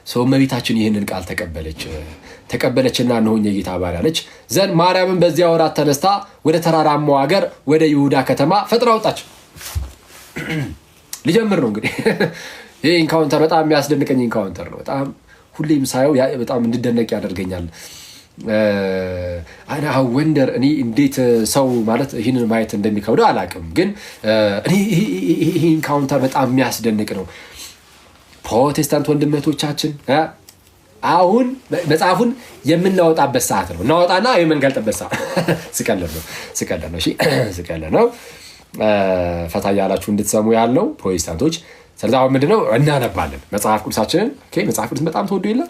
ሰው እመቤታችን ይህንን ቃል ተቀበለችና እነሆኝ የጌታ ባሪያ ነች ዘንድ ማርያምን በዚያ ወራት ተነስታ ወደ ተራራማው ሀገር ወደ ይሁዳ ከተማ ፈጥና ወጣች። ልጀምር ነው እንግዲህ ይሄ ኢንካውንተር በጣም የሚያስደንቀኝ ኢንካውንተር ነው። በጣም ሁሌም ሳየው በጣም እንድደነቅ ያደርገኛል። አና ወንደር እኔ እንዴት ሰው ማለት ይሄንን ማየት እንደሚከብደው አላውቅም፣ ግን እኔ ይሄ ኢንካውንተር በጣም የሚያስደንቅ ነው። ፕሮቴስታንት ወንድሞቻችን አሁን መጽሐፉን የምናወጣበት ሰዓት ነው። እናወጣና የምንገልጥበት ሰዓት ስቀለድ ነው። እሺ ስቀለድ ነው። ፈታ ያላችሁ እንድትሰሙ ያለው ፕሮቴስታንቶች። ስለዚህ አሁን ምንድነው እናነባለን መጽሐፍ ቅዱሳችንን። ኦኬ መጽሐፍ ቅዱስ በጣም ተወዶ የለ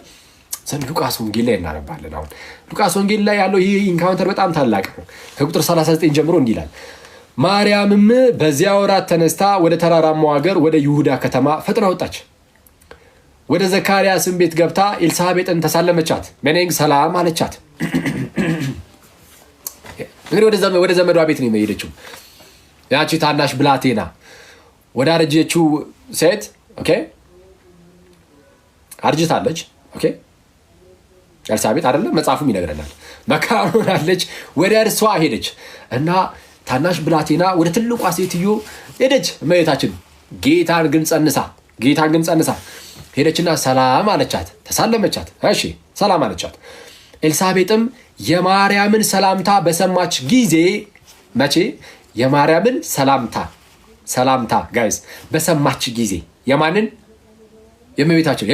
ዘንድ ሉቃስ ወንጌል ላይ እናነባለን። አሁን ሉቃስ ወንጌል ላይ ያለው ይሄ ኢንካውንተር በጣም ታላቅ ነው። ከቁጥር 39 ጀምሮ እንዲህ ይላል። ማርያምም በዚያ ወራት ተነስታ ወደ ተራራማው ሀገር ወደ ይሁዳ ከተማ ፈጥና ወጣች። ወደ ዘካርያስም ቤት ገብታ ኤልሳቤጥን ተሳለመቻት፣ መኔንግ ሰላም አለቻት። እንግዲህ ወደ ዘመዷ ቤት ነው የሄደችው። ያቺ ታናሽ ብላቴና ወደ አረጀችው ሴት ኦኬ አርጅታለች። ኦኬ ኤልሳቤጥ አይደለም መጽሐፉም ይነግረናል። መካን ሆናለች። ወደ እርሷ ሄደች እና ታናሽ ብላቴና ወደ ትልቋ ሴትዮ ሄደች። እመቤታችን ጌታን ግን ጸንሳ ሄደችና ሰላም አለቻት፣ ተሳለመቻት። እሺ ሰላም አለቻት። ኤልሳቤጥም የማርያምን ሰላምታ በሰማች ጊዜ መቼ የማርያምን ሰላምታ ጋይስ በሰማች ጊዜ የማንን የእመቤታችን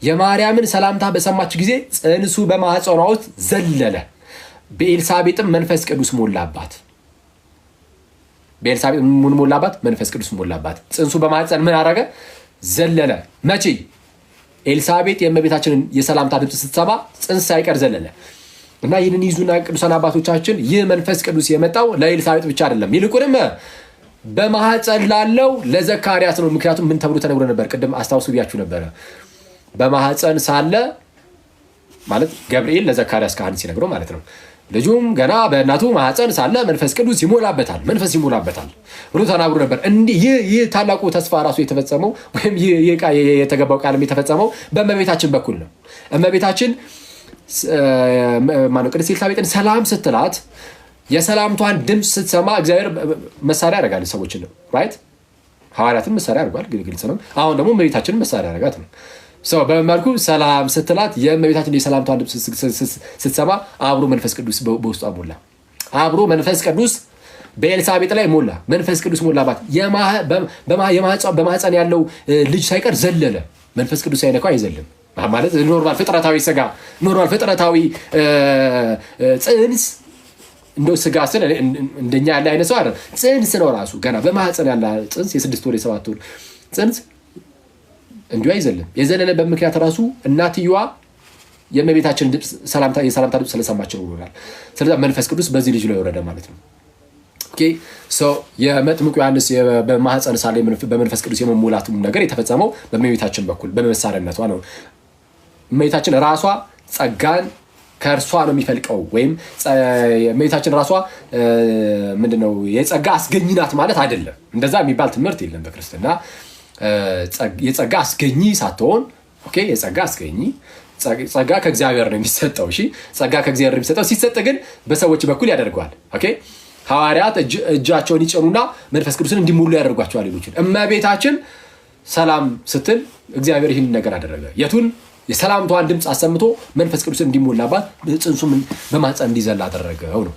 የማርያምን ሰላምታ በሰማች ጊዜ ጽንሱ በማህፀኗ ውስጥ ዘለለ። በኤልሳቤጥም መንፈስ ቅዱስ ሞላባት። መንፈስ ቅዱስ ሞላባት። ጽንሱ በማህፀን ምን አረገ? ዘለለ። መቼ ኤልሳቤጥ የእመቤታችንን የሰላምታ ድምፅ ስትሰማ ጽንስ ሳይቀር ዘለለ። እና ይህንን ይዙና ቅዱሳን አባቶቻችን ይህ መንፈስ ቅዱስ የመጣው ለኤልሳቤጥ ብቻ አይደለም፣ ይልቁንም በማህፀን ላለው ለዘካርያስ ነው። ምክንያቱም ምን ተብሎ ተነግሮ ነበር? ቅድም አስታውሱ ብያችሁ ነበረ። በማህፀን ሳለ ማለት ገብርኤል ለዘካርያስ ካህን ሲነግረው ማለት ነው። ልጁም ገና በእናቱ ማህፀን ሳለ መንፈስ ቅዱስ ይሞላበታል ብሎ ተናግሮ ነበር። እንዲህ ይህ ታላቁ ተስፋ ራሱ የተፈጸመው ወይም ይህ የተገባው ቃልም የተፈጸመው በእመቤታችን በኩል ነው። እመቤታችን ቅድስት ኤልሳቤጥን ሰላም ስትላት የሰላምቷን ድምፅ ስትሰማ እግዚአብሔር መሳሪያ ያደርጋል ሰዎችን ነው ራይት። ሐዋርያትን መሳሪያ ያደርጋል፣ ግልጽ ነው። አሁን ደግሞ እመቤታችንን መሳሪያ ያደርጋት ነው። በመልኩ ሰላም ስትላት የእመቤታችን የሰላምቷን ድምፅ ስትሰማ አብሮ መንፈስ ቅዱስ በውስጧ ሞላ። አብሮ መንፈስ ቅዱስ በኤልሳቤጥ ላይ ሞላ። መንፈስ ቅዱስ ሞላባት። በማህፀን ያለው ልጅ ሳይቀር ዘለለ። መንፈስ ቅዱስ ሳይነካው አይዘልም ማለት ኖርማል ፍጥረታዊ ስጋ ኖርማል ፍጥረታዊ ጽንስ እንደው ስጋ ስለ እንደኛ ያለ አይነት ሰው አይደል። ጽንስ ነው ራሱ ገና በማህፀን ያለ ጽንስ የ6 ወር የ7 ወር ጽንስ እንዲሁ አይዘልም። የዘለለበት ምክንያት ራሱ እናትየዋ የእመቤታችን ድምፅ የሰላምታ ድምፅ ስለሰማች ነው ብሎናል። ስለዚህ መንፈስ ቅዱስ በዚህ ልጅ ላይ ወረደ ማለት ነው። ኦኬ የመጥምቁ ዮሐንስ በማህፀን ሳለ በመንፈስ ቅዱስ የመሞላቱ ነገር የተፈጸመው በእመቤታችን በኩል በመሳሪያነቷ ነው። እመቤታችን ራሷ ጸጋን ከእርሷ ነው የሚፈልቀው። ወይም እመቤታችን ራሷ ምንድነው የጸጋ አስገኝ ናት ማለት አይደለም። እንደዛ የሚባል ትምህርት የለም በክርስትና። የጸጋ አስገኝ ሳትሆን ኦኬ የጸጋ አስገኝ ጸጋ ከእግዚአብሔር ነው የሚሰጠው። እሺ ጸጋ ከእግዚአብሔር ነው የሚሰጠው። ሲሰጥ ግን በሰዎች በኩል ያደርገዋል። ኦኬ ሐዋርያት እጃቸውን ይጭኑና መንፈስ ቅዱስን እንዲሞሉ ያደርጓቸዋል ሌሎችን። እመቤታችን ሰላም ስትል እግዚአብሔር ይህን ነገር አደረገ። የቱን የሰላምቷን ድምፅ አሰምቶ መንፈስ ቅዱስን እንዲሞላባት ጽንሱም በማህፀን እንዲዘላ አደረገው ነው።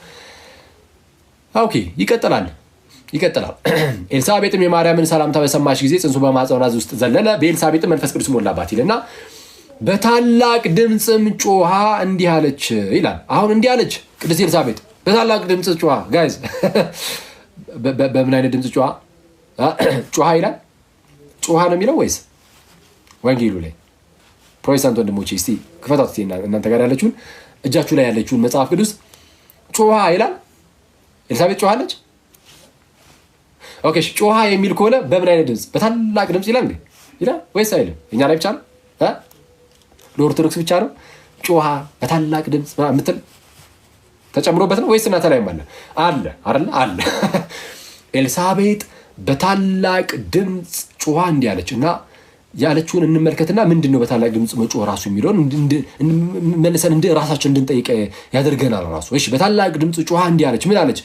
ኦኬ ይቀጥላል። ኤልሳቤጥም የማርያምን ሰላምታ በሰማች ጊዜ ጽንሱ በማህፀኗ ውስጥ ዘለለ። በኤልሳቤጥም መንፈስ ቅዱስ ሞላባት ይልና በታላቅ ድምፅም ጮሃ እንዲህ አለች ይላል። አሁን እንዲህ አለች ቅድስት ኤልሳቤጥ በታላቅ ድምፅ ጮሃ። ጋይዝ በምን አይነት ድምፅ ጮሃ ይላል? ጮሃ ነው የሚለው ወይስ ወንጌሉ ላይ? ፕሮቴስታንት ወንድሞቼ እስቲ ክፈቷት። እናንተ ጋር ያለችውን እጃችሁ ላይ ያለችውን መጽሐፍ ቅዱስ ጮሃ ይላል? ኤልሳቤጥ ጮሃለች? ኦኬ ጮሃ የሚል ከሆነ በምን አይነት ድምፅ? በታላቅ ድምፅ ይላል ይላል ወይስ አይልም? እኛ ላይ ብቻ ነው? ለኦርቶዶክስ ብቻ ነው ጮሃ በታላቅ ድምፅ ምትል ተጨምሮበት ነው ወይስ እናንተ ላይ አለ አይደል? ኤልሳቤጥ በታላቅ ድምፅ ጮሃ እንዲህ አለች እና ያለችውን እንመልከትና ምንድነው በታላቅ ድምጽ መጮህ ራሱ የሚለውን መልሰን ራሳችን እንድንጠይቅ ያደርገናል ራሱ። እሺ በታላቅ ድምጽ ጮሃ እንዲህ አለች። ምን አለች?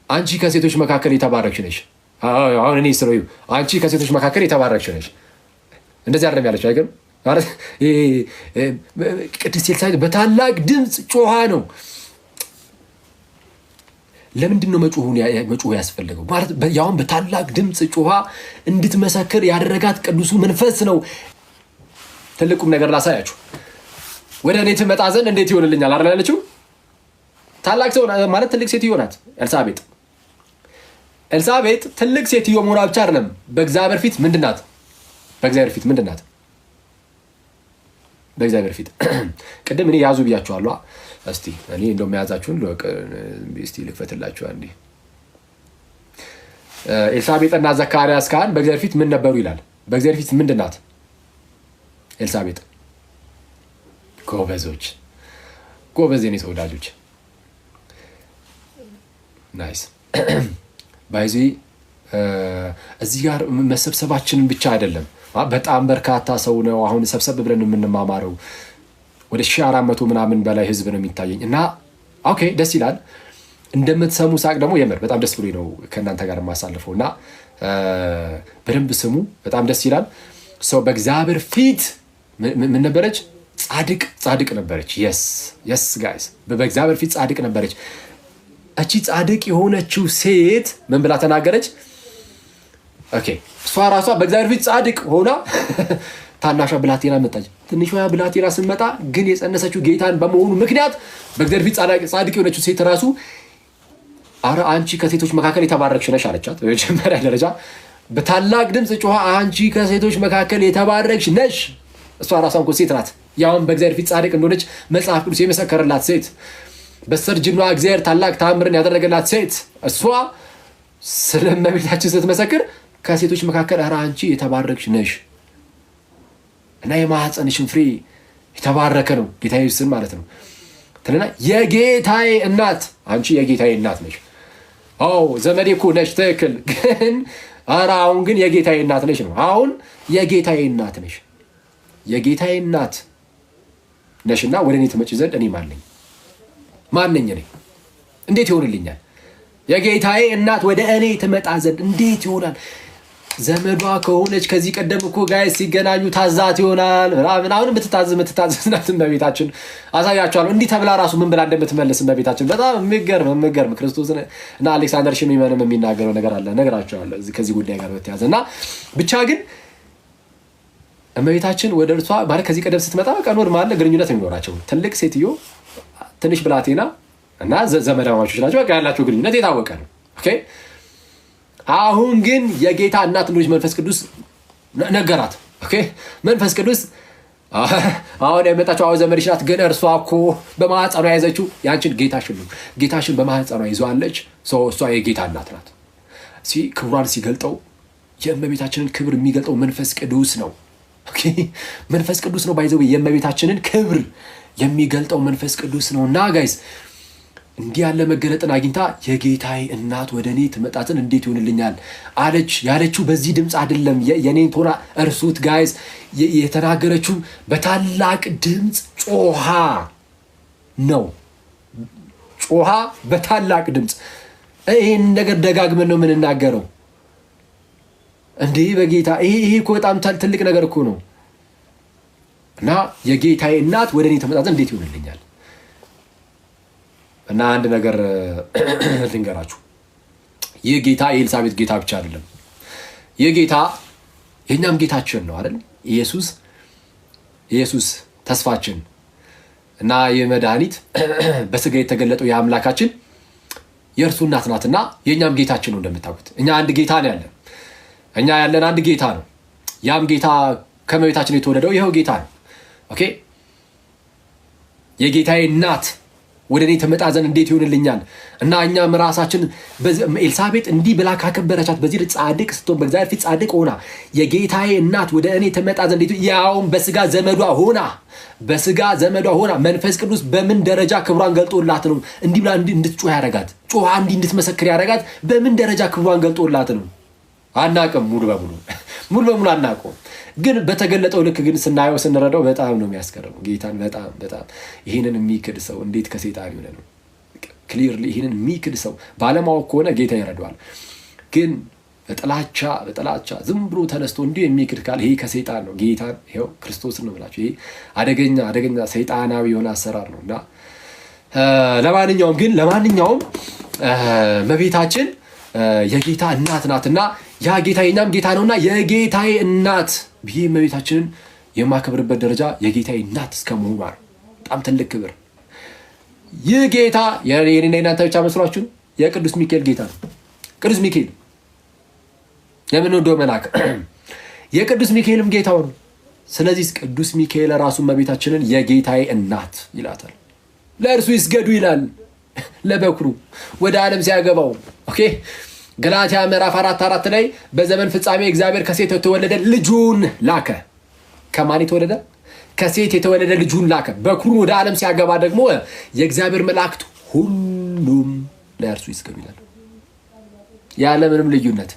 አንቺ ከሴቶች መካከል የተባረክሽ ነሽ። አሁን እኔ ስለዩ አንቺ ከሴቶች መካከል የተባረክሽ ነሽ እንደዚህ አይደለም ያለች አይገርም ማለት ቅድስት ኤልሳቤጥ በታላቅ ድምጽ ጮሃ ነው። ለምንድን ነው መጮህ ያስፈልገው? ማለት ያውን በታላቅ ድምጽ ጮሃ እንድትመሰክር ያደረጋት ቅዱሱ መንፈስ ነው። ትልቁም ነገር ላሳያችሁ። ወደ እኔ ትመጣ ዘንድ እንዴት ይሆንልኛል አይደል ያለችው? ታላቅ ሰው ማለት ትልቅ ሴትዮ ናት ኤልሳቤጥ። ኤልሳቤጥ ትልቅ ሴትዮ መሆኗ ብቻ አይደለም፣ በእግዚአብሔር ፊት ምንድናት? በእግዚአብሔር ፊት ምንድናት? በእግዚአብሔር ፊት ቅድም እኔ ያዙ ብያችኋለሁ። እስቲ እኔ እንደውም ያዛችሁን እስቲ ልክፈትላችሁ አንዴ። ኤልሳቤጥና ዘካርያስ ካህን በእግዚአብሔር ፊት ምን ነበሩ ይላል? በእግዚአብሔር ፊት ምንድናት ኤልሳቤጥ? ጎበዞች፣ ጎበዝ የኔ ተወዳጆች። ናይስ ባይዚ እዚህ ጋር መሰብሰባችንን ብቻ አይደለም፣ በጣም በርካታ ሰው ነው አሁን ሰብሰብ ብለን የምንማማረው። ወደ 1400 ምናምን በላይ ህዝብ ነው የሚታየኝ እና ኦኬ ደስ ይላል። እንደምትሰሙ ሳቅ ደግሞ የምር በጣም ደስ ብሎኝ ነው ከእናንተ ጋር የማሳልፈው እና በደንብ ስሙ፣ በጣም ደስ ይላል። ሰው በእግዚአብሔር ፊት ምን ነበረች? ጻድቅ ነበረች። የስ ጋይስ በእግዚአብሔር ፊት ጻድቅ ነበረች። እቺ ጻድቅ የሆነችው ሴት ምን ብላ ተናገረች? ኦኬ እሷ ራሷ በእግዚአብሔር ፊት ጻድቅ ሆና ታናሿ ብላቴና መጣች። ትንሿ ብላቴና ስትመጣ ግን የጸነሰችው ጌታን በመሆኑ ምክንያት በእግዚአብሔር ፊት ጻድቅ የሆነችው ሴት ራሱ አረ አንቺ ከሴቶች መካከል የተባረክሽ ነሽ አለቻት። በመጀመሪያ ደረጃ በታላቅ ድምጽ ጮሃ አንቺ ከሴቶች መካከል የተባረክሽ ነሽ። እሷ ራሷ እንኳን ሴት ናት፣ ያውም በእግዚአብሔር ፊት ጻድቅ እንደሆነች መጽሐፍ ቅዱስ የመሰከረላት ሴት፣ በስተርጅኗ እግዚአብሔር ታላቅ ተአምርን ያደረገላት ሴት። እሷ ስለ እመቤታችን ስትመሰክር ከሴቶች መካከል አረ አንቺ የተባረክሽ ነሽ እና የማህፀንሽን ፍሬ የተባረከ ነው፣ ጌታ ኢየሱስን ማለት ነው ትልና የጌታዬ እናት አንቺ የጌታዬ እናት ነሽ። አዎ ዘመዴ እኮ ነሽ፣ ትክክል። ግን አረ አሁን ግን የጌታዬ እናት ነሽ ነው። አሁን የጌታዬ እናት ነሽ፣ የጌታዬ እናት ነሽና ወደ እኔ ትመጪ ዘንድ እኔ ማነኝ? እኔ እንዴት ይሆንልኛል? የጌታዬ እናት ወደ እኔ ትመጣ ዘንድ እንዴት ይሆናል? ዘመዷ ከሆነች ከዚህ ቀደም እኮ ጋይስ ሲገናኙ ታዛት ይሆናል ምናምን። አሁን የምትታዘዝ ናት እመቤታችን። አሳያችኋለሁ እንዲህ ተብላ ራሱ ምን ብላ እንደምትመልስ እመቤታችን። በጣም የሚገርም ክርስቶስ እና አሌክሳንደር ሽሚመንም የሚናገረው ነገር አለ፣ እነግራችኋለሁ ከዚህ ጉዳይ ጋር በተያያዘ እና ብቻ ግን እመቤታችን ወደ እርሷ ማለት ከዚህ ቀደም ስትመጣ በቃ ኖርማል ግንኙነት የሚኖራቸው ትልቅ ሴትዮ ትንሽ ብላቴና እና ዘመዳማቾች ናቸው። በቃ ያላቸው ግንኙነት የታወቀ ነው። ኦኬ አሁን ግን የጌታ እናት እንደሆነች መንፈስ ቅዱስ ነገራት። ኦኬ መንፈስ ቅዱስ አሁን የመጣችው አሁን ዘመድሽ ናት፣ ግን እርሷ እኮ በማህፀኗ ያዘችው ያንቺን ጌታሽን በማህፀኗ ይዟለች። እሷ የጌታ እናት ናት። ክብሯን ሲገልጠው የእመቤታችንን ክብር የሚገልጠው መንፈስ ቅዱስ ነው። ኦኬ መንፈስ ቅዱስ ነው ባይዘው የእመቤታችንን ክብር የሚገልጠው መንፈስ ቅዱስ ነው። እና ጋይስ እንዲህ ያለ መገለጥን አግኝታ የጌታዬ እናት ወደ እኔ ትመጣትን እንዴት ይሆንልኛል አለች። ያለችው በዚህ ድምፅ አይደለም፣ የኔን ቶና እርሱት ጋይስ። የተናገረችው በታላቅ ድምፅ ጮሃ ነው። ጮሃ በታላቅ ድምፅ። ይሄን ነገር ደጋግመን ነው የምንናገረው እንዴ በጌታ ይሄ እኮ በጣም ትልቅ ነገር እኮ ነው። እና የጌታዬ እናት ወደ እኔ ትመጣትን እንዴት ይሆንልኛል። እና አንድ ነገር ልንገራችሁ፣ ይህ ጌታ የኤልሳቤጥ ጌታ ብቻ አይደለም። ይህ ጌታ የኛም ጌታችን ነው አይደል? ኢየሱስ ተስፋችን እና የመድኃኒት በስጋ የተገለጠው የአምላካችን የእርሱ እናት ናትና የኛም ጌታችን ነው። እንደምታውቁት እኛ አንድ ጌታ ነው ያለን። እኛ ያለን አንድ ጌታ ነው። ያም ጌታ ከመቤታችን የተወለደው ይኸው ጌታ ነው። ኦኬ የጌታዬ እናት ወደ እኔ ትመጣ ዘንድ እንዴት ይሆንልኛል። እና እኛም ራሳችን ኤልሳቤጥ እንዲህ ብላ ካከበረቻት በዚህ ጻድቅ ስትሆን በእግዚአብሔር ፊት ጻድቅ ሆና የጌታዬ እናት ወደ እኔ ትመጣ ዘንድ ያውም በስጋ ዘመዷ ሆና መንፈስ ቅዱስ በምን ደረጃ ክብሯን ገልጦላት ነው እንዲህ ብላ እንድትጮህ ያደረጋት? ጮሃ እንዲህ እንድትመሰክር ያደረጋት በምን ደረጃ ክብሯን ገልጦላት ነው? አናቅም ሙሉ በሙሉ ሙሉ በሙሉ አናውቀውም፣ ግን በተገለጠው ልክ ግን ስናየው ስንረዳው በጣም ነው የሚያስገርመው። ጌታን በጣም ይህንን የሚክድ ሰው እንዴት ከሰይጣን ይሆነ ነው። ክሊርሊ ይህንን የሚክድ ሰው ባለማወቅ ከሆነ ጌታ ይረዳዋል። ግን በጥላቻ ዝም ብሎ ተነስቶ እንዲሁ የሚክድ ካል ይሄ ከሰይጣን ነው። ጌታን ይኸው ክርስቶስን ነው ብላችሁ ይሄ አደገኛ ሰይጣናዊ የሆነ አሰራር ነው። እና ለማንኛውም እመቤታችን የጌታ እናት ናትና ያ ጌታ የኛም ጌታ ነውና የጌታዬ እናት ብዬ እመቤታችንን የማከብርበት ደረጃ የጌታዬ እናት እስከመሆኗ ነው። በጣም ትልቅ ክብር። ይህ ጌታ የኔና የናንተ ብቻ መስሏችሁ? የቅዱስ ሚካኤል ጌታ ነው። ቅዱስ ሚካኤል የምንወደው መልአክ የቅዱስ ሚካኤልም ጌታው ነው። ስለዚህ ቅዱስ ሚካኤል ራሱ እመቤታችንን የጌታዬ እናት ይላታል። ለእርሱ ይስገዱ ይላል ለበኩሩ ወደ ዓለም ሲያገባው። ኦኬ ገላትያ ምዕራፍ 4:4 ላይ በዘመን ፍጻሜ እግዚአብሔር ከሴት የተወለደ ልጁን ላከ። ከማን የተወለደ? ከሴት የተወለደ ልጁን ላከ። በኩሩን ወደ ዓለም ሲያገባ ደግሞ የእግዚአብሔር መላእክት ሁሉም ለእርሱ ይስገዱ ይላል። ያለ ምንም ልዩነት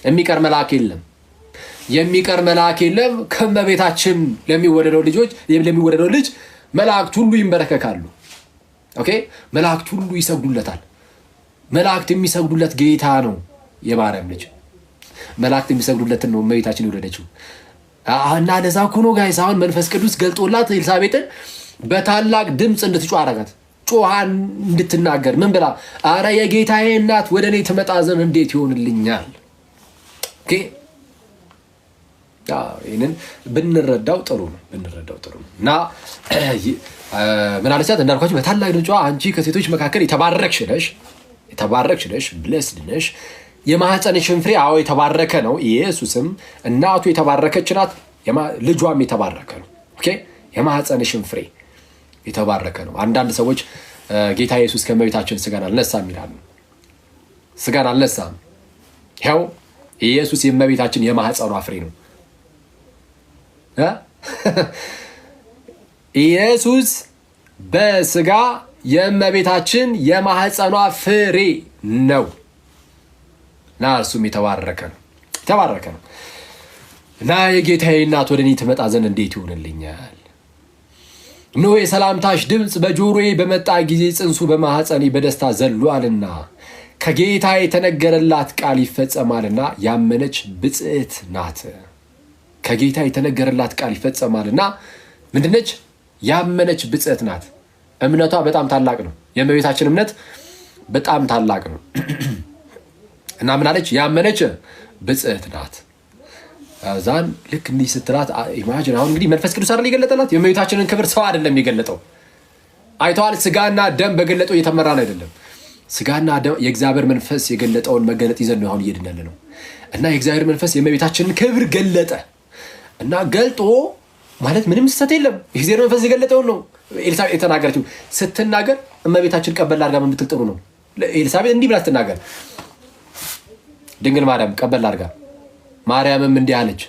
የሚቀር መልአክ የለም። ከእመቤታችን ለሚወለደው ልጅ መላእክት ሁሉ ይንበረከካሉ። ኦኬ መላእክት ሁሉ ይሰግዱለታል። መላእክት የሚሰግዱለት ጌታ ነው። የማርያም ልጅ መላእክት የሚሰግዱለትን ነው እመቤታችን የወለደችው። እና ለዛ እኮ ነው ጋይስ አሁን መንፈስ ቅዱስ ገልጦላት ኤልሳቤጥን በታላቅ ድምፅ እንድትጮህ አደረጋት። ጮሃ እንድትናገር ምን ብላ? አረ የጌታዬ እናት ወደ እኔ ትመጣ ዘንድ እንዴት ይሆንልኛል? ኦኬ ይህንን ብንረዳው ጥሩ ነው። እና ምን አለቻት? እንዳልኳችሁ በታላቅ ድምጿ አንቺ ከሴቶች መካከል የተባረክሽ ነሽ፣ ብለስድ ነሽ፣ የማህፀንሽን ፍሬ የተባረከ ነው። ኢየሱስም እናቱ የተባረከች ናት፣ ልጇም የተባረከ ነው። ኦኬ የማህፀንሽን ፍሬ የተባረከ ነው። አንዳንድ ሰዎች ጌታ ኢየሱስ ከእመቤታችን ስጋን አልነሳም ይላሉ። ስጋን አልነሳም። ይኸው ኢየሱስ የእመቤታችን የማህፀኗ ፍሬ ነው። ኢየሱስ በስጋ የእመቤታችን የማህፀኗ ፍሬ ነው እና እርሱም የተባረከ ነው። እና የጌታዬ እናት ወደ እኔ ትመጣ ዘንድ እንዴት ይሆንልኛል? እነሆ የሰላምታሽ ድምፅ በጆሮዬ በመጣ ጊዜ ጽንሱ በማህፀኔ በደስታ ዘሏልና ከጌታ የተነገረላት ቃል ይፈጸማልና ያመነች ብጽዕት ናት። ከጌታ የተነገረላት ቃል ይፈጸማልና ምንድነች? ያመነች ብጽዕት ናት። እምነቷ በጣም ታላቅ ነው። የእመቤታችን እምነት በጣም ታላቅ ነው። እና ምን አለች? ያመነች ብጽዕት ናት። ዛን ልክ እንዲህ ስትላት ኢማጂን አሁን እንግዲህ መንፈስ ቅዱስ አይደል የገለጠላት? የእመቤታችንን ክብር ሰው አይደለም የገለጠው። አይተዋል። ስጋና ደም በገለጠው እየተመራን አይደለም። ስጋና ደም የእግዚአብሔር መንፈስ የገለጠውን መገለጥ ይዘን ነው አሁን እየድነን ነው። እና የእግዚአብሔር መንፈስ የእመቤታችንን ክብር ገለጠ እና ገልጦ ማለት ምንም ስህተት የለም። የእግዚአብሔር መንፈስ የገለጠውን ነው ኤልሳቤጥ የተናገረችው። ስትናገር እመቤታችን ቀበል አድርጋ ምን ብትል ጥሩ ነው? ኤልሳቤጥ እንዲህ ብላ ስትናገር ድንግል ማርያም ቀበል አድርጋ ማርያምም እንዲህ አለች።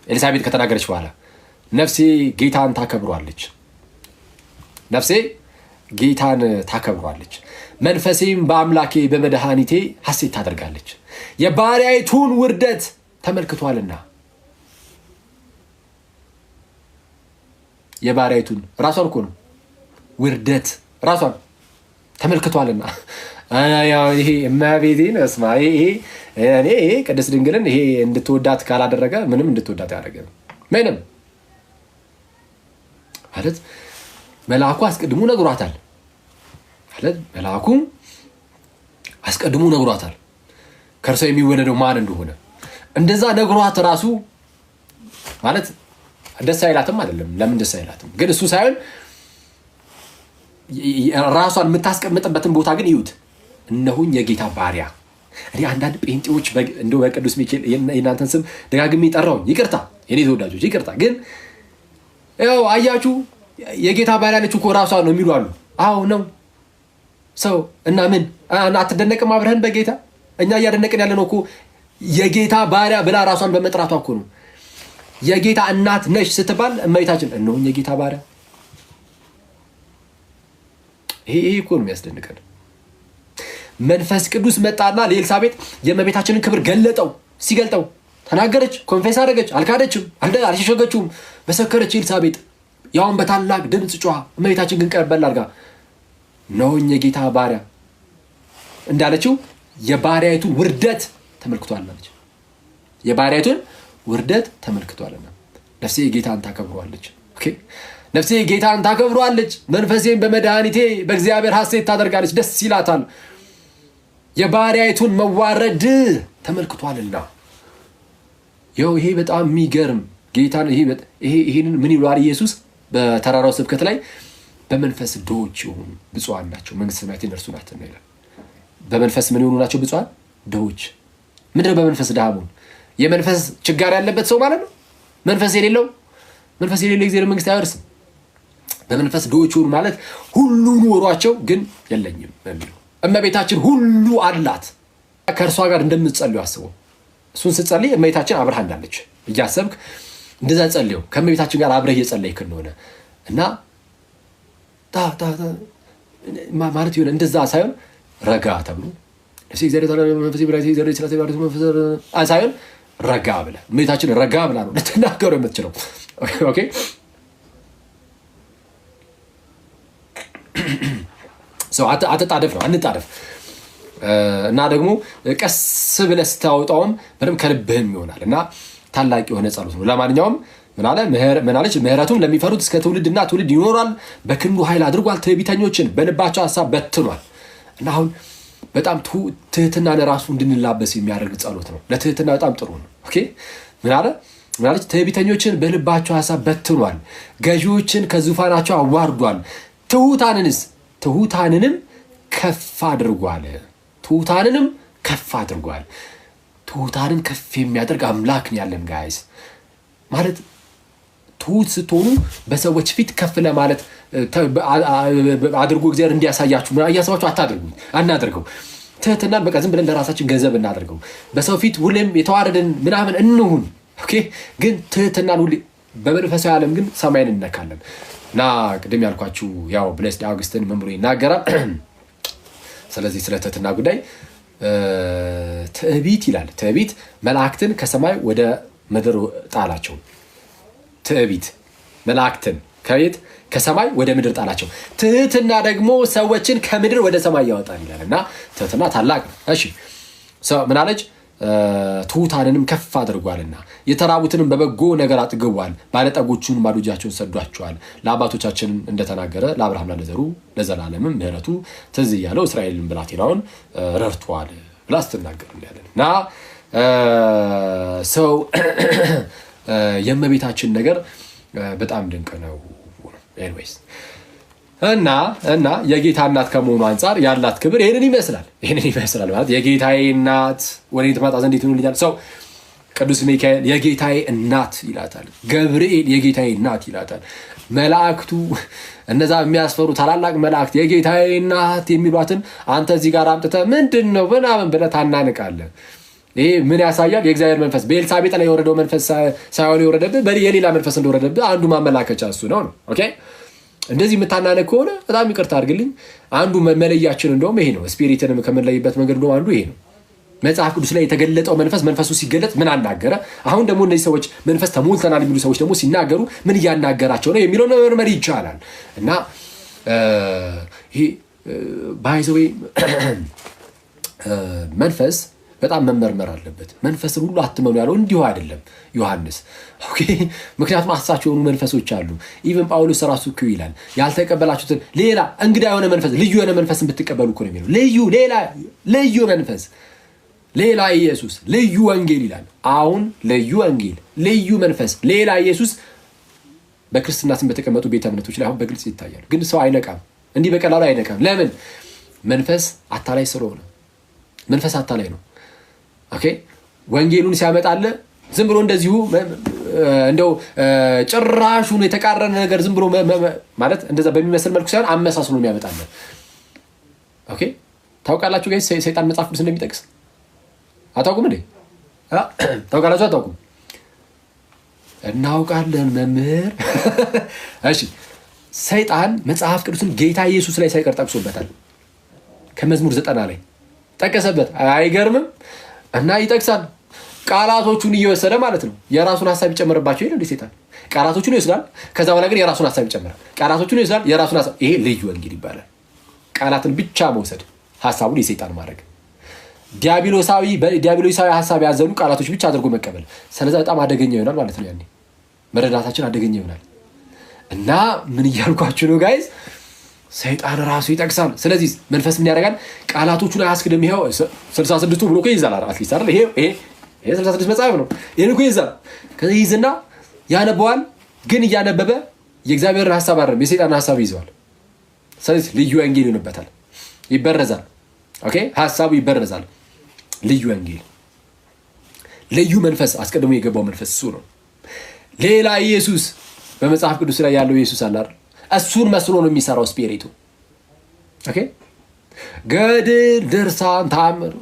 ኤልሳቤጥ ከተናገረች በኋላ ነፍሴ ጌታን ታከብሯለች፣ መንፈሴም በአምላኬ በመድኃኒቴ ሐሴት ታደርጋለች፣ የባሪያይቱን ውርደት ተመልክቷልና። የባሪያይቱን ራሷን እኮ ነው ውርደት ራሷን ተመልክቷልና። ይሄ እመቤቴን እስማ እኔ ቅድስት ድንግልን ይሄ እንድትወዳት ካላደረገ ምንም እንድትወዳት ያደረገ ምንም ማለት መልአኩ አስቀድሞ ነግሯታል። ከእርሷ የሚወለደው ማን እንደሆነ እንደዛ ነግሯት ራሱ ማለት ደስ አይላትም አይደለም። ለምን ደስ አይላትም? ግን እሱ ሳይሆን ራሷን የምታስቀምጥበትን ቦታ ግን ይዩት። እነሆኝ የጌታ ባሪያ። እኔ አንዳንድ ጴንጤዎች እንደው በቅዱስ ሚካኤል የእናንተን ስም ደጋግሜ ጠራው፣ ይቅርታ የኔ ተወዳጆች ይቅርታ። ግን ያው አያችሁ የጌታ ባሪያ ነች እኮ ራሷ ነው የሚሉ አሉ። አዎ ነው ሰው እና ምን አትደነቅም አብረህን በጌታ? እኛ እያደነቅን ያለ ነው እኮ የጌታ ባሪያ ብላ ራሷን በመጥራቷ እኮ ነው። የጌታ እናት ነሽ ስትባል እመቤታችን እነሆኝ የጌታ ባሪያ። ይሄ እኮ ነው የሚያስደንቀን። መንፈስ ቅዱስ መጣና ለኤልሳቤጥ የእመቤታችንን ክብር ገለጠው። ሲገልጠው ተናገረች፣ ኮንፌስ አደረገች፣ አልካደችም፣ አልሸሸገችውም፣ መሰከረች ኤልሳቤጥ። ያውን በታላቅ ድምፅ ጮኻ። እመቤታችን ግን ቀበል አድርጋ ነውኝ የጌታ ባሪያ እንዳለችው የባሪያይቱን ውርደት ተመልክቷለች። የባሪያይቱን ውርደት ተመልክቷልና ነፍሴ ጌታን ታከብረዋለች። ኦኬ ነፍሴ ጌታን ታከብረዋለች፣ መንፈሴን በመድኃኒቴ በእግዚአብሔር ሐሴት ታደርጋለች፣ ደስ ይላታል። የባሪያይቱን መዋረድ ተመልክቷልና። ይሄ በጣም የሚገርም ጌታን ይሄንን ምን ይሏል ኢየሱስ በተራራው ስብከት ላይ? በመንፈስ ድሆች የሆኑ ብፁዓን ናቸው መንግሥተ ሰማያት የእነርሱ ናትና ይላል። በመንፈስ ምን የሆኑ ናቸው? ብፁዓን ድሆች። ምንድን ነው በመንፈስ ድሃ መሆን? የመንፈስ ችጋር ያለበት ሰው ማለት ነው። መንፈስ የሌለው የእግዚአብሔር መንግሥት አይወርስም። በመንፈስ ድሆች የሆኑ ማለት ሁሉ ኖሯቸው ግን የለኝም የሚለው። እመቤታችን ሁሉ አላት። ከእርሷ ጋር እንደምትጸልዩ አስበው። እሱን ስትጸልይ እመቤታችን አብረሃ እንዳለች እያሰብክ እንደዛ ጸልየው። ከእመቤታችን ጋር አብረህ እየጸለይክ እንደሆነ እና ማለት ይሆነ እንደዛ ሳይሆን ረጋ ተብሎ ሳይሆን ረጋ ብለህ እመቤታችን ረጋ ብላ ነው ልትናገሩ የምትችለው። ኦኬ ሰው አትጣደፍ ነው፣ አንጣደፍ። እና ደግሞ ቀስ ብለህ ስታወጣውም በደምብ ከልብህም ይሆናል እና ታላቅ የሆነ ጸሎት ነው። ለማንኛውም ምናለች? ምህረቱም ለሚፈሩት እስከ ትውልድና ትውልድ ይኖራል። በክንዱ ኃይል አድርጓል። ትዕቢተኞችን በልባቸው ሀሳብ በትኗል። እና አሁን በጣም ትህትና ለራሱ እንድንላበስ የሚያደርግ ጸሎት ነው። ለትህትና በጣም ጥሩ ነው። ኦኬ ምናለች? ትዕቢተኞችን በልባቸው ሀሳብ በትኗል። ገዢዎችን ከዙፋናቸው አዋርዷል። ትሑታንንም ከፍ አድርጓል። ትሑታንን ከፍ የሚያደርግ አምላክ ነው ያለን ጋይስ። ማለት ትሑት ስትሆኑ በሰዎች ፊት ከፍ ለማለት አድርጎ እግዚአብሔር እንዲያሳያችሁ እያሰባችሁ አናደርገው። ትህትናን በቃ ዝም ብለን ለራሳችን ገንዘብ እናደርገው። በሰው ፊት ሁሌም የተዋረድን ምናምን እንሁን። ኦኬ ግን ትህትናን ሁሌ በመንፈሳዊ ዓለም ግን ሰማይን እንነካለን። እና ቅድም ያልኳችሁ ያው ብሌስድ አውግስትን መምሮ ይናገራል። ስለዚህ ስለ ትህትና ጉዳይ ትዕቢት ይላል። ትዕቢት መላእክትን ከሰማይ ወደ ምድር ጣላቸው። ትዕቢት መላእክትን ከሰማይ ወደ ምድር ጣላቸው። ትህትና ደግሞ ሰዎችን ከምድር ወደ ሰማይ ያወጣል ይላል። እና ትህትና ታላቅ ነው። እሺ ምን አለች? ትሑታንንም ከፍ አድርጓልና የተራቡትንም በበጎ ነገር አጥግቧል። ባለጠጎቹን ባዶ እጃቸውን ሰዷቸዋል። ለአባቶቻችን እንደተናገረ ለአብርሃምና ለዘሩ ለዘላለምም ምሕረቱ ትዝ እያለው እስራኤልን ብላቴናውን ረድቷል ብላ ስትናገር እንዳለን እና ሰው የእመቤታችን ነገር በጣም ድንቅ ነው። ኤኒዌይስ እና የጌታ እናት ከመሆኑ አንጻር ያላት ክብር ይሄንን ይመስላል ማለት የጌታዬ እናት ወደ ትመጣ ዘንድ ይትኑልኛል። ሰው ቅዱስ ሚካኤል የጌታዬ እናት ይላታል። ገብርኤል የጌታዬ እናት ይላታል። መላእክቱ እነዛ የሚያስፈሩ ታላላቅ መላእክት የጌታዬ እናት የሚሏትን አንተ እዚህ ጋር አምጥተህ ምንድን ነው ምናምን ብለህ ታናንቃለህ። ይሄ ምን ያሳያል? የእግዚአብሔር መንፈስ በኤልሳቤጥ ላይ የወረደው መንፈስ ሳይሆን የወረደብህ የሌላ መንፈስ እንደወረደብህ አንዱ ማመላከቻ እሱ ነው። ኦኬ እንደዚህ የምታናነቅ ከሆነ በጣም ይቅርታ አድርግልኝ። አንዱ መለያችን እንደውም ይሄ ነው። ስፒሪትንም ከምንለይበት መንገድ እንደውም አንዱ ይሄ ነው። መጽሐፍ ቅዱስ ላይ የተገለጠው መንፈሱ ሲገለጥ ምን አናገረ? አሁን ደግሞ እነዚህ ሰዎች መንፈስ ተሞልተናል የሚሉ ሰዎች ደግሞ ሲናገሩ ምን እያናገራቸው ነው የሚለው መመርመር ይቻላል። እና ይሄ ባይዘዌ መንፈስ በጣም መመርመር አለበት። መንፈስን ሁሉ አትመኑ ያለው እንዲሁ አይደለም ዮሐንስ። ኦኬ ምክንያቱም አሳቸው የሆኑ መንፈሶች አሉ። ኢቭን ጳውሎስ ራሱ እኮ ይላል ያልተቀበላችሁትን ሌላ እንግዳ የሆነ መንፈስ ልዩ የሆነ መንፈስን ብትቀበሉ እኮ ነው የሚለው። ልዩ መንፈስ፣ ሌላ ኢየሱስ፣ ልዩ ወንጌል ይላል። አሁን ልዩ ወንጌል፣ ልዩ መንፈስ፣ ሌላ ኢየሱስ በክርስትና ስም በተቀመጡ ቤተ እምነቶች ላይ አሁን በግልጽ ይታያል። ግን ሰው አይነቃም፣ እንዲህ በቀላሉ አይነቃም። ለምን? መንፈስ አታላይ ስለሆነ። መንፈስ አታላይ ነው። ኦኬ ወንጌሉን ሲያመጣለ ዝም ብሎ እንደዚሁ እንደው ጭራሹን የተቃረነ ነገር ዝም ብሎ ማለት እንደዛ በሚመስል መልኩ ሳይሆን አመሳስሎ ነው የሚያመጣለ። ኦኬ ታውቃላችሁ ጋይስ ሰይጣን መጽሐፍ ቅዱስ እንደሚጠቅስ አታውቁም እንዴ? ታውቃላችሁ አታውቁም? እናውቃለን መምህር። እሺ ሰይጣን መጽሐፍ ቅዱስን ጌታ ኢየሱስ ላይ ሳይቀር ጠቅሶበታል። ከመዝሙር 90 ላይ ጠቀሰበት። አይገርምም? እና ይጠቅሳል። ቃላቶቹን እየወሰደ ማለት ነው የራሱን ሐሳብ ይጨምርባቸው ይላል ሰይጣን። ቃላቶቹን ይወስዳል፣ ከዛ በኋላ ግን የራሱን ሐሳብ ይጨምራል። ቃላቶቹን ይወስዳል፣ የራሱን ሐሳብ። ይሄ ልዩ ወንጌል ይባላል። ቃላትን ብቻ መውሰድ፣ ሐሳቡን የሰይጣን ማድረግ፣ ዲያብሎሳዊ ሐሳብ ያዘሉ ቃላቶች ብቻ አድርጎ መቀበል። ስለዚህ በጣም አደገኛ ይሆናል ማለት ነው። ያኔ መረዳታችን አደገኛ ይሆናል። እና ምን እያልኳችሁ ነው ጋይዝ? ሰይጣን ራሱ ይጠቅሳል። ስለዚህ መንፈስ ምን ያደርጋል? ቃላቶቹን አያስክድም። ይሄው 66ቱ ብሎ እኮ ይይዛል አትሊስት አይደል? ይሄ 66 መጽሐፍ ነው። ይሄን እኮ ይይዛል። ከዚህ ይዝና ያነበዋል። ግን እያነበበ የእግዚአብሔርን ሐሳብ አይደለም የሰይጣንን ሐሳብ ይዘዋል። ስለዚህ ልዩ ወንጌል ይሆንበታል፣ ይበረዛል። ኦኬ፣ ሐሳቡ ይበረዛል። ልዩ ወንጌል፣ ልዩ መንፈስ፣ አስቀድሞ የገባው መንፈስ እሱ ነው። ሌላ ኢየሱስ በመጽሐፍ ቅዱስ ላይ ያለው ኢየሱስ አለ አይደል? እሱን መስሎ ነው የሚሰራው ስፒሪቱ። ኦኬ፣ ገድል፣ ድርሳን፣ ተአምር።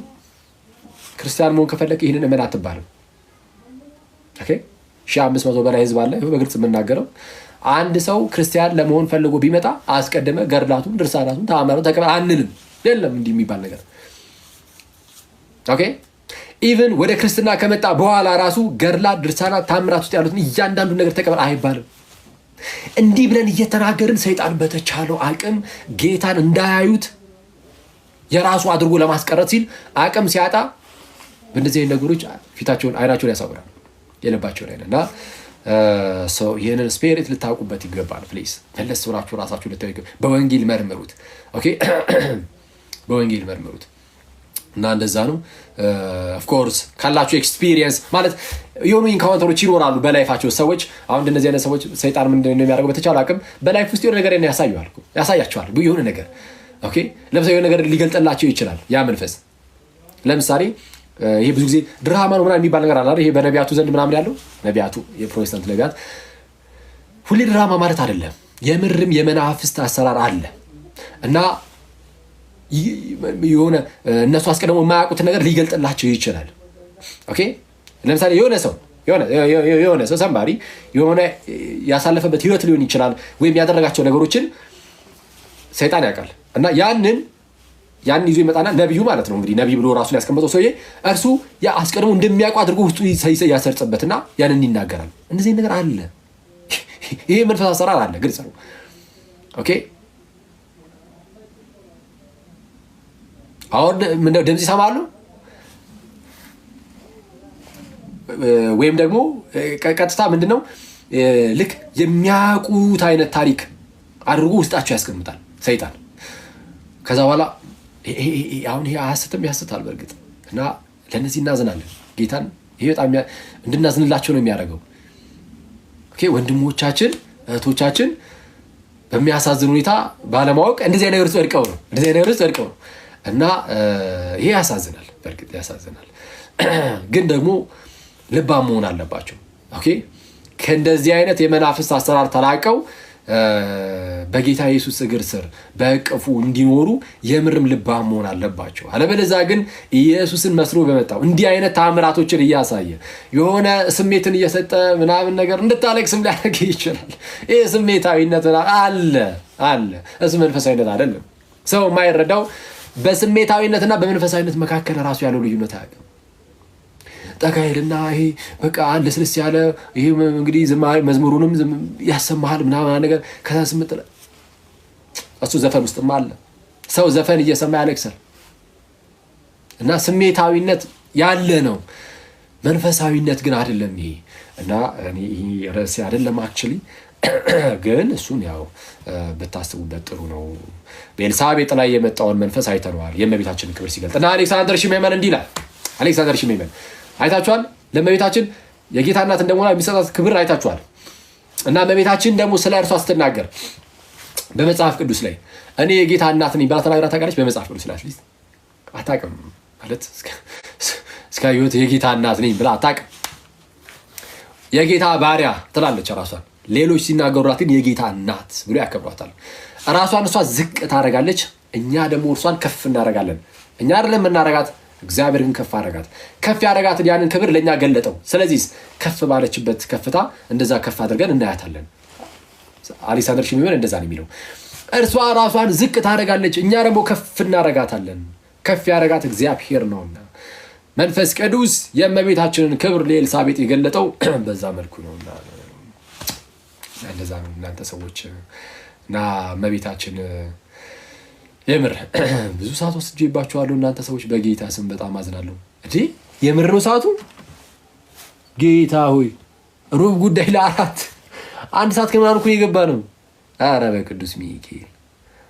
ክርስቲያን መሆን ከፈለክ ይህንን እመን አትባልም። ኦኬ፣ 1500 በላይ ህዝብ አለ። በግልጽ የምናገረው አንድ ሰው ክርስቲያን ለመሆን ፈልጎ ቢመጣ አስቀድመ ገድላቱን፣ ድርሳናቱን፣ ተአምራቱን ተቀበል አንልም። የለም እንዲህ የሚባል ነገር። ኦኬ፣ ኢቭን ወደ ክርስትና ከመጣ በኋላ ራሱ ገድላት፣ ድርሳናት፣ ተአምራት ውስጥ ያሉትን እያንዳንዱ ነገር ተቀበል አይባልም። እንዲህ ብለን እየተናገርን ሰይጣን በተቻለው አቅም ጌታን እንዳያዩት የራሱ አድርጎ ለማስቀረት ሲል አቅም ሲያጣ በእንደዚህ አይነት ነገሮች ፊታቸውን አይናቸውን ያሳውራል የልባቸውን አይነ እና ይህንን ስፒሪት ልታውቁበት ይገባል። ፕሊዝ መለስ ብላችሁ ራሳችሁ ልታዩ ይገባል። በወንጌል መርምሩት። ኦኬ፣ በወንጌል መርምሩት እና እንደዛ ነው። ኦፍኮርስ ካላችሁ ኤክስፒሪየንስ ማለት የሆኑ ኢንካውንተሮች ይኖራሉ በላይፋቸው ሰዎች። አሁን እንደዚህ አይነት ሰዎች ሰይጣን ምንድን ነው የሚያደርገው? በተቻለ አቅም በላይፍ ውስጥ የሆነ ነገር ያሳያቸዋል። የሆነ ነገር ኦኬ፣ ለምሳሌ የሆነ ነገር ሊገልጥላቸው ይችላል ያ መንፈስ። ለምሳሌ ይሄ ብዙ ጊዜ ድራማ ነው ምናምን የሚባል ነገር አለ አይደል? ይሄ በነቢያቱ ዘንድ ምናምን ያለው ነቢያቱ፣ የፕሮቴስታንት ነቢያት ሁሌ ድራማ ማለት አይደለም። የምርም የመናፍስት አሰራር አለ እና የሆነ እነሱ አስቀድሞ የማያውቁትን ነገር ሊገልጥላቸው ይችላል። ኦኬ፣ ለምሳሌ የሆነ ሰው ሰንባሪ የሆነ ያሳለፈበት ህይወት ሊሆን ይችላል ወይም ያደረጋቸው ነገሮችን ሰይጣን ያውቃል እና ያንን ይዞ ይመጣና ነብዩ ማለት ነው እንግዲህ ነብይ ብሎ ራሱን ያስቀመጠው ሰውዬ እርሱ አስቀድሞ እንደሚያውቁ አድርጎ ውስጡ ያሰርጽበትና ያንን ይናገራል። እንደዚህ ነገር አለ። ይሄ መንፈስ አሰራር አለ፣ ግልጽ ነው። ኦኬ፣ አሁን ምን ድምጽ ይሰማሉ ወይም ደግሞ ቀጥታ ምንድነው ልክ የሚያውቁት አይነት ታሪክ አድርጎ ውስጣቸው ያስቀምጣል ሰይጣን። ከዛ በኋላ አሁን ይሄ አያስትም ያስታል በእርግጥ እና ለነዚህ እናዝናለን። ጌታን ይሄ በጣም እንድናዝንላቸው ነው የሚያደርገው። ኦኬ፣ ወንድሞቻችን እህቶቻችን በሚያሳዝን ሁኔታ ባለማወቅ እንደዚህ አይነት ነገር ወድቀው ነው እና ይሄ ያሳዝናል፣ በእርግጥ ያሳዝናል። ግን ደግሞ ልባም መሆን አለባቸው። ኦኬ፣ ከእንደዚህ አይነት የመናፍስት አሰራር ተላቀው በጌታ ኢየሱስ እግር ስር በእቅፉ እንዲኖሩ የምርም ልባም መሆን አለባቸው። አለበለዚያ ግን ኢየሱስን መስሎ በመጣው እንዲህ አይነት ተአምራቶችን እያሳየ የሆነ ስሜትን እየሰጠ ምናምን ነገር እንድታለቅስም ሊያደርግ ይችላል። ይሄ ስሜታዊነት አለ። እሱ መንፈሳዊነት አይደለም። ሰው የማይረዳው በስሜታዊነትና በመንፈሳዊነት መካከል ራሱ ያለው ልዩነት አያውቅም። ጠቃይልና ይሄ በቃ ለስለስ ያለ ይሄ እንግዲህ መዝሙሩንም ያሰማሃል ምናምን ነገር ከስምጥ እሱ ዘፈን ውስጥም አለ። ሰው ዘፈን እየሰማ ያለቅሳል እና ስሜታዊነት ያለ ነው። መንፈሳዊነት ግን አይደለም ይሄ እና ይሄ ርዕስ አይደለም አክቹሊ ግን እሱን ያው ብታስቡበት ጥሩ ነው። በኤልሳቤጥ ላይ የመጣውን መንፈስ አይተነዋል የእመቤታችንን ክብር ሲገልጥ እና አሌክሳንደር ሽሜመን እንዲህ ይላል። አሌክሳንደር ሽሜመን አይታችኋል። ለእመቤታችን የጌታ እናት እንደሆነ የሚሰጣት ክብር አይታችኋል። እና እመቤታችን ደግሞ ስለ እርሷ ስትናገር በመጽሐፍ ቅዱስ ላይ እኔ የጌታ እናት ነኝ ብላ ተናግራ ታውቃለች? በመጽሐፍ ቅዱስ ላይ አትሊስት አታውቅም ማለት እስከ ህይወት የጌታ እናት ነኝ ብላ አታውቅም። የጌታ ባሪያ ትላለች ራሷን። ሌሎች ሲናገሩላት ግን የጌታ እናት ብሎ ያከብሯታል። ራሷን እሷ ዝቅ ታደርጋለች፣ እኛ ደግሞ እርሷን ከፍ እናደርጋለን። እኛ አይደለም እናደርጋት፣ እግዚአብሔር ግን ከፍ አደረጋት። ከፍ ያደረጋትን ያንን ክብር ለኛ ገለጠው። ስለዚህ ከፍ ባለችበት ከፍታ እንደዛ ከፍ አድርገን እናያታለን። አሌክሳንደር ሽሜመን እንደዛ ነው የሚለው። እርሷ ራሷን ዝቅ ታደርጋለች፣ እኛ ደግሞ ከፍ እናደርጋታለን። ከፍ ያደረጋት እግዚአብሔር ነውና መንፈስ ቅዱስ የእመቤታችንን ክብር ለኤልሳቤጥ የገለጠው በዛ መልኩ ነውና እንደዛ ነው እናንተ ሰዎች እና እመቤታችን የምር ብዙ ሰዓት ወስጄባችኋለሁ እናንተ ሰዎች በጌታ ስም በጣም አዝናለሁ እንዴ የምር ነው ሰዓቱ ጌታ ሆይ ሩብ ጉዳይ ለአራት አንድ ሰዓት ከምናምን እኮ የገባ ነው ኧረ በቅዱስ ሚካኤል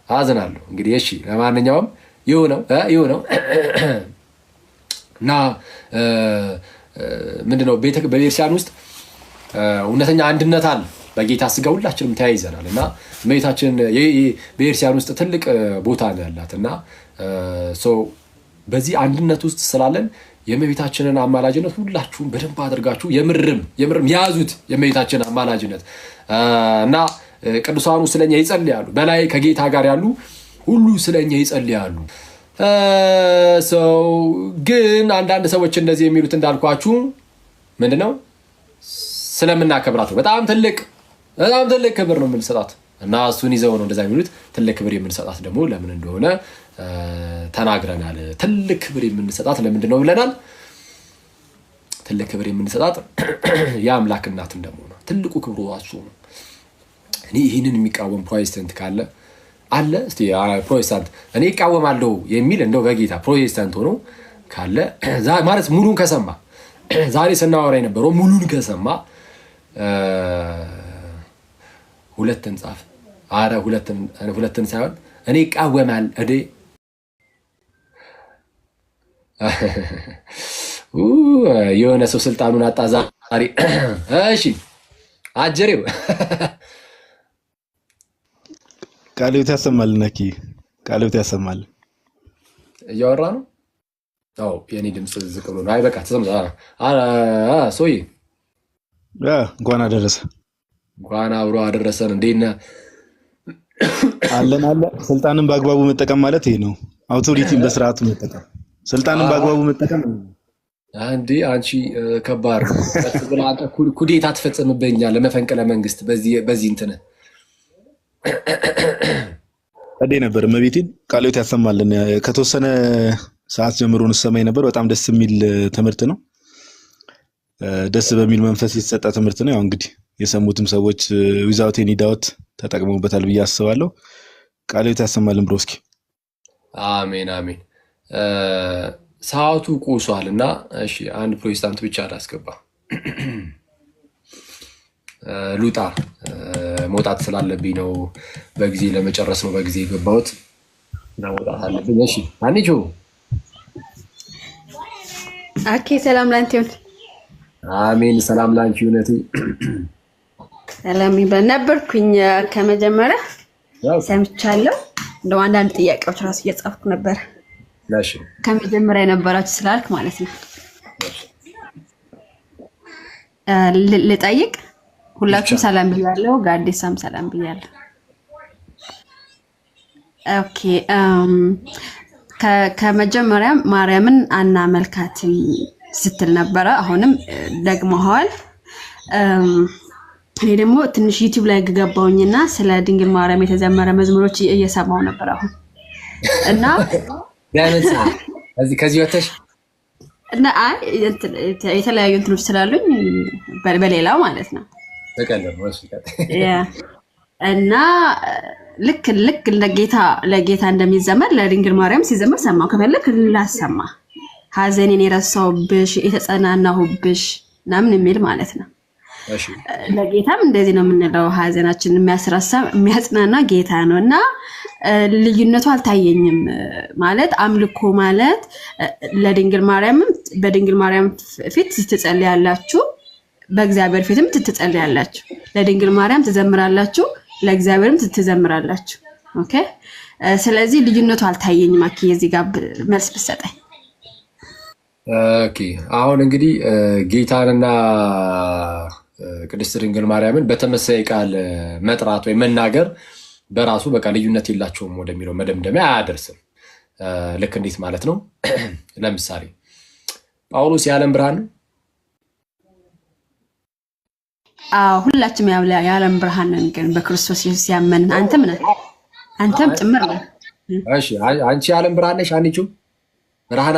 አዝናለሁ እንግዲህ እሺ ለማንኛውም ይሁነው እና ምንድነው በቤተክርስቲያን ውስጥ እውነተኛ አንድነት አለ በጌታ ስጋ ሁላችንም ተያይዘናል እና እመቤታችን በቤተክርስቲያን ውስጥ ትልቅ ቦታ ነው ያላትና በዚህ አንድነት ውስጥ ስላለን የእመቤታችንን አማላጅነት ሁላችሁም በደንብ አድርጋችሁ የምርም ያዙት የእመቤታችንን አማላጅነት እና ቅዱሳኑ ስለኛ ይጸልያሉ በላይ ከጌታ ጋር ያሉ ሁሉ ስለኛ ይጸልያሉ ግን አንዳንድ ሰዎች እንደዚህ የሚሉት እንዳልኳችሁ ምንድነው ስለምናከብራት በጣም ትልቅ ክብር ነው የምንሰጣት እና እሱን ይዘው ነው እንደዛ የሚሉት ትልቅ ክብር የምንሰጣት ደግሞ ለምን እንደሆነ ተናግረናል ትልቅ ክብር የምንሰጣት ለምንድን ነው ብለናል ትልቅ ክብር የምንሰጣት የአምላክ እናት እንደሆነ ትልቁ ክብሩ እሱ ነው እኔ ይሄንን የሚቃወም ፕሮቴስታንት ካለ አለ እስቲ ፕሮቴስታንት እኔ ይቃወማለሁ የሚል እንደው በጌታ ፕሮቴስታንት ሆኖ ካለ ማለት ሙሉን ከሰማ ዛሬ ስናወራ የነበረው ሙሉን ከሰማ ሁለትን ጻፍ አረ ሁለትን ሳይሆን እኔ ይቃወማል እዴ የሆነ ሰው ስልጣኑን አጣ ዛሬ እሺ አጀሬው ቃልዮት ያሰማል ነኪ ቃልዮት ያሰማል እያወራ ነው አው የኔ ድምጽ ዝቅ ብሎ ነው አይ በቃ ተሰማ ሶይ እንኳን አደረሰ እንኳን አብሮ አደረሰን እንዴና አለ ስልጣንን በአግባቡ መጠቀም ማለት ይሄ ነው አውቶሪቲን በስርዓቱ መጠቀም ስልጣንን በአግባቡ መጠቀም አንዴ አንቺ ከባድ ብላ ኩዴታ ተፈጸመበኛል ለመፈንቅለ መንግስት በዚህ እንትን አዴ ነበር መቤቴን ቃልዮት ያሰማልን ከተወሰነ ሰዓት ጀምሮ እንሰማይ ነበር በጣም ደስ የሚል ትምህርት ነው ደስ በሚል መንፈስ የተሰጠ ትምህርት ነው ያው እንግዲህ የሰሙትም ሰዎች ዊዛውት ኤኒ ዳውት ተጠቅመውበታል ብዬ አስባለሁ ቃልዮት ያሰማልን ብሮስኪ አሜን ሰዓቱ ቆሷልና እሺ አንድ ፕሮቴስታንት ብቻ አላስገባ ሉጣ መውጣት ስላለብኝ ነው በጊዜ ለመጨረስ ነው በጊዜ የገባሁት እና መውጣት አለብኝ እሺ አንቺ ኦኬ ሰላም ላንቺ ይሁን አሜን ሰላም ላንቺ ይሁንቴ ሰላም ነበርኩኝ ከመጀመሪያ ሰምቻለሁ እንደው አንዳንድ ጥያቄዎች ራስ እየጻፍኩ ነበር እሺ ከመጀመሪያ የነበራችሁ ስላልክ ማለት ነው ልጠይቅ ሁላችሁም ሰላም ብያለሁ ጋዲሳም ሰላም ብያለሁ ኦኬ ከመጀመሪያ ማርያምን አናመልካትም ስትል ነበር አሁንም ደግሞሃል እኔ ደግሞ ትንሽ ዩቲዩብ ላይ ገባውኝና ስለ ድንግል ማርያም የተዘመረ መዝሙሮች እየሰማው ነበር አሁን እና ያንሳ ከዚህ ወተሽ እና የተለያዩ እንትኖች ስላሉኝ በሌላው ማለት ነው ተቀለም ወሽ እና ልክ ለጌታ እንደሚዘመር ለድንግል ማርያም ሲዘመር ሰማው ከፈለክ ላሰማ ሐዘኔን የረሳውብሽ የተጸናናሁብሽ ምናምን የሚል ማለት ነው እሺ ለጌታም እንደዚህ ነው የምንለው ሐዘናችንን የሚያስረሳ የሚያጽናና ጌታ ነውና ልዩነቱ አልታየኝም ማለት አምልኮ ማለት ለድንግል ማርያም በድንግል ማርያም ፊት ትጸልያላችሁ በእግዚአብሔር ፊትም ትጸልያላችሁ ለድንግል ማርያም ትዘምራላችሁ ለእግዚአብሔርም ትዘምራላችሁ ኦኬ ስለዚህ ልዩነቱ አልታየኝም አኪ እዚህ ጋር መልስ ብትሰጠኝ ኦኬ አሁን እንግዲህ ጌታንና ቅድስት ድንግል ማርያምን በተመሳሳይ ቃል መጥራት ወይ መናገር በራሱ በቃ ልዩነት የላቸውም ወደሚለው መደምደሚያ አያደርስም ልክ እንዴት ማለት ነው ለምሳሌ ጳውሎስ የዓለም ብርሃን ሁላችንም የዓለም ብርሃን ነን ግን በክርስቶስ ኢየሱስ ያመን አንተም ጭምር ነህ እሺ አንቺ የዓለም ብርሃን ነሽ አንቺው ብርሃን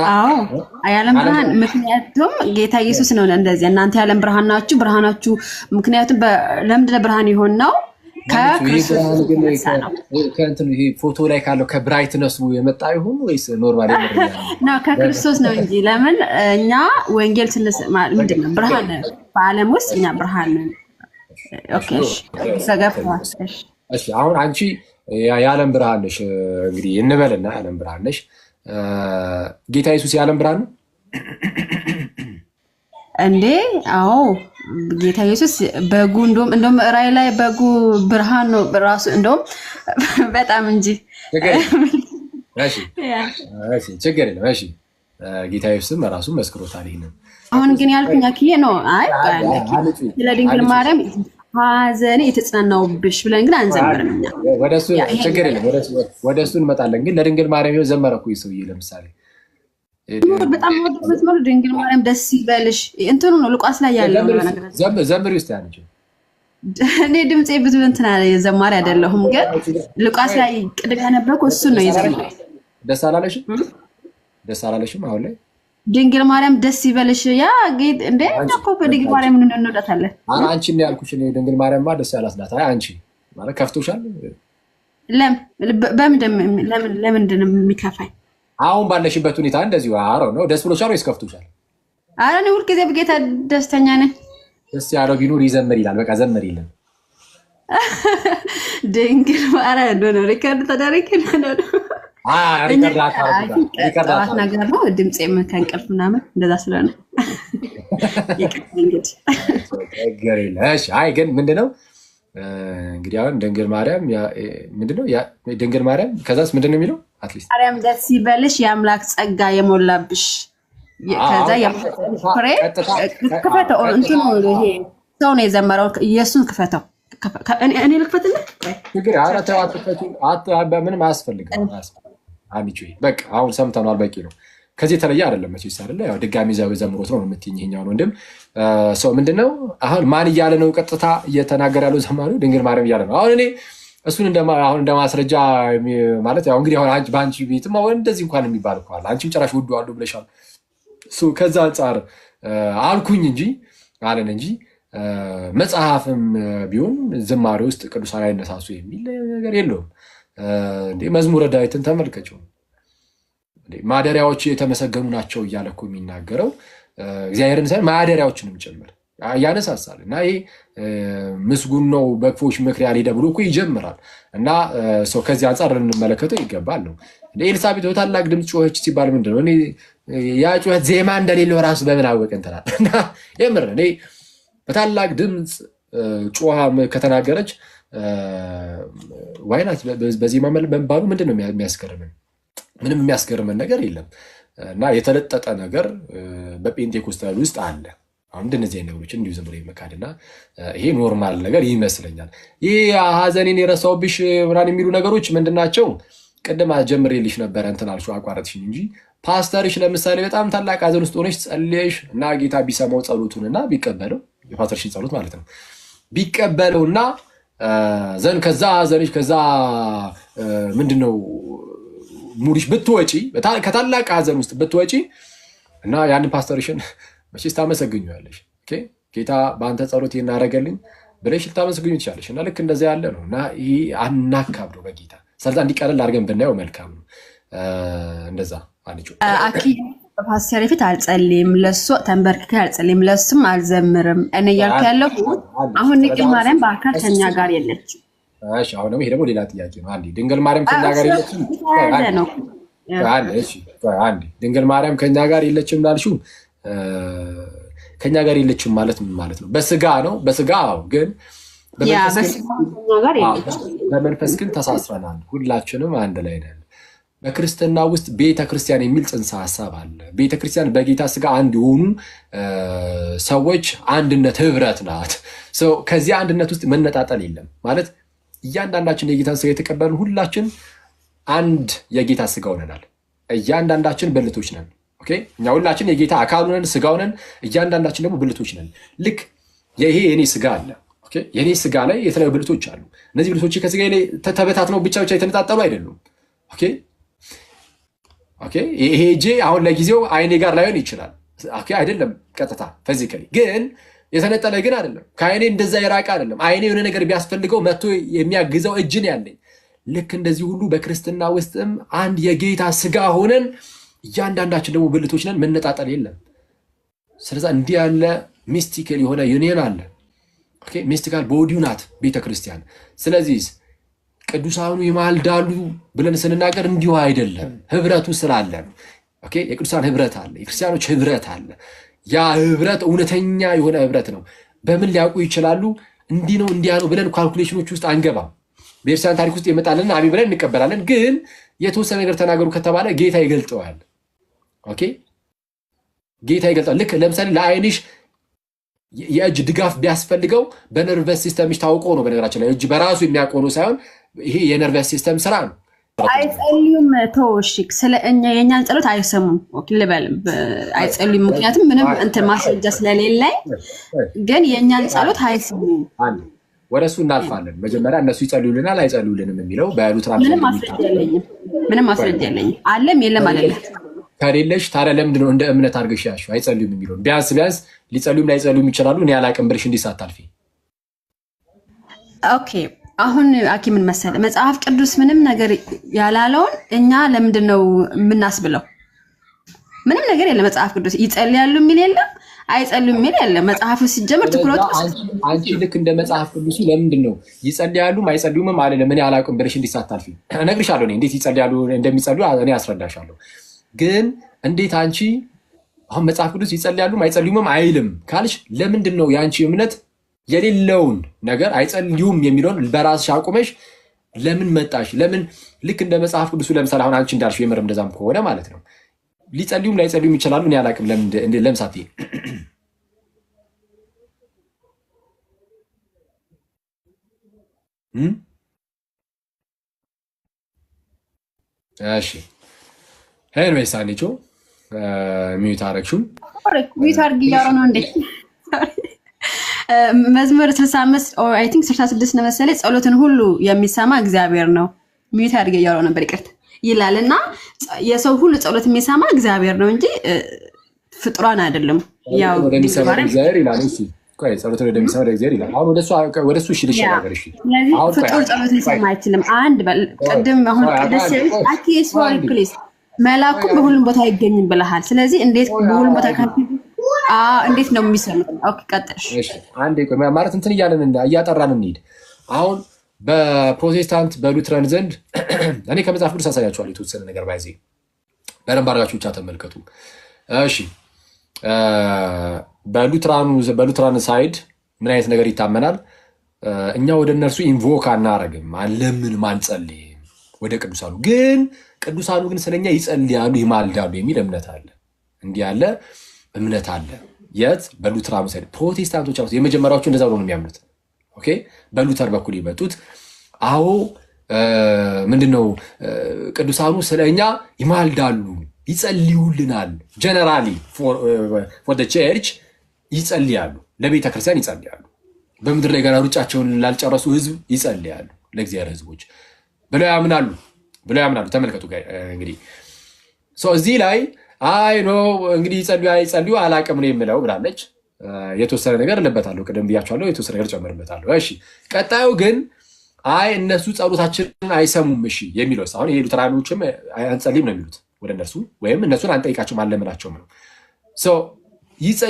የዓለም ብርሃን ምክንያቱም ጌታ ኢየሱስ ነው እንደዚህ እናንተ የዓለም ብርሃን ናችሁ ብርሃናችሁ ምክንያቱም ለምንድን ነው ብርሃን የሆን ነው ከእንትን ይሄ ፎቶ ላይ ካለው ከብራይትነሱ የመጣ ይሁን ወይስ ኖርማል ነው ከክርስቶስ ነው እንጂ ለምን እኛ ወንጌል ምንድን ነው ብርሃን በዓለም ውስጥ እኛ ብርሃን ኦኬ እሺ አሁን አንቺ የዓለም ብርሃን ነሽ እንግዲህ እንበልና የዓለም ብርሃን ነሽ ጌታ ኢየሱስ የዓለም ብርሃን ነው እንዴ አዎ ጌታ ኢየሱስ በጉ እንደውም ራእይ ላይ በጉ ብርሃን ነው ራሱ እንደውም በጣም እንጂ እሺ ችግር የለም እሺ ጌታ ኢየሱስም ራሱ መስክሮታል ይሄንን አሁን ግን ያልኩኝ አክዬ ነው አይ ለድንግል ማርያም ሐዘኔ የተጽናናውብሽ ብለን ግን አንዘምርም ወደሱ ችግር የለም ወደሱ እንመጣለን ግን ለድንግል ማርያም ዘመረኩ ይሰውዬ ለምሳሌ በጣም ወደ መስመሩ ድንግል ማርያም ደስ ይበልሽ እንትኑ ነው ሉቃስ ላይ ያለው ነገር ዘምሪ ውስጥ ያለች እኔ ድምጼ ብዙ እንትና ዘማሪ አይደለሁም ግን ሉቃስ ላይ ቅድም ያነበርኩ እሱ ነው የዘመረው ደስ አላለሽም አሁን ላይ ድንግል ማርያም ደስ ይበልሽ ያ ጌት እንዴ እኮ በድንግል ማርያም ምን እንወዳታለን አንቺ ነው ያልኩሽ እኔ ድንግል ማርያምማ ደስ ያላስላት አይ አንቺ ማለት ከፍቶሻል ለምንድን ነው የሚከፋኝ አሁን ባለሽበት ሁኔታ እንደዚህ አረው ነው ደስ ብሎሻል ወይስ ከፍቶሻል አረ እኔ ሁሉ ጊዜ በጌታ ደስተኛ ነኝ ደስ ያለው ቢኖር ይዘምር ይላል በቃ ዘምሪልን ድንግል ማርያም ነው ሪከርድ ተደረገ ነው ሪከርድ ነገር ነው ድምጼ ከእንቅልፍ ምናምን እንደዛ ስለሆነ እሺ አይ ግን ምንድነው እንግዲህ አሁን ድንግል ማርያም ምንድነው ድንግል ማርያም ከዛስ ምንድነው የሚለው አትሊስት ማርያም ደስ ይበልሽ የአምላክ ጸጋ የሞላብሽ ከዛ ፍሬ ከፈተው እንትኑ ይሄ ሰው ነው የዘመረው ኢየሱስ ከፈተው እኔ ልክፈትልህ ችግር አራተው ምንም አያስፈልግም አሚቹ በቃ አሁን ሰምተናል በቂ ነው ከዚህ የተለየ አይደለም መቼስ አይደለ ያው ድጋሚ ዘምሮት ነው የምትይኝ ይሄኛው ነው እንደም ሰው ምንድነው አሁን ማን እያለ ነው ቀጥታ እየተናገረ ያለው ዘማሪው ድንግል ማርያም እያለ ነው አሁን እኔ እሱን እንደማስረጃ ማለት ያው እንግዲህ አሁን ባንቺ ቤትም አሁን እንደዚህ እንኳን የሚባል እኮ አለ አንቺም ጭራሽ ወዱ አሉ ብለሻል ከዛ አንፃር አልኩኝ እንጂ አለን እንጂ መጽሐፍም ቢሆን ዝማሬ ውስጥ ቅዱሳን አይነሳሱ የሚል ነገር የለውም እንዴ መዝሙረ ዳዊትን ተመልከቸው ማደሪያዎች የተመሰገኑ ናቸው እያለ እኮ የሚናገረው እግዚአብሔርን ሳይሆን ማደሪያዎችንም ጭምር ያነሳሳል እና ይሄ ምስጉን ነው በክፎች ምክር ያልሄደ ብሎ እኮ ይጀምራል እና ሰው ከዚህ አንፃር ልንመለከተው ይገባል ነው ኤልሳቤጥ በታላቅ ድምፅ ጮኸች ሲባል ምንድነው እኔ ያ ጩኸት ዜማ እንደሌለው ራሱ በምን አወቀ እንትላል እና የምር እኔ በታላቅ ድምፅ ጮሃ ከተናገረች ዋይናት በዜማ መባሉ ምንድነው የሚያስገርመን ምንም የሚያስገርመን ነገር የለም እና የተለጠጠ ነገር በጴንጤኮስታል ውስጥ አለ አሁን እንደዚህ አይነት ነገሮች እንዲሁ ዝም ብሎ ይመካድና ይሄ ኖርማል ነገር ይመስለኛል ይሄ ሐዘኔን የረሳውብሽ ምናምን የሚሉ ነገሮች ምንድናቸው ቀደም አጀምሬልሽ ነበር እንትን አልሽው አቋረጥሽኝ እንጂ ፓስተርሽ ለምሳሌ በጣም ታላቅ ሐዘን ውስጥ ሆነሽ ጸልየሽ እና ጌታ ቢሰማው ጸሎቱንና ቢቀበለው የፓስተርሽን ጸሎት ማለት ነው ቢቀበለውና ዘን ከዛ ሐዘንሽ ከዛ ምንድነው ሙሪሽ ብትወጪ ከታላቅ ሐዘን ውስጥ ብትወጪ እና ያንን ፓስተርሽን መቼስ ታመሰግኛለሽ ኦኬ ጌታ በአንተ ጸሎት እናረጋልኝ ብለሽ ልታመሰግኙ ትችላለሽ እና ልክ እንደዛ ያለ ነው እና ይሄ አናካብዶ በጌታ ስለዛ እንዲቀርል አድርገን ብናየው መልካም ነው እንደዛ አንቺ አኪ ፓስተር ፊት አልጸልይም ለሱ ተንበርክከ አልጸልይም ለሱም አልዘምርም እኔ ያልኩ ያለው አሁን ድንግል ማርያም በአካል ከኛ ጋር የለችም እሺ አሁን ደግሞ ይሄ ደግሞ ሌላ ጥያቄ ነው አንዴ ድንግል ማርያም ከኛ ጋር የለችም አንዴ ድንግል ማርያም ከኛ ጋር የለችም ላልሽው ከኛ ጋር የለችም ማለት ምን ማለት ነው በስጋ ነው በስጋ ግን በመንፈስ ግን ተሳስረናል ሁላችንም አንድ ላይ ነን በክርስትና ውስጥ ቤተክርስቲያን የሚል ጽንሰ ሐሳብ አለ ቤተክርስቲያን በጌታ ስጋ አንድ የሆኑ ሰዎች አንድነት ህብረት ናት ከዚህ አንድነት ውስጥ መነጣጠል የለም ማለት እያንዳንዳችን የጌታን ስጋ የተቀበልን ሁላችን አንድ የጌታ ስጋ ሆነናል እያንዳንዳችን ብልቶች ነን ኦኬ እኛ ሁላችን የጌታ አካል ነን ስጋው ነን እያንዳንዳችን ደግሞ ብልቶች ነን ልክ ይሄ የኔ ስጋ አለ ኦኬ የኔ ስጋ ላይ የተለያዩ ብልቶች አሉ እነዚህ ብልቶች ከስጋ ላይ ተበታትነው ብቻ የተነጣጠሉ አይደሉም ኦኬ ኦኬ ይሄ እጄ አሁን ለጊዜው አይኔ ጋር ላይሆን ይችላል። ኦኬ አይደለም ቀጥታ ፊዚካሊ ግን የተነጠለ ግን አይደለም። ከአይኔ እንደዛ የራቀ አይደለም። አይኔ የሆነ ነገር ቢያስፈልገው መጥቶ የሚያግዘው እጅ ነው ያለኝ። ልክ እንደዚህ ሁሉ በክርስትና ውስጥም አንድ የጌታ ስጋ ሆነን እያንዳንዳችን ደግሞ ብልቶች ነን። መነጣጠል የለም። ስለዚህ እንዲህ ያለ ሚስቲካል የሆነ ዩኒየን አለ። ኦኬ ሚስቲካል ቦዲው ናት ቤተክርስቲያን። ስለዚህ ቅዱሳኑ ይማልዳሉ ብለን ስንናገር እንዲሁ አይደለም፣ ህብረቱ ስላለ ነው። ኦኬ የቅዱሳን ህብረት አለ፣ የክርስቲያኖች ህብረት አለ። ያ ህብረት እውነተኛ የሆነ ህብረት ነው። በምን ሊያውቁ ይችላሉ? እንዲህ ነው እንዲያ ነው ብለን ካልኩሌሽኖች ውስጥ አንገባም። በቤተክርስቲያን ታሪክ ውስጥ የመጣልን አሜን ብለን እንቀበላለን። ግን የተወሰነ ነገር ተናገሩ ከተባለ ጌታ ይገልጠዋል። ኦኬ ጌታ ይገልጣል። ልክ ለምሳሌ ለአይንሽ የእጅ ድጋፍ ቢያስፈልገው በነርቨስ ሲስተምሽ ታውቆ ነው። በነገራችን ላይ እጅ በራሱ የሚያቆኑ ሳይሆን ይሄ የነርቨስ ሲስተም ስራ ነው። አይጸልዩም ተወሽክ ስለኛ የኛን ጸሎት አይሰሙም። ኦኬ ልበል አይጸልዩም፣ ምክንያቱም ምንም እንትን ማስረጃ ስለሌለኝ፣ ግን የኛን ጸሎት አይሰሙም። ወደሱ እናልፋለን። መጀመሪያ እነሱ ይጸልዩልናል አይጸልዩልንም የሚለው በሉትራን ምንም ማስረጃ የለኝም። አለም የለም አይደለም ከሌለሽ ታዲያ ለምንድን ነው እንደ እምነት አድርገሽ ያልሽው አይጸልዩም የሚለውን? ቢያንስ ሊጸልዩም ላይጸልዩም ይችላሉ። እኔ አላቅም ብለሽ እንዲህ ሳታልፊ። ኦኬ አሁን ምን መሰለህ መጽሐፍ ቅዱስ ምንም ነገር ያላለውን እኛ ለምንድን ነው የምናስብለው? ምንም ነገር የለም መጽሐፍ ቅዱስ። ይጸልያሉ የሚል የለም፣ አይጸልዩም የሚል የለም። መጽሐፉ ሲጀምር ትኩረቱ አንቺ ልክ እንደ መጽሐፍ ቅዱሱ ለምንድን ነው ይጸልያሉም አይጸልዩም አይደለም እኔ አላቅም ብለሽ እንዲህ ሳታልፊ እነግርሻለሁ። እኔ እንዴት ይጸልያሉ እንደሚጸልዩ እኔ አስረዳሻለሁ። ግን እንዴት አንቺ አሁን መጽሐፍ ቅዱስ ይጸልያሉም አይጸልዩም አይልም ካልሽ ለምንድን ነው የአንቺ እምነት የሌለውን ነገር አይጸልዩም የሚለውን በራስሽ አቁመሽ ለምን መጣሽ? ለምን ልክ እንደ መጽሐፍ ቅዱሱ ለምሳሌ አሁን አንቺ እንዳልሽው የምር እንደዛም ከሆነ ማለት ነው ሊጸልዩም ላይጸልዩም ይችላሉ። እኔ አላቅም ለምሳሌ እሺ ሄርሜስ አንቺ ሚዩት አረግሽው ሚዩት አርግ እያወራሁ ነው እንዴ? መዝሙር 65 ኦር አይ ቲንክ 66 ነው መሰለኝ ጸሎትን ሁሉ የሚሰማ እግዚአብሔር ነው። ሚዩት አርግ እያወራሁ ነበር ይቅርታ ይላልና የሰው ሁሉ ጸሎት የሚሰማ እግዚአብሔር ነው እንጂ ፍጥሯን አይደለም። ያው እግዚአብሔር ይላል። እሺ ቆይ ጸሎትን ወደሚሰማ እግዚአብሔር ይላል። አሁን ወደሱ እሺ ልሻገር። እሺ አሁን ፍጥር ጸሎት ሊሰማ አይችልም። አንድ ቅድም አሁን ቅድስ አኪ ሶሪ ፕሊዝ መላኩ በሁሉም ቦታ አይገኝም ብለሃል። ስለዚህ እንዴት በሁሉም ቦታ እንዴት ነው የሚሰሙት? ኦኬ ቀጥሽ። እሺ አንዴ ቆይ ማለት እንትን እያጠራን እንሂድ። አሁን በፕሮቴስታንት በሉትራን ዘንድ እኔ ከመጽሐፍ ቅዱስ አሳያችኋለሁ የተወሰነ ነገር ባይዜ በደንብ አድርጋችሁ ብቻ ተመልከቱ። እሺ በሉትራን ሳይድ ምን አይነት ነገር ይታመናል? እኛ ወደ እነርሱ ኢንቮክ አናረግም፣ አንለምንም፣ አንጸልይም ወደ ቅዱሳኑ ግን ቅዱሳኑ ግን ስለኛ ይጸልያሉ ይማልዳሉ የሚል እምነት አለ። እንዲህ ያለ እምነት አለ። የት? በሉትራን ሳይድ። ፕሮቴስታንቶች አሉ የመጀመሪያዎቹ እንደዛ ነው የሚያምኑት። ኦኬ በሉተር በኩል ይመጡት አዎ ምንድነው ቅዱሳኑ ስለኛ ይማልዳሉ ይጸልዩልናል። ጀነራሊ ፎር ዘ ቸርች ይጸልያሉ፣ ለቤተ ክርስቲያን ይጸልያሉ። በምድር ላይ ገና ሩጫቸውን ላልጨረሱ ህዝብ ይጸልያሉ፣ ለእግዚአብሔር ህዝቦች ብለው ያምናሉ። ተመልከቱ እንግዲህ እዚህ ላይ አይ ኖ እንግዲህ ይጸልዩ አይጸልዩ አላቅም ነው የምለው ብላለች። የተወሰነ ነገር እልበታለሁ፣ ቅድም ብያቸዋለሁ፣ የተወሰነ ነገር ጨምርበታለሁ። እሺ ቀጣዩ ግን አይ እነሱ ጸሎታችንን አይሰሙም እሺ የሚለው አሁን ይሄ ሉተራኖችም አንጸልይም ነው የሚሉት ወደ እነርሱ ወይም እነሱን አንጠይቃቸውም አለምናቸውም ነው።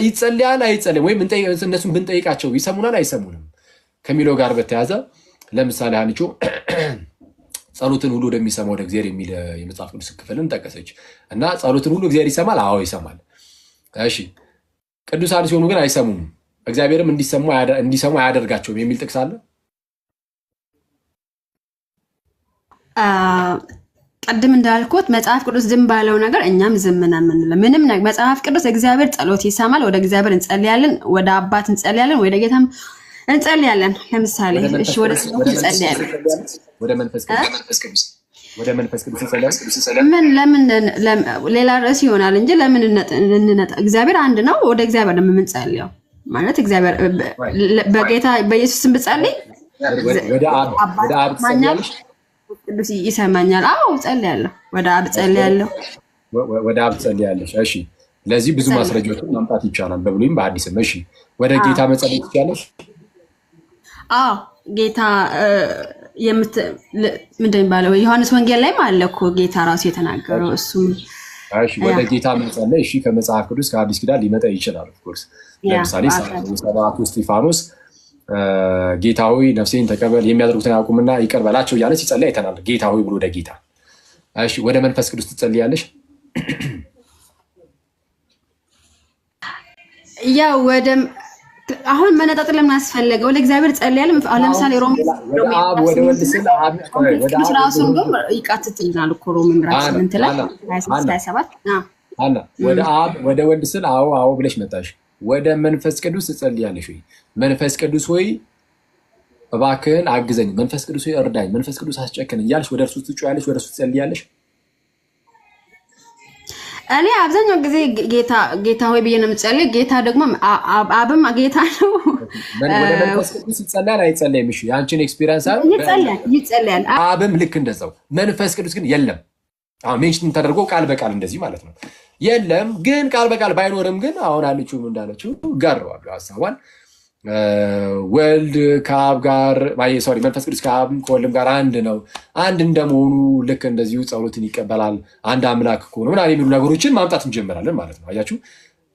ይጸልያል አይጸልይም ወይም እነሱን ብንጠይቃቸው ይሰሙናል አይሰሙንም ከሚለው ጋር በተያዘ ለምሳሌ አንቺ ጸሎትን ሁሉ ወደሚሰማ ወደ እግዚአብሔር የሚል የመጽሐፍ ቅዱስ ክፍልን ጠቀሰች እና ጸሎትን ሁሉ እግዚአብሔር ይሰማል። አዎ ይሰማል። እሺ ቅዱሳን ሲሆኑ ግን አይሰሙም፣ እግዚአብሔርም እንዲሰሙ አያደርጋቸውም የሚል ጥቅስ አለ። ቀድም እንዳልኩት መጽሐፍ ቅዱስ ዝም ባለው ነገር እኛም ዝም ነን የምንለው ምንም ነገር። መጽሐፍ ቅዱስ እግዚአብሔር ጸሎት ይሰማል፣ ወደ እግዚአብሔር እንጸልያለን፣ ወደ አባት እንጸልያለን፣ ወደ ጌታም እንጸልያለን። ለምሳሌ እሺ ወደ ጸሎት እንጸልያለን፣ ወደ መንፈስ ቅዱስ እንጸልያለን። ለምን ሌላ ርዕስ ይሆናል እንጂ ለምን እግዚአብሔር አንድ ነው። ወደ እግዚአብሔር ነው የምንጸልየው ማለት እግዚአብሔር በጌታ በኢየሱስ ስም ብጸልይ ወደ አብ ትጸልያለሽ፣ ቅዱስ ይሰማኛል። አዎ ጸልያለሁ፣ ወደ አብ ጸልያለሁ። ወደ አብ ትጸልያለሽ። እሺ ለዚህ ብዙ ማስረጃዎችን ማምጣት ይቻላል በብሉይም በአዲስም። እሺ ወደ ጌታ መጸለይ ትችላለሽ? አዎ ጌታ ምንድን የሚባለው ዮሐንስ ወንጌል ላይም አለ እኮ ጌታ ራሱ የተናገረው እሱም። እሺ ወደ ጌታ መጸለይ እሺ ከመጽሐፍ ቅዱስ ከአዲስ ኪዳን ሊመጣ ይችላል። ኦፍኮርስ ለምሳሌ ሰባቱ እስጢፋኖስ ጌታ ሆይ ነፍሴን ተቀበል የሚያደርጉትን ያውቁምና ይቅር በላቸው እያለ ሲጸልይ አይተናል። ጌታ ሆይ ብሎ ወደ ጌታ። እሺ ወደ መንፈስ ቅዱስ ትጸልያለሽ? ያው ወደ አሁን መነጣጥ ለምን አስፈለገ? ወደ እግዚአብሔር ጸልያለሁ። ለምሳሌ ሮም ወደ ወልድ ስለ ቅዱስ ራሱን ግን ይቃትትልናል እኮ ሮም ምዕራፍ 8 ላይ 27 አላ ወደ አብ ወደ ወልድ ስለ አዎ ብለሽ መጣሽ። ወደ መንፈስ ቅዱስ ትጸልያለሽ ወይ? መንፈስ ቅዱስ ሆይ እባክህን አግዘኝ፣ መንፈስ ቅዱስ ሆይ እርዳኝ፣ መንፈስ ቅዱስ አስጨክን እያልሽ ወደ እርሱ ትጮያለሽ፣ ወደ እርሱ ትጸልያለሽ? እኔ አብዛኛው ጊዜ ጌታ ሆይ ብዬ ነው የምጸልይ። ጌታ ደግሞ አብም ጌታ ነው። ወደ መንፈስ ቅዱስ ይጸልያል አይጸልይም? እሺ ያንቺን ኤክስፒሪየንስ ይጸልያል። አብም ልክ እንደዛው። መንፈስ ቅዱስ ግን የለም። አሁን ሜንሽን ተደርጎ ቃል በቃል እንደዚህ ማለት ነው የለም። ግን ቃል በቃል ባይኖርም ግን አሁን አለችው እንዳለችው ጋርዋል ሐሳቧን ወልድ ከአብ ጋር ሶሪ መንፈስ ቅዱስ ከአብ ከወልድም ጋር አንድ ነው። አንድ እንደመሆኑ ልክ እንደዚሁ ጸሎትን ይቀበላል። አንድ አምላክ ከሆነ ምናምን የሚሉ ነገሮችን ማምጣት እንጀምራለን ማለት ነው። አያችሁ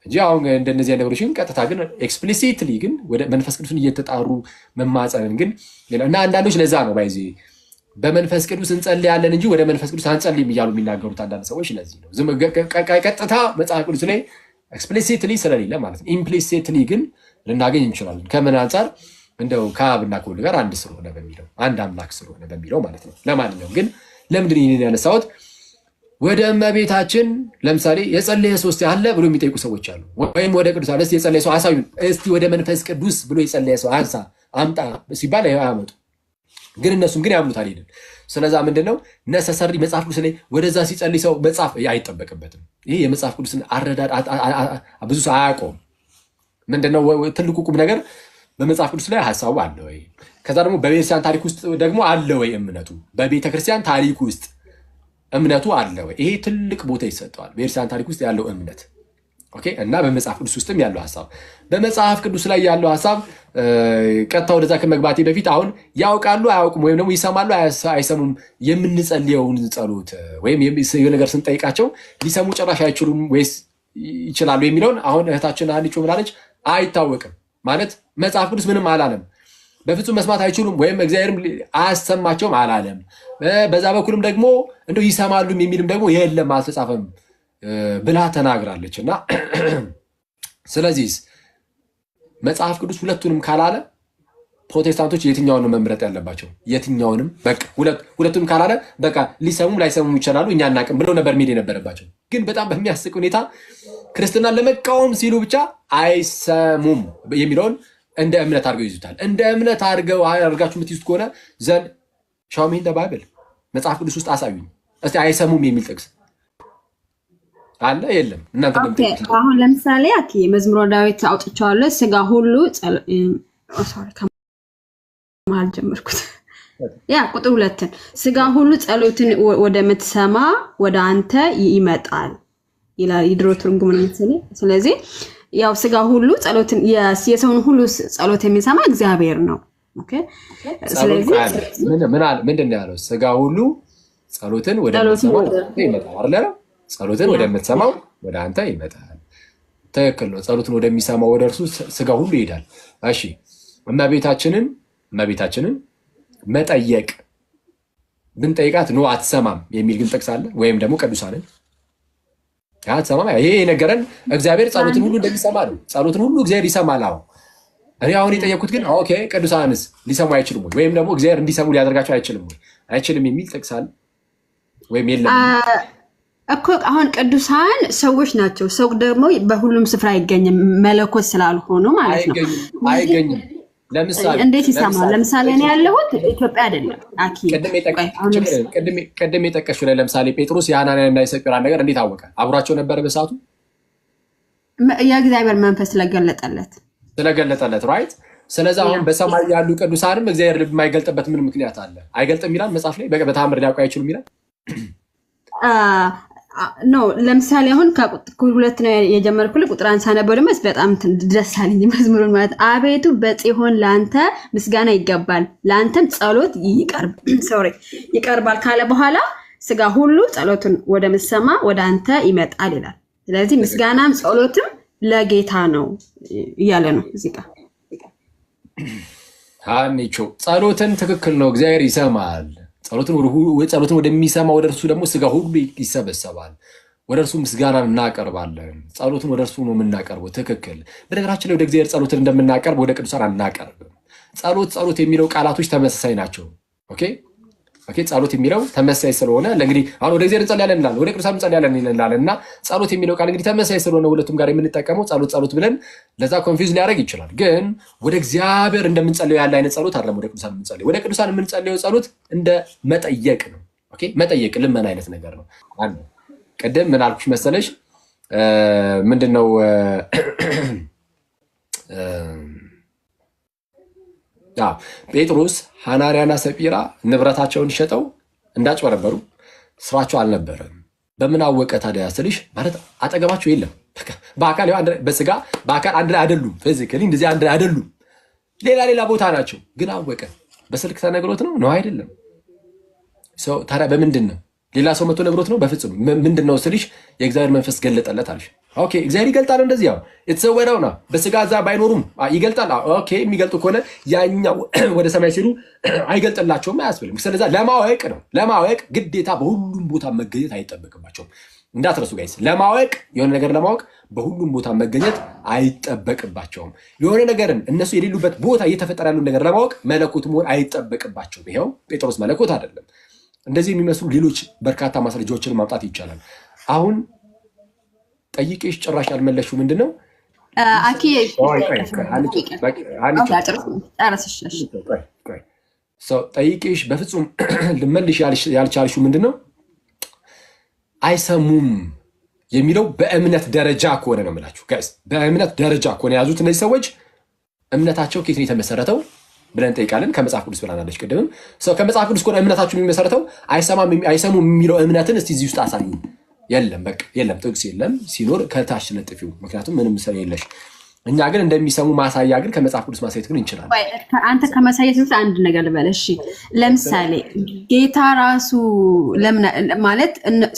እንጂ አሁን እንደነዚህ ነገሮችን ቀጥታ ግን ኤክስፕሊሲትሊ ግን ወደ መንፈስ ቅዱስን እየተጣሩ መማጸንን ግን እና አንዳንዶች ለዛ ነው ባይዚ በመንፈስ ቅዱስ እንጸልያለን እንጂ ወደ መንፈስ ቅዱስ አንጸልይም እያሉ የሚናገሩት አንዳንድ ሰዎች ለዚህ ነው። ዝም ቀጥታ መጽሐፍ ቅዱስ ላይ ኤክስፕሊሲትሊ ስለሌለ ማለት ነው። ኢምፕሊሲትሊ ግን ልናገኝ እንችላለን። ከምን አንጻር? እንደው ከአብና ከወልድ ጋር አንድ ስለሆነ በሚለው አንድ አምላክ ስለሆነ በሚለው ማለት ነው። ለማንኛውም ግን ለምንድን ይህንን ያነሳሁት? ወደ እመቤታችን ለምሳሌ የጸለየ ሰው እስቲ አለ ብሎ የሚጠይቁ ሰዎች አሉ። ወይም ወደ ቅዱሳን እስቲ የጸለየ ሰው አሳዩን፣ እስቲ ወደ መንፈስ ቅዱስ ብሎ የጸለየ ሰው አንሳ አምጣ ሲባል አያመጡ። ግን እነሱም ግን ያምኑት አልሄድም። ስለዛ ምንድነው ነሰሰሪ መጽሐፍ ቅዱስ ላይ ወደዛ ሲጸልይ ሰው መጽሐፍ አይጠበቅበትም። ይሄ የመጽሐፍ ቅዱስን አረዳድ ብዙ ሰው አያውቀውም። ምንድነው ትልቁ ቁም ነገር በመጽሐፍ ቅዱስ ላይ ሐሳቡ አለ ወይ? ከዛ ደግሞ በቤተክርስቲያን ታሪክ ውስጥ ደግሞ አለ ወይ? እምነቱ በቤተክርስቲያን ታሪክ ውስጥ እምነቱ አለ ወይ? ይሄ ትልቅ ቦታ ይሰጠዋል። በቤተክርስቲያን ታሪክ ውስጥ ያለው እምነት ኦኬ። እና በመጽሐፍ ቅዱስ ውስጥም ያለው ሐሳብ በመጽሐፍ ቅዱስ ላይ ያለው ሐሳብ ቀጥታ ወደዛ ከመግባቴ በፊት አሁን ያውቃሉ አያውቁም፣ ወይም ደግሞ ይሰማሉ አይሰሙም የምንጸልየውን ጸሎት ወይም ነገር ስንጠይቃቸው ሊሰሙ ጭራሽ አይችሉም ወይስ ይችላሉ የሚለውን አሁን እህታችን አንቺ ምናለች አይታወቅም። ማለት መጽሐፍ ቅዱስ ምንም አላለም። በፍጹም መስማት አይችሉም ወይም እግዚአብሔርም አያሰማቸውም አላለም። በዛ በኩልም ደግሞ እንደው ይሰማሉም የሚልም ደግሞ የለም አልተጻፈም ብላ ተናግራለች። እና ስለዚህ መጽሐፍ ቅዱስ ሁለቱንም ካላለ ፕሮቴስታንቶች የትኛውን ነው መምረጥ ያለባቸው? የትኛውንም በቃ ሁለቱንም ካላለ በቃ ሊሰሙም ላይሰሙም ይችላሉ እኛ አናውቅም ብለው ነበር መሄድ የነበረባቸው። ግን በጣም በሚያስቅ ሁኔታ ክርስትናን ለመቃወም ሲሉ ብቻ አይሰሙም የሚለውን እንደ እምነት አድርገው ይዙታል። እንደ እምነት አድርጋችሁ የምትይዙት ከሆነ ዘንድ ሻው ሚ ኢን ዘ ባይብል መጽሐፍ ቅዱስ ውስጥ አሳዩኝ እስቲ አይሰሙም የሚል ጥቅስ አለ የለም? እናንተ አሁን ለምሳሌ መዝሙረ ዳዊት አውጥቼዋለሁ። ስጋ ሁሉ ማል ጀመርኩት ቁጥር 2 ስጋ ሁሉ ጸሎትን ወደምትሰማ ወደ አንተ ይመጣል ይላል የድሮ ትርጉም ነው መሰለኝ። ስለዚህ ያው ስጋ ሁሉ ጸሎትን የሰውን ሁሉ ጸሎት የሚሰማ እግዚአብሔር ነው። ኦኬ ስለዚህ ምንድን ነው ያለው? ስጋ ሁሉ ጸሎትን ወደምትሰማው ይመጣል አይደል? ጸሎትን ወደምትሰማው ወደ አንተ ይመጣል። ትክክል ነው። ጸሎትን ወደሚሰማው ወደ እርሱ ስጋ ሁሉ ይሄዳል። እሺ እመቤታችንን መጠየቅ ብንጠይቃት ነው አትሰማም የሚል ግን ጥቅስ አለ? ወይም ደግሞ ቅዱሳንን አትሰማም? ይሄ የነገረን እግዚአብሔር ጸሎትን ሁሉ እንደሚሰማ ነው። ጸሎትን ሁሉ እግዚአብሔር ይሰማል። እኔ አሁን የጠየኩት ግን ኦኬ ቅዱሳንስ ሊሰሙ አይችሉም ወይ? ወይም ደግሞ እግዚአብሔር እንዲሰሙ ሊያደርጋቸው አይችልም ወይ? አይችልም የሚል ጥቅስ አለ ወይም የለም እኮ። አሁን ቅዱሳን ሰዎች ናቸው። ሰው ደግሞ በሁሉም ስፍራ አይገኝም፣ መለኮት ስላልሆኑ ማለት ነው። አይገኝም። ለምሳሌ እንዴት ይሰማል? ለምሳሌ እኔ ያለሁት ኢትዮጵያ አይደለም። ቅድም የጠቀሽው ላይ ለምሳሌ ጴጥሮስ የሐናንያና የሰጲራን ነገር እንዴት አወቀ? አብሯቸው ነበረ በሰዓቱ? የእግዚአብሔር መንፈስ ስለገለጠለት ራይት። ስለዚህ አሁን በሰማይ ያሉ ቅዱሳንም እግዚአብሔር የማይገልጥበት ምን ምክንያት አለ? አይገልጥም ይላል መጽሐፍ ላይ። በተአምር ሊያውቁ አይችሉም ይላል። ኖ ለምሳሌ አሁን ከሁለት ነው የጀመርኩልህ። ቁጥር አንሳ ነበር ደግሞ በጣም ደስ አለኝ መዝሙሩን ማለት አቤቱ በጽዮን ለአንተ ምስጋና ይገባል ለአንተም ጸሎት ይቀርባል ካለ በኋላ ስጋ ሁሉ ጸሎቱን ወደ ምሰማ ወደ አንተ ይመጣል ይላል። ስለዚህ ምስጋናም ጸሎትም ለጌታ ነው እያለ ነው እዚህ ጋር። ሃኒቾ ጸሎትን ትክክል ነው፣ እግዚአብሔር ይሰማል። ጸሎትን ወደሚሰማ ወደ እርሱ ደግሞ ስጋ ሁሉ ይሰበሰባል። ወደ እርሱ ምስጋናን እናቀርባለን። ጸሎትን ወደ እርሱ ነው የምናቀርበው። ትክክል። በነገራችን ላይ ወደ እግዚአብሔር ጸሎትን እንደምናቀርብ ወደ ቅዱሳን አናቀርብም። ጸሎት የሚለው ቃላቶች ተመሳሳይ ናቸው። ኦኬ ጸሎት የሚለው ተመሳሳይ ስለሆነ ለእንግዲህ አሁን ወደ እግዚአብሔር እንጸልያለን እንላለን፣ ወደ ቅዱሳን እንጸልያለን እንላለን እና ጸሎት የሚለው ቃል እንግዲህ ተመሳሳይ ስለሆነ ሁለቱም ጋር የምንጠቀመው ጸሎት ብለን ለዛ ኮንፊውዝ ሊያደርግ ይችላል። ግን ወደ እግዚአብሔር እንደምንጸልየው ያለ አይነት ጸሎት አይደለም ወደ ቅዱሳን የምንጸልየው። ወደ ቅዱሳን የምንጸልየው ጸሎት እንደ መጠየቅ ነው። ኦኬ መጠየቅ ልመና አይነት ነገር ነው። አንዱ ቅድም ምን አልኩሽ መሰለሽ? ምንድነው ጴጥሮስ ሐናንያና ሰጲራ ንብረታቸውን ሸጠው እንዳጭበረበሩ ስራቸው አልነበረም። በምን አወቀ ታዲያ ስልሽ ማለት አጠገባቸው የለም። በአካል በስጋ በአካል አንድ ላይ አይደሉም። ፊዚካሊ እንደዚህ አንድ ላይ አይደሉም። ሌላ ቦታ ናቸው። ግን አወቀ። በስልክ ተነግሮት ነው አይደለም። ታዲያ በምንድን ነው? ሌላ ሰው መጥቶ ነግሮት ነው? በፍጹም። ምንድን ነው ስልሽ የእግዚአብሔር መንፈስ ገለጠለት አልሽ። ኦኬ እግዚአብሔር ይገልጣል። እንደዚህ ያው የተሰወረው ነው። በስጋ እዛ ባይኖሩም ይገልጣል። ኦኬ የሚገልጡ ከሆነ ያኛው ወደ ሰማይ ሲሉ አይገልጥላቸውም አያስብልም። ስለዚህ ለማወቅ ነው። ለማወቅ ግዴታ በሁሉም ቦታ መገኘት አይጠበቅባቸውም። እንዳትረሱ ጋይስ። ለማወቅ የሆነ ነገር ለማወቅ በሁሉም ቦታ መገኘት አይጠበቅባቸውም። የሆነ ነገርን እነሱ የሌሉበት ቦታ እየተፈጠረ ያለውን ነገር ለማወቅ መለኮት መሆን አይጠበቅባቸውም። ይኸው ጴጥሮስ መለኮት አይደለም። እንደዚህ የሚመስሉ ሌሎች በርካታ ማስረጃዎችን ማምጣት ይቻላል። አሁን ጠይቄሽ ጭራሽ ያልመለሽው ምንድን ነው? ጠይቄሽ በፍጹም ልመልሽ ያልቻልሽው ምንድን ነው? አይሰሙም የሚለው በእምነት ደረጃ ከሆነ ነው የምላችሁ ጋይስ። በእምነት ደረጃ ከሆነ የያዙት እነዚህ ሰዎች እምነታቸው ከየት ነው የተመሰረተው ብለን እንጠይቃለን። ከመጽሐፍ ቅዱስ ብላናለች ቅድምም። ከመጽሐፍ ቅዱስ ከሆነ እምነታቸው የሚመሰረተው አይሰሙም የሚለው እምነትን እስቲ እዚህ ውስጥ አሳዩ። የለም በቃ የለም፣ ጥቅስ የለም። ሲኖር ከታች ለጥፊው፣ ምክንያቱም ምንም ሰው የለሽ። እኛ ግን እንደሚሰሙ ማሳያ ግን ከመጽሐፍ ቅዱስ ማሳየት ግን እንችላለን። አንተ ከማሳየት በፊት አንድ ነገር ልበል እሺ። ለምሳሌ ጌታ ራሱ ማለት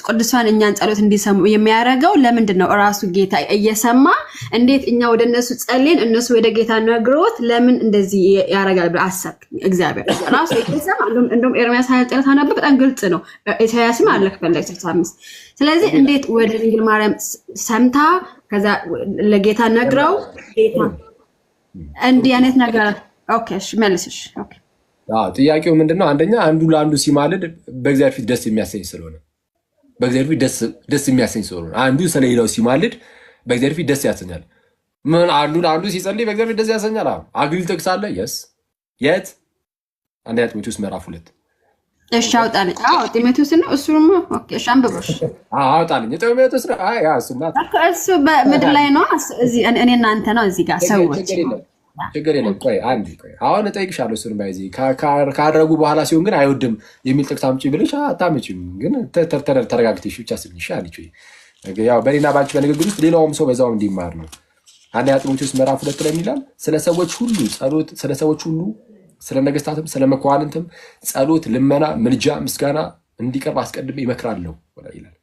ቅዱሳን እኛን ጸሎት እንዲሰሙ የሚያደርገው ለምንድን ነው? ራሱ ጌታ እየሰማ እንዴት እኛ ወደ እነሱ ጸልየን እነሱ ወደ ጌታ ነግሮት ለምን እንደዚህ ያደርጋል ብለህ አሰብክ? እግዚአብሔር ራሱ እየሰማ እንደውም ኤርምያስ 29 ታነበብ በጣም ግልጽ ነው። ኢሳያስም አለ ክፍል 65። ስለዚህ እንዴት ወደ ድንግል ማርያም ሰምታ ከዛ ለጌታ ነግረው ጌታ እንዲህ አይነት ነገር ኦኬ እሺ መልስሽ። ኦኬ ጥያቄው ምንድነው? አንደኛ አንዱ ለአንዱ ሲማልድ በእግዚአብሔር ፊት ደስ የሚያሰኝ ስለሆነ በእግዚአብሔር ፊት ደስ የሚያሰኝ ስለሆነ አንዱ ስለሌላው ሲማልድ በእግዚአብሔር ፊት ደስ ያሰኛል። ምን አንዱ ለአንዱ ሲጸልይ በእግዚአብሔር ፊት ደስ ያሰኛል? አግል ጥቅስ አለ። የት? አንደኛ ጢሞቴዎስ ምዕራፍ 2 እሺ አውጣልኝ። ጢሞቴዎስ ነው እሱ ነው። ኦኬ እሺ አንብበሽ አውጣልኝ። ጢሞቴዎስ ነው። እሱ በምድር ላይ ነው። እዚህ እኔ እናንተ ነው እዚህ ጋር ሰዎች ችግር የለም። ቆይ አሁን እጠይቅሻለሁ። እሱን ባይዚህ ካደረጉ በኋላ ሲሆን ግን አይወድም የሚል ጥቅስ አምጪ ብለሽ አታመጪም። ግን ተረጋግተሽ ብቻ ስልሽ አለች። ያው በሌና ባንቺ በንግግር ውስጥ ሌላውም ሰው በዛው እንዲማር ነው። አንደኛ ጢሞቴዎስ ምዕራፍ 2 ላይ ይላል ስለ ሰዎች ሁሉ ጸሎት፣ ስለ ሰዎች ሁሉ፣ ስለ ነገስታትም ስለ መኳንንትም ጸሎት፣ ልመና፣ ምልጃ፣ ምስጋና እንዲቀርብ አስቀድሜ ይመክራለሁ ይላል።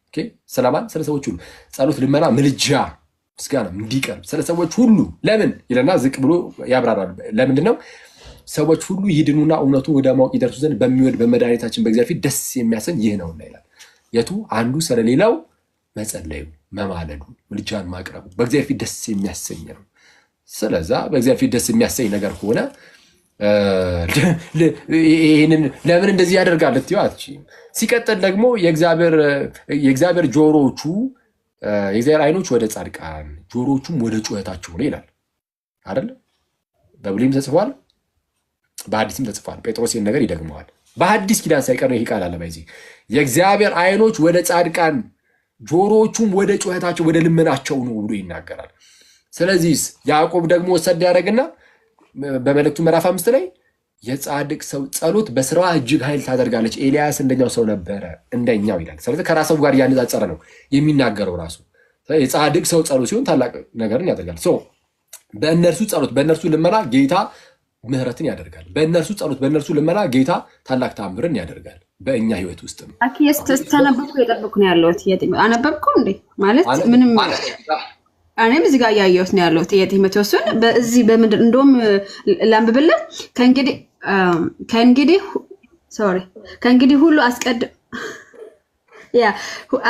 ስለማን? ስለ ሰዎች ሁሉ ጸሎት፣ ልመና፣ ምልጃ፣ ምስጋና እንዲቀርብ ስለ ሰዎች ሁሉ ለምን ይለና ዝቅ ብሎ ያብራራል። ለምንድን ነው? ሰዎች ሁሉ ይድኑና እውነቱን ወደ ማወቅ ይደርሱ ዘንድ በሚወድ በመድኃኒታችን በእግዚአብሔር ፊት ደስ የሚያሰኝ ይህ ነውና ይላል። የቱ? አንዱ ስለሌላው መጸለዩ፣ መማለዱ፣ ምልጃን ማቅረቡ በእግዚአብሔር ፊት ደስ የሚያሰኝ ነው። ስለዛ በእግዚአብሔር ፊት ደስ የሚያሰኝ ነገር ከሆነ ይህንን ለምን እንደዚህ ያደርጋል ልትይው አትችይም። ሲቀጥል ደግሞ የእግዚአብሔር ጆሮቹ የእግዚአብሔር አይኖች ወደ ጻድቃን ጆሮቹም ወደ ጩኸታቸው ነው ይላል አይደል? በብሉይም ተጽፏል፣ በሐዲስም ተጽፏል። ጴጥሮስ ይህን ነገር ይደግመዋል። በሐዲስ ኪዳን ሳይቀር ይህ ቃል አለ። በዚህ የእግዚአብሔር አይኖች ወደ ጻድቃን ጆሮቹም ወደ ጩኸታቸው ወደ ልመናቸው ነው ብሎ ይናገራል። ስለዚህ ያዕቆብ ደግሞ ወሰድ ያደረግና በመልእክቱ ምዕራፍ 5 ላይ የጻድቅ ሰው ጸሎት በስራዋ እጅግ ኃይል ታደርጋለች። ኤልያስ እንደኛው ሰው ነበረ እንደኛው ይላል። ስለዚህ ከራሱ ጋር እያነጻጸረ ነው የሚናገረው ራሱ። የጻድቅ ሰው ጸሎት ሲሆን ታላቅ ነገርን ያደርጋል። በእነርሱ ጸሎት በእነርሱ ልመና ጌታ ምህረትን ያደርጋል። በእነርሱ ጸሎት በእነርሱ ልመና ጌታ ታላቅ ተአምርን ያደርጋል በእኛ ህይወት ውስጥ ነው። ተነበብኩ የጠበቅኩ ነው ያለሁት። አነበብኩ እንዴ ማለት ምንም እኔም እዚህ ጋር እያየሁት ነው ያለሁት። የጢሞቴዎስን በዚህ በምንድን እንደውም ላንብብልህ። ከእንግዲህ ሁሉ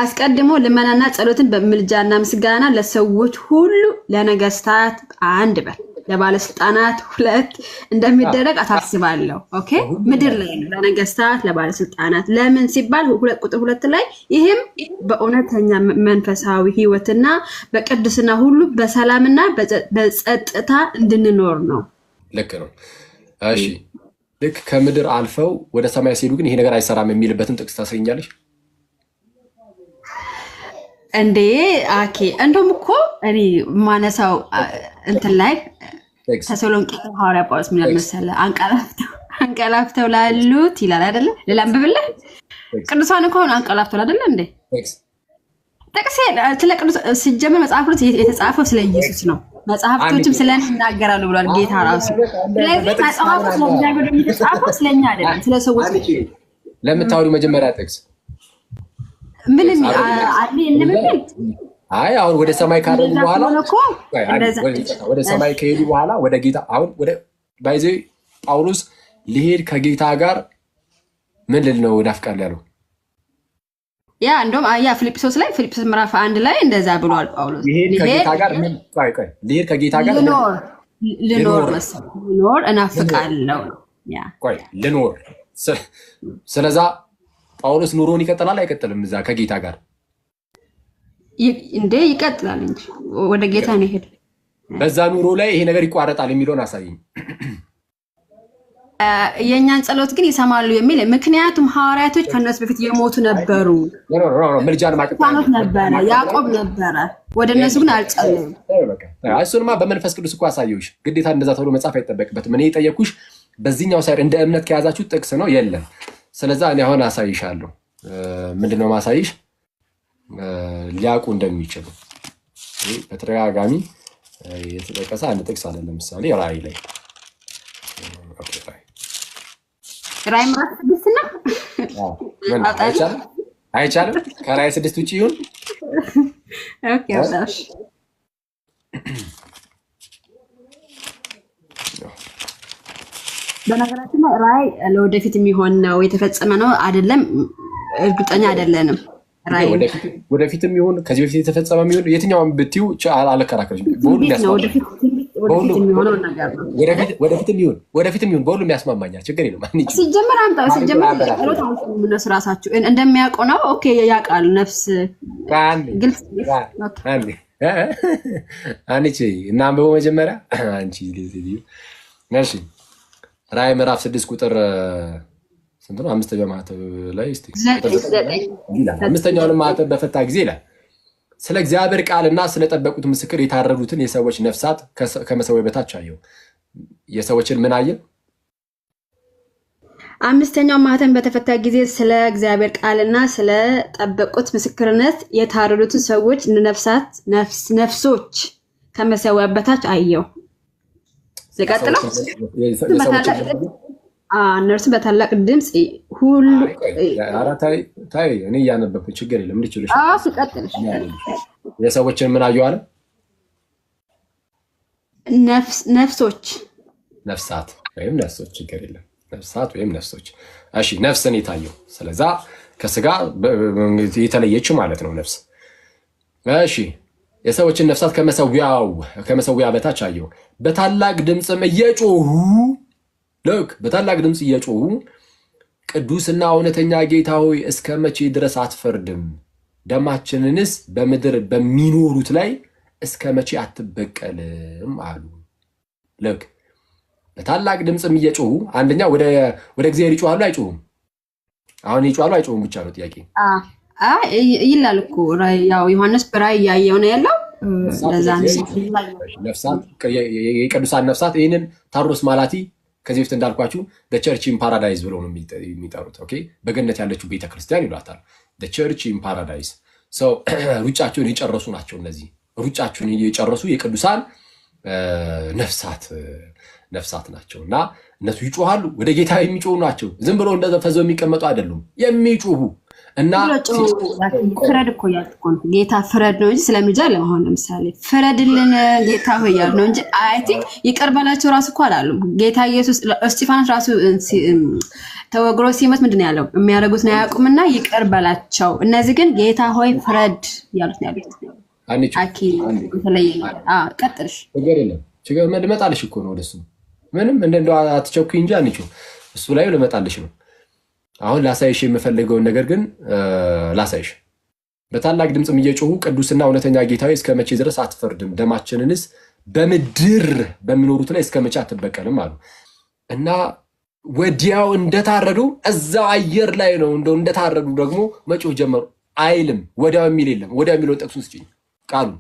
አስቀድሞ ልመናና ጸሎትን በምልጃና ምስጋና ለሰዎች ሁሉ ለነገስታት 1 በል ለባለስልጣናት 2 እንደሚደረግ አታስባለሁ። ኦኬ ምድር ላይ ነው ለነገስታት ለባለስልጣናት። ለምን ሲባል ቁጥር 2 ላይ ይህም በእውነተኛ መንፈሳዊ ህይወትና በቅድስና ሁሉ በሰላምና በጸጥታ እንድንኖር ነው። ልክ ነው። እሺ ልክ ከምድር አልፈው ወደ ሰማይ ሲሄዱ ግን ይሄ ነገር አይሰራም የሚልበትን ጥቅስ ታስረኛለሽ እንዴ? አኬ እንደውም እኮ እኔ ማነሳው እንትን ላይ ተሰሎንቄ ሐዋርያ ጳውሎስ ምን ያለ መሰለህ? አንቀላፍተው ላሉት ይላል አይደለ? ለላንብብልህ። ቅዱሳን እኮ አንቀላፍተው አይደለ እንዴ? ጥቅስ ስለ ቅዱስ ሲጀመር መጽሐፍ ቅዱስ የተጻፈው ስለ ኢየሱስ ነው። መጽሐፍቶችም ስለኔ ይናገራሉ ብሏል ጌታ ራሱ። ስለዚህ መጽሐፉ ስለሚናገር የተጻፈው ስለኛ አይደለም፣ ስለ ሰዎች ነው። ለምታወሪው መጀመሪያ ጥቅስ ምንም አለ እንብል። አይ አሁን ወደ ሰማይ ካደረጉ በኋላ ወደ ሰማይ ከሄዱ በኋላ ወደ ጌታ አሁን ወደ ባይዜ ጳውሎስ ሊሄድ ከጌታ ጋር ምን ልል ነው ናፍቃል ያለው ያ እንደውም ፊልጵስዩስ ምዕራፍ 1 ላይ እንደዛ ብሏል ጳውሎስ። ሊሄድ ከጌታ ጋር ምን ሊሄድ ከጌታ ጋር ልኖር እናፍቃለሁ ያ ልኖር። ስለዛ ጳውሎስ ኑሮን ይቀጥላል አይቀጥልም? እዛ ከጌታ ጋር እንዴ ይቀጥላል እንጂ ወደ ጌታ ነው ሄደ። በዛ ኑሮ ላይ ይሄ ነገር ይቋረጣል የሚለውን አሳየኝ። የኛን ጸሎት ግን ይሰማሉ የሚል ምክንያቱም ሐዋርያቶች ከነሱ በፊት የሞቱ ነበሩ። ምልጃን ማቀጣት ነበረ፣ ያዕቆብ ነበረ። ወደ እነሱ ግን አልጸለዩም። እሱንማ በመንፈስ ቅዱስ እኮ አሳየሁሽ። ግዴታ እንደዛ ተብሎ መጻፍ አይጠበቅበትም። እኔ የጠየኩሽ በዚህኛው ሳይድ እንደ እምነት ከያዛችሁ ጥቅስ ነው የለም። ስለዛ እኔ አሁን አሳይሻለሁ። ምንድነው ማሳይሽ? ሊያውቁ እንደሚችሉ በተደጋጋሚ የተጠቀሰ አንድ ጥቅስ አለ። ለምሳሌ ራእይ ላይ ራእይ ምዕራፍ 6 ነው። አይቻልም ከራእይ 6 ውጭ ይሁን። ኦኬ አውጣሽ በነገራችን ላይ ራእይ ለወደፊት የሚሆን ነው የተፈጸመ ነው አይደለም እርግጠኛ አይደለንም። ራእይ ወደፊትም ይሁን ከዚህ በፊት የተፈጸመ ይሁን የትኛውም ብትዩ አልከራከርሽም። በሁሉ ወደፊትም ይሁን በሁሉ የሚያስማማኛል። ችግር የለም። ሲጀመር እነሱ ራሳችሁ እንደሚያውቁ ነው። ኦኬ ያውቃሉ። ነፍስ ግልጽ አንቺ እና አንብበው መጀመሪያ አንቺ እሺ ራእይ ምዕራፍ 6 ቁጥር ስንት ነው? 5ኛው ማዕተብ ላይ እስቲ 5ኛውን ማዕተብ በፈታ ጊዜ ይላል ስለ እግዚአብሔር ቃልና ስለጠበቁት ምስክር የታረዱትን የሰዎች ነፍሳት ከመሰዊያው በታች አየሁ። የሰዎችን ምን አየ? 5ኛው ማዕተብ በተፈታ ጊዜ ስለ እግዚአብሔር ቃልና ስለጠበቁት ምስክርነት የታረዱትን ሰዎች ነፍሶች ከመሰዊያው በታች አየሁ። ዘቀጥለው እነርሱ በታላቅ ድምፅ ሁሉ ታይ እኔ እያነበብኩ ችግር የለም። እንድችልሽ ሲቀጥልሽ የሰዎችን ምን አየሁ አለ? ነፍሳት ወይም ነፍሶች ችግር የለም። ነፍሳት ወይም ነፍሶች። እሺ ነፍስን የታየው ስለዛ ከስጋ የተለየች ማለት ነው ነፍስ። እሺ የሰዎችን ነፍሳት ከመሰዊያ በታች አየሁ። በታላቅ ድምፅም እየጮሁ ቅዱስና እውነተኛ ጌታ ሆይ እስከ መቼ ድረስ አትፈርድም? ደማችንንስ በምድር በሚኖሩት ላይ እስከ መቼ አትበቀልም አሉ። ልክ በታላቅ ድምፅም እየጮሁ አንደኛ ወደ እግዚአብሔር ይጮሃሉ አይጮሁም? አሁን ይጮሃሉ አይጮሁም ብቻ ነው ጥያቄ። ይላል እኮ ያው ዮሐንስ በራእይ እያየው ነው ያለው። ነፍሳት የቅዱሳን ነፍሳት ይህንን ታሮስ ማላቲ ከዚህ በፊት እንዳልኳችሁ ቸርች ኢን ፓራዳይዝ ብለው ነው የሚጠሩት። ኦኬ በገነት ያለችው ቤተክርስቲያን ይሏታል። ቸርች ኢን ፓራዳይዝ ሰው ሩጫቸውን የጨረሱ ናቸው። እነዚህ ሩጫቸውን የጨረሱ የቅዱሳን ነፍሳት ናቸው እና እነሱ ይጮሃሉ፣ ወደ ጌታ የሚጮሁ ናቸው። ዝም ብሎ እንደፈዘው የሚቀመጡ አይደሉም፣ የሚጮሁ እና ፍረድ እኮ ያልኩ ነው። ጌታ ፍረድ ነው እንጂ ስለምጃ ለማሆን ለምሳሌ ፍረድልን ጌታ ሆይ ያሉ ነው እንጂ አይ ቲንክ ይቅር በላቸው ራሱ እኮ አላሉም። ጌታ ኢየሱስ እስጢፋኖስ ራሱ ተወግሮ ሲሞት ምንድን ነው ያለው? የሚያደርጉት ነው ያቁምና ይቅር በላቸው። እነዚህ ግን ጌታ ሆይ ፍረድ ያሉት ነው ያሉት። አኪ ተለየ ቀጥልሽ ነገር የለም ችግር ልመጣልሽ እኮ ነው ወደሱ ምንም እንደው አትቸኩይ እንጂ አንቺው እሱ ላይ ልመጣልሽ ነው። አሁን ላሳይሽ የምፈልገውን ነገር ግን ላሳይሽ። በታላቅ ድምጽም እየጮሁ ቅዱስና እውነተኛ ጌታዬ እስከ መቼ ድረስ አትፈርድም? ደማችንንስ በምድር በሚኖሩት ላይ እስከ መቼ አትበቀልም አሉ እና ወዲያው እንደታረዱ እዛው አየር ላይ ነው እንደታረዱ ደግሞ መጮህ ጀመሩ። አይልም ወዲያው የሚል የለም። ወዲያው የሚለውን ጠቅሱን ስጪኝ ቃሉ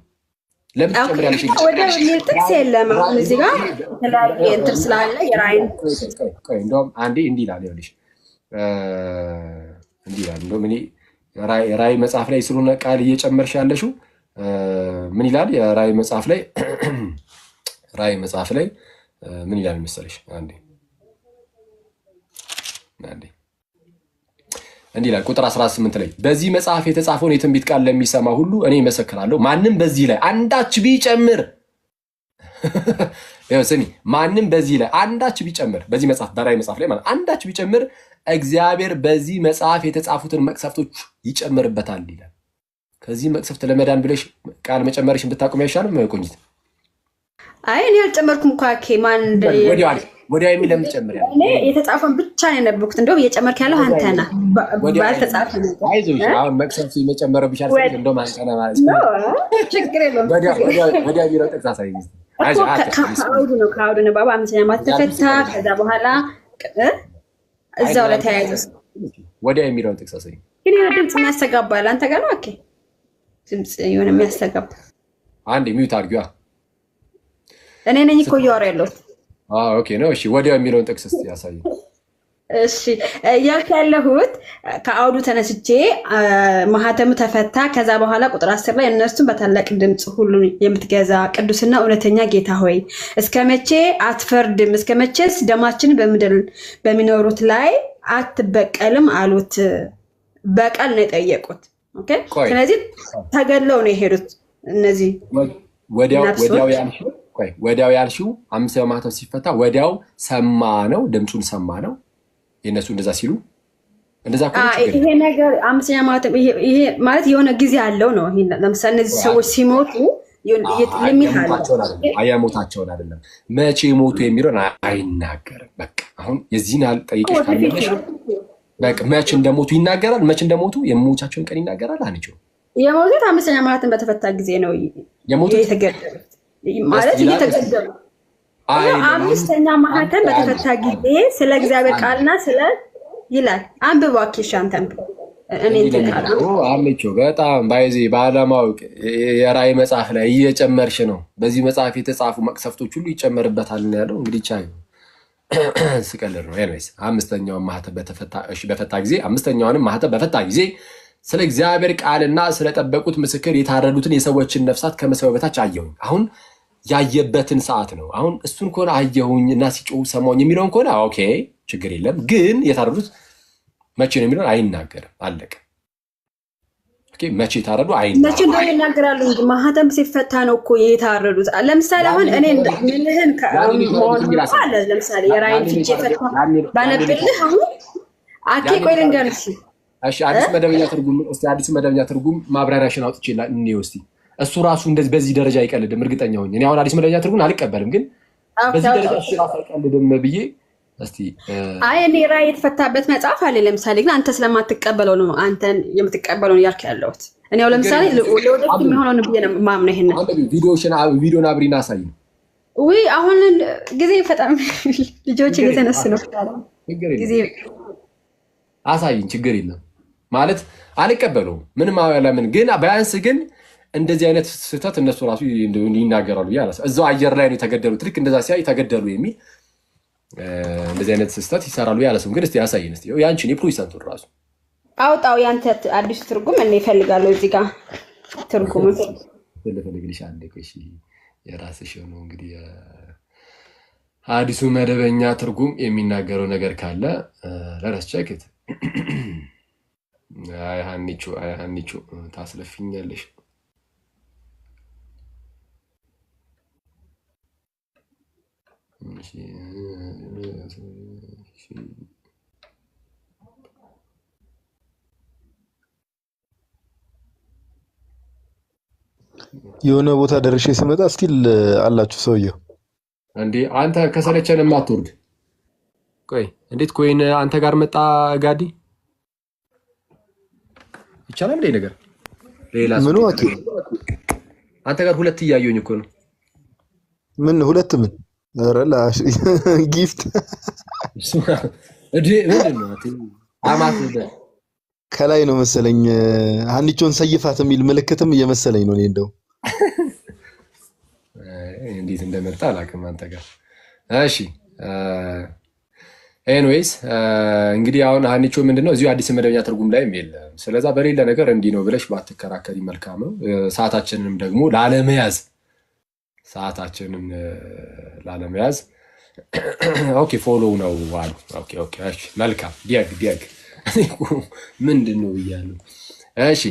ለምን ተጨምሪያለሽ? ወዲያው የሚል ጥቅስ የለም። አሁን እዚህ ጋር የተለያየ እንትን ስላለ የራይን እንደውም አንዴ እንዲህ ይላል ይኸውልሽ እንዲህ ይላል እንደውም እኔ የራእይ መጽሐፍ ላይ ስለሆነ ቃል እየጨመርሽ ያለሽው ምን ይላል? የራእይ መጽሐፍ ላይ ምን ይላል መሰለሽ? አንዴ እንዲህ ይላል ቁጥር 18 ላይ በዚህ መጽሐፍ የተጻፈውን የትንቢት ቃል ለሚሰማ ሁሉ እኔ እመሰክራለሁ፣ ማንም በዚህ ላይ አንዳች ቢጨምር ያው ስሚ፣ ማንም በዚህ ላይ አንዳች ቢጨምር በዚህ መጽሐፍ በራእይ መጽሐፍ ላይ ማለት አንዳች ቢጨምር እግዚአብሔር በዚህ መጽሐፍ የተጻፉትን መቅሰፍቶች ይጨምርበታል ይላል። ከዚህ መቅሰፍት ለመዳን ብለሽ ቃል መጨመርሽን ብታቆም አይሻልም? ቆንጂት አይ እኔ አልጨመርኩም እኮ ማን ወዲያው የሚል ለምን ትጨምሪያለሽ? እኔ የተጻፈውን ብቻ ነው የነበርኩት። እንደውም እየጨመርክ ያለው አንተ ነህ። ባልተጻፈ ነው። አይዞሽ አሁን መቅሰፍት የመጨመረብሽ አይደል? እንደውም አንተና ማለት ነው። ችግር የለውም። ወዲያው ቢሮ ተጻሳይ ከአውዱ ነው ባባ አምስተኛ ማለት ተፈታ። ከዛ በኋላ እዛው ላይ ተያይዞ ወዲያው የሚለውን ተጻሳይ ግን የሆነ ድምጽ የሚያስተጋባል አንተ ጋር ነው። ኦኬ ድምጽ የሆነ የሚያስተጋባ አንዴ ሚውት አድርጊዋ። እኔ ነኝ እኮ እያወራ ያለሁት። ኦኬ ነው። እሺ ወዲያው የሚለውን ጥቅስ እስቲ ያሳይ። እሺ ያልኩ ያለሁት ከአውዱ ተነስቼ ማህተሙ ተፈታ። ከዛ በኋላ ቁጥር 10 ላይ እነርሱም በታላቅ ድምጽ ሁሉን የምትገዛ ቅዱስና እውነተኛ ጌታ ሆይ እስከመቼ አትፈርድም? እስከመቼስ ደማችን በምድር በሚኖሩት ላይ አትበቀልም አሉት። በቀል ነው የጠየቁት። ኦኬ ስለዚህ ተገለው ነው የሄዱት እነዚህ ወዲያው ያልሽው አምስተኛው ማህተም ሲፈታ ወዲያው ሰማ ነው፣ ድምጹን ሰማ ነው። የነሱ እንደዛ ሲሉ እንደዛ ይሄ ነገር አምስተኛ ማህተም ይሄ ማለት የሆነ ጊዜ አለው ነው። ለምሳሌ እነዚህ ሰዎች ሲሞቱ አያሞታቸውን አይደለም መቼ ሞቱ የሚለውን አይናገርም። በቃ አሁን የዚህን ያህል ጠይቄሽ ካለሽ በቃ መቼ እንደሞቱ ይናገራል። መቼ እንደሞቱ የሞቻቸውን ቀን ይናገራል። አንቺው የሞቱት አምስተኛ ማህተም በተፈታ ጊዜ ነው የሞቱት የተገደሉት ማለት እየተገደሉ አምስተኛ ማህተም በተፈታ ጊዜ ስለ እግዚአብሔር ቃልና ስለ ይላል። አንብባ ኪሻንተን እኔ ተቃራው አለችው። በጣም ባይዚ ባለማወቅ የራእይ መጽሐፍ ላይ እየጨመርሽ ነው። በዚህ መጽሐፍ የተጻፉ መቅሰፍቶች ሁሉ ይጨመርበታል ነው ያለው። እንግዲህ ቻይ ስቀልር ነው። ኤኒዌይስ አምስተኛውን ማህተም በፈታ ጊዜ አምስተኛውንም ማህተም በፈታ ጊዜ ስለ እግዚአብሔር ቃልና ስለጠበቁት ምስክር የታረዱትን የሰዎችን ነፍሳት ከመሰዊያው በታች አየሁኝ። አሁን ያየበትን ሰዓት ነው። አሁን እሱን ከሆነ አየሁኝ እና ሲጮሁ ሰማሁኝ የሚለውን ከሆነ ኦኬ ችግር የለም። ግን የታረዱት መቼ ነው የሚለውን አይናገርም። አለቀ። ኦኬ መቼ ታረዱ አይናገርም። መቼ እንደሆነ ይናገራሉ እንጂ ማህተም ሲፈታ ነው እኮ የታረዱት። ለምሳሌ አሁን እኔ ምንህን አለ ለምሳሌ የራእይን ፍቺ ፈታ ባነብልህ አሁን አኬ ቆይ ልንገርሽ። እሺ አዲስ መደበኛ ትርጉም ማብራሪያሽን አውጥቼላ እንየው እስቲ። እሱ ራሱ እንደዚህ በዚህ ደረጃ አይቀልድም። እርግጠኛ ሆኜ እኔ አሁን አዲስ መደበኛ ትርጉም አልቀበልም፣ ግን በዚህ ደረጃ እሱ ራሱ አይቀልድም ብዬ እስቲ አይ እኔ ራእይ የተፈታበት መጽሐፍ አለ። ለምሳሌ ግን አንተ ስለማትቀበለው ነው አንተን የምትቀበለው ያልክ ያለሁት። እኔ አሁን ለምሳሌ ለወደፊት የሚሆነው ነው ብዬ ነው ማምነው። ይሄን ቪዲዮን አብሪና አሳይ። ውይ አሁን ጊዜ በጣም ልጆች እየተነሱ ነው። ጊዜ አሳይኝ፣ ችግር የለም ማለት አልቀበለውም ምንም ለምን ግን ቢያንስ ግን እንደዚህ አይነት ስህተት እነሱ ራሱ ይናገራሉ። እዛው አየር ላይ ነው የተገደሉት። ልክ እንደዛ ሲያይ ተገደሉ የሚል እንደዚህ አይነት ስህተት ይሰራሉ ያለ ሰው ግን እስቲ ያሳየን እስቲ ያንቺን የፕሮቴስታንቱን ራሱ አውጣው ያንተ አዲስ ትርጉም እኔ እፈልጋለሁ እዚህ ጋር ትርጉም ስለፈልግልሽ አንዴ ከሺ የራስሽ ነው እንግዲህ አዲሱ መደበኛ ትርጉም የሚናገረው ነገር ካለ ለራስ ቼክት አይ ሃኒቹ ታስለፍኛለሽ የሆነ ቦታ ደርሼ ስመጣ ስቲል አላችሁ ሰውየው እንዴ አንተ ከሰለቸን ማትወርድ ቆይ እንዴት ኮይን አንተ ጋር መጣ ጋዲ ይቻላል እንዴ ነገር ሌላ ምን ወጥ አንተ ጋር ሁለት እያየሁኝ እኮ ነው ምን ሁለት ምን ረላሽ ጊፍት እዴ ምን ነው አማት ከላይ ነው መሰለኝ አንቺውን ሰይፋት የሚል ምልክትም እየመሰለኝ ነው እንደው እንዴት እንደመጣ አላውቅም አንተ ጋር እሺ ኤኒዌይስ እንግዲህ አሁን አንቺ ምንድነው እዚሁ አዲስ መደበኛ ትርጉም ላይ የለም ስለዛ በሌላ ነገር እንዲህ ነው ብለሽ ባትከራከሪ መልካም ነው ሰዓታችንንም ደግሞ ላለመያዝ ኦኬ ፎሎ ነው አሉ ኦኬ እሺ መልካም ዲያግ ምንድነው ይያሉ እሺ